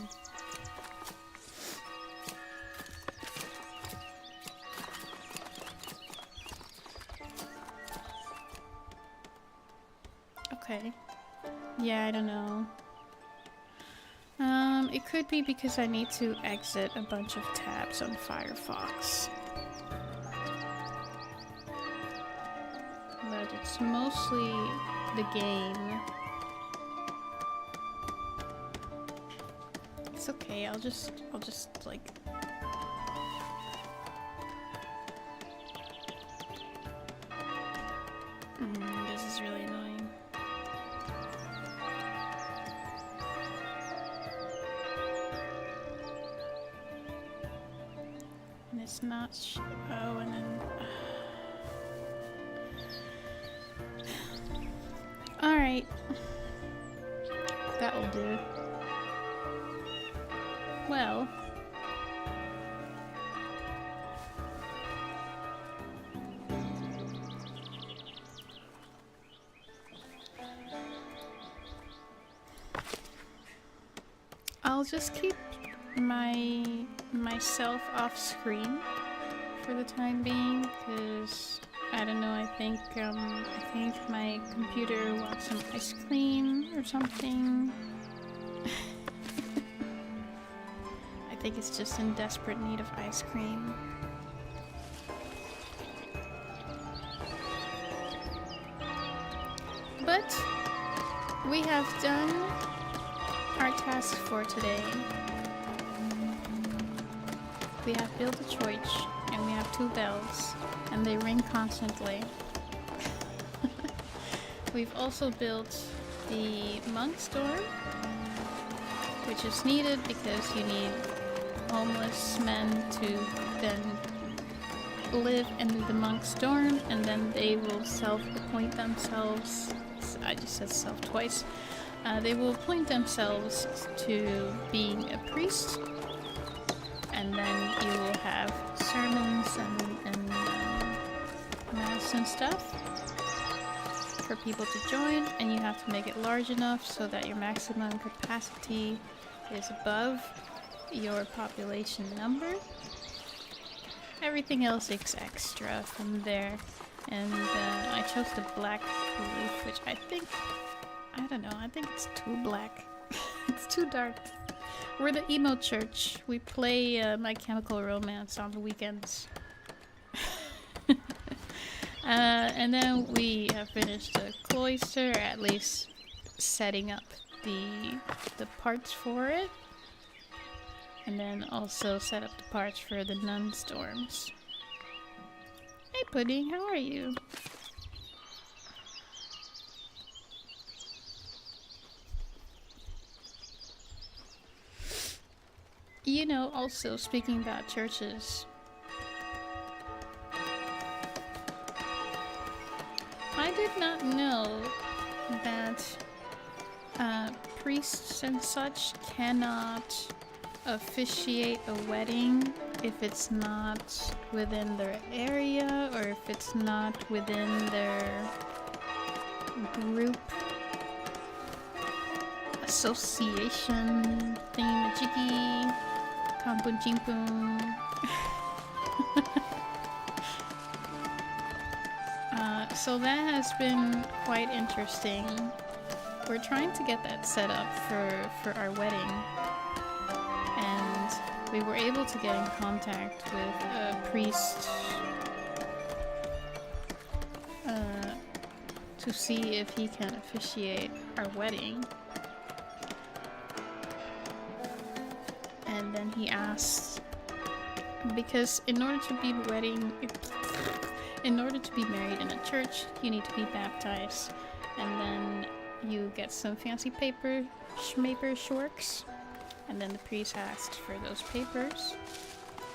Okay. Yeah, I don't know. It could be because I need to exit a bunch of tabs on Firefox. But it's mostly the game. It's okay, I'll just like... this is really annoying. And it's not oh, and then... Alright. That'll do. Well... I'll just keep myself off screen for the time being, because I don't know, I think my computer wants some ice cream or something. I think it's just in desperate need of ice cream. But we have done our task for today. We have built a church, and we have 2 bells, and they ring constantly. We've also built the monk's dorm, which is needed because you need homeless men to then live in the monk's dorm, and then they will self-appoint themselves. I just said self twice. They will appoint themselves to being a priest, and then you will have sermons and mass and stuff for people to join, and you have to make it large enough so that your maximum capacity is above your population number. Everything else is extra from there, and I chose the black roof, which I don't know, I think it's too black. It's too dark. We're the emo church. We play My Chemical Romance on the weekends. And then we have finished the cloister, at least setting up the parts for it, and then also set up the parts for the nuns' dorms. Hey Pudding, how are you? You know, also speaking about churches, I did not know that priests and such cannot officiate a wedding if it's not within their area or if it's not within their group association thingamajiggy. Kampun Chimpun. So that has been quite interesting. We're trying to get that set up for our wedding, and we were able to get in contact with a priest to see if he can officiate our wedding. And then he asked, because in order to be married in a church, you need to be baptized, and then you get some fancy paper, schmaper shorks, and then the priest asked for those papers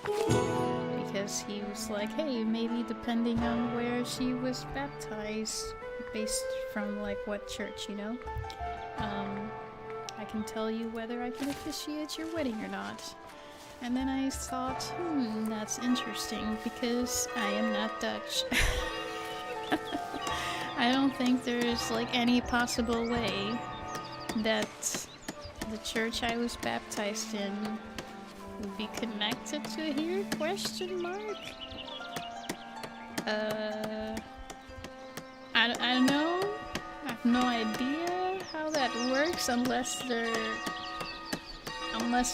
because he was like, hey, maybe depending on where she was baptized, based from like what church, you know, I can tell you whether I can officiate your wedding or not. And then I thought, that's interesting because I am not Dutch. I don't think there's like any possible way that the church I was baptized in would be connected to here? Question mark? I don't know. I have no idea how that works unless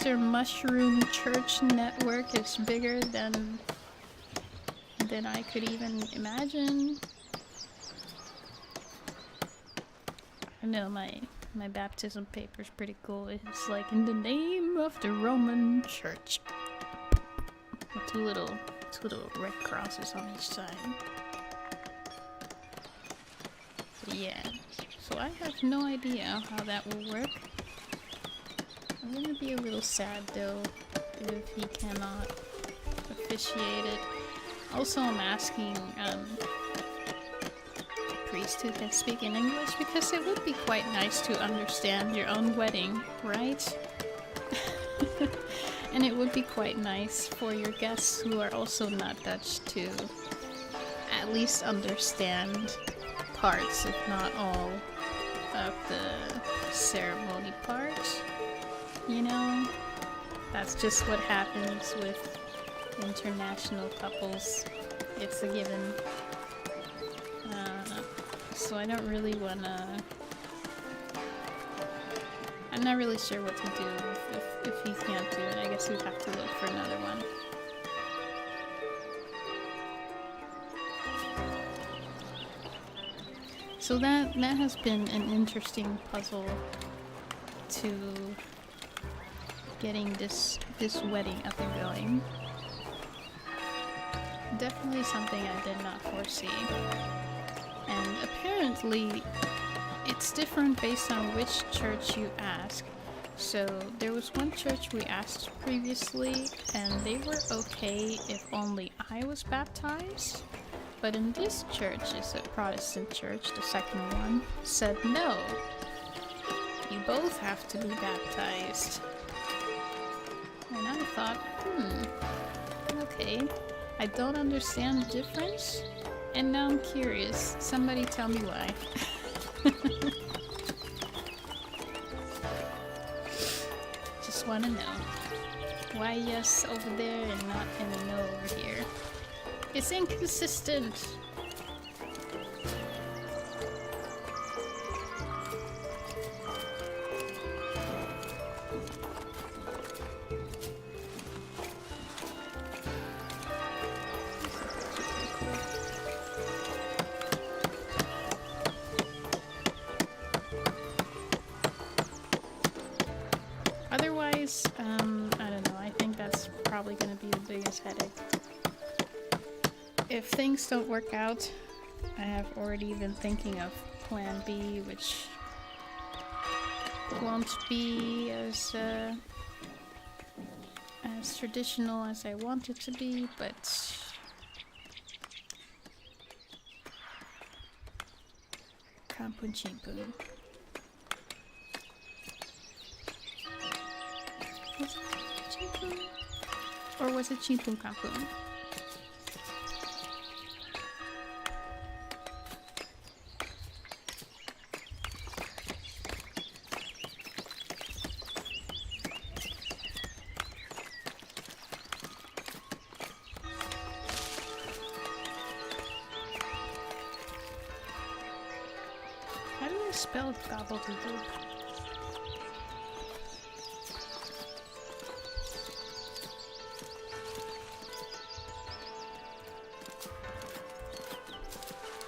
their mushroom church network is bigger than I could even imagine. I know my baptism paper is pretty cool. It's like, in the name of the Roman Church, with two little red crosses on each side. But yeah, so I have no idea how that will work. I'm gonna be a little sad though if he cannot officiate it. Also, I'm asking a priest who can speak in English, because it would be quite nice to understand your own wedding, right? And it would be quite nice for your guests who are also not Dutch to at least understand parts, if not all, of the ceremony part. You know, that's just what happens with international couples. It's a given. So I don't really wanna... I'm not really sure what to do if he can't do it. I guess we'd have to look for another one. So that has been an interesting puzzle to getting this wedding up and going. Definitely something I did not foresee. And apparently it's different based on which church you ask. So there was one church we asked previously and they were okay if only I was baptized. But in this church, it's a Protestant church, the second one, said no. You both have to be baptized. And I thought, okay. I don't understand the difference. And now I'm curious. Somebody tell me why. Just want to know. Why yes over there and not in the no over here? It's inconsistent. Otherwise, I don't know. I think that's probably going to be the biggest headache. If things don't work out, I have already been thinking of plan B, which won't be as traditional as I want it to be, but Kampun Chimpun. Was it Chimpun? Or was it Chimpun Kampun? How do I spell gobbledygook?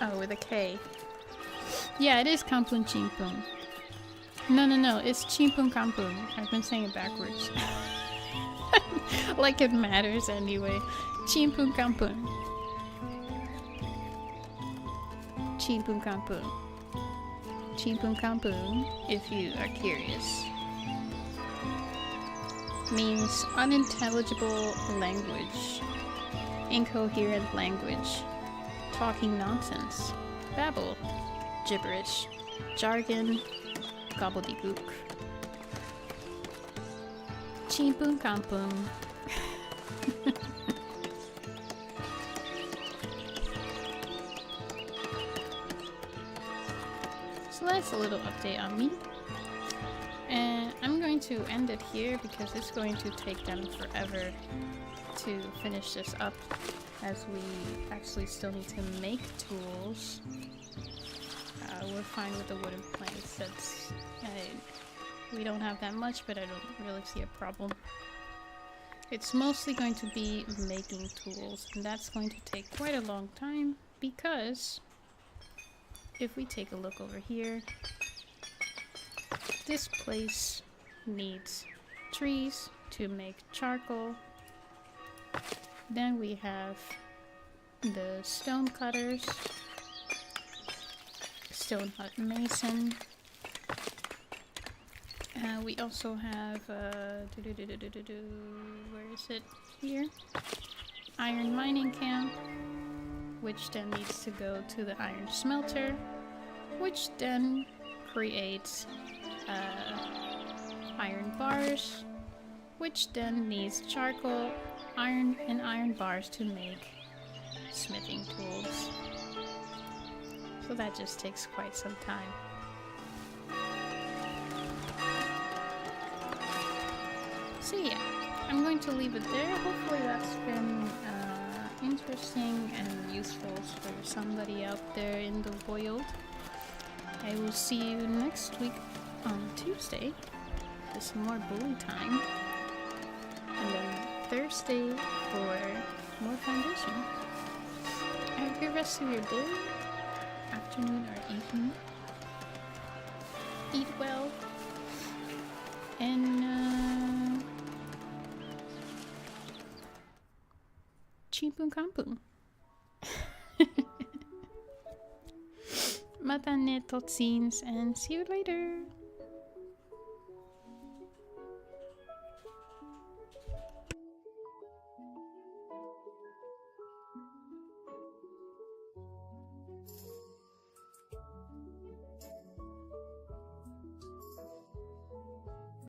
Oh, with a K. Yeah, it is Kampun Chimpun. No, it's Chimpun Kampun. I've been saying it backwards. Like it matters anyway. Chimpun Kampun. Chimpun Kampun. Chimpun Kampun, if you are curious, means unintelligible language, incoherent language, talking nonsense, babble, gibberish, jargon, gobbledygook. Chimpun Kampun. So that's a little update on me. And I'm going to end it here because it's going to take them forever to finish this up, as we actually still need to make tools. We're fine with the wooden planks. We don't have that much, but I don't really see a problem. It's mostly going to be making tools, and that's going to take quite a long time because if we take a look over here, this place needs trees to make charcoal. Then we have the stone cutters, stone hut mason. We also have, where is it? Here. Iron mining camp, which then needs to go to the iron smelter, which then creates iron bars, which then needs charcoal, iron, and iron bars to make smithing tools. So that just takes quite some time. So yeah, I'm going to leave it there. Hopefully that's been interesting and useful for somebody out there in the world. I will see you next week on Tuesday for some more bully time. And then Thursday for more foundation. Have a good rest of your day, afternoon, or evening. Eat well. And Chimpun Kampun. Mata ne tot ziens and see you later.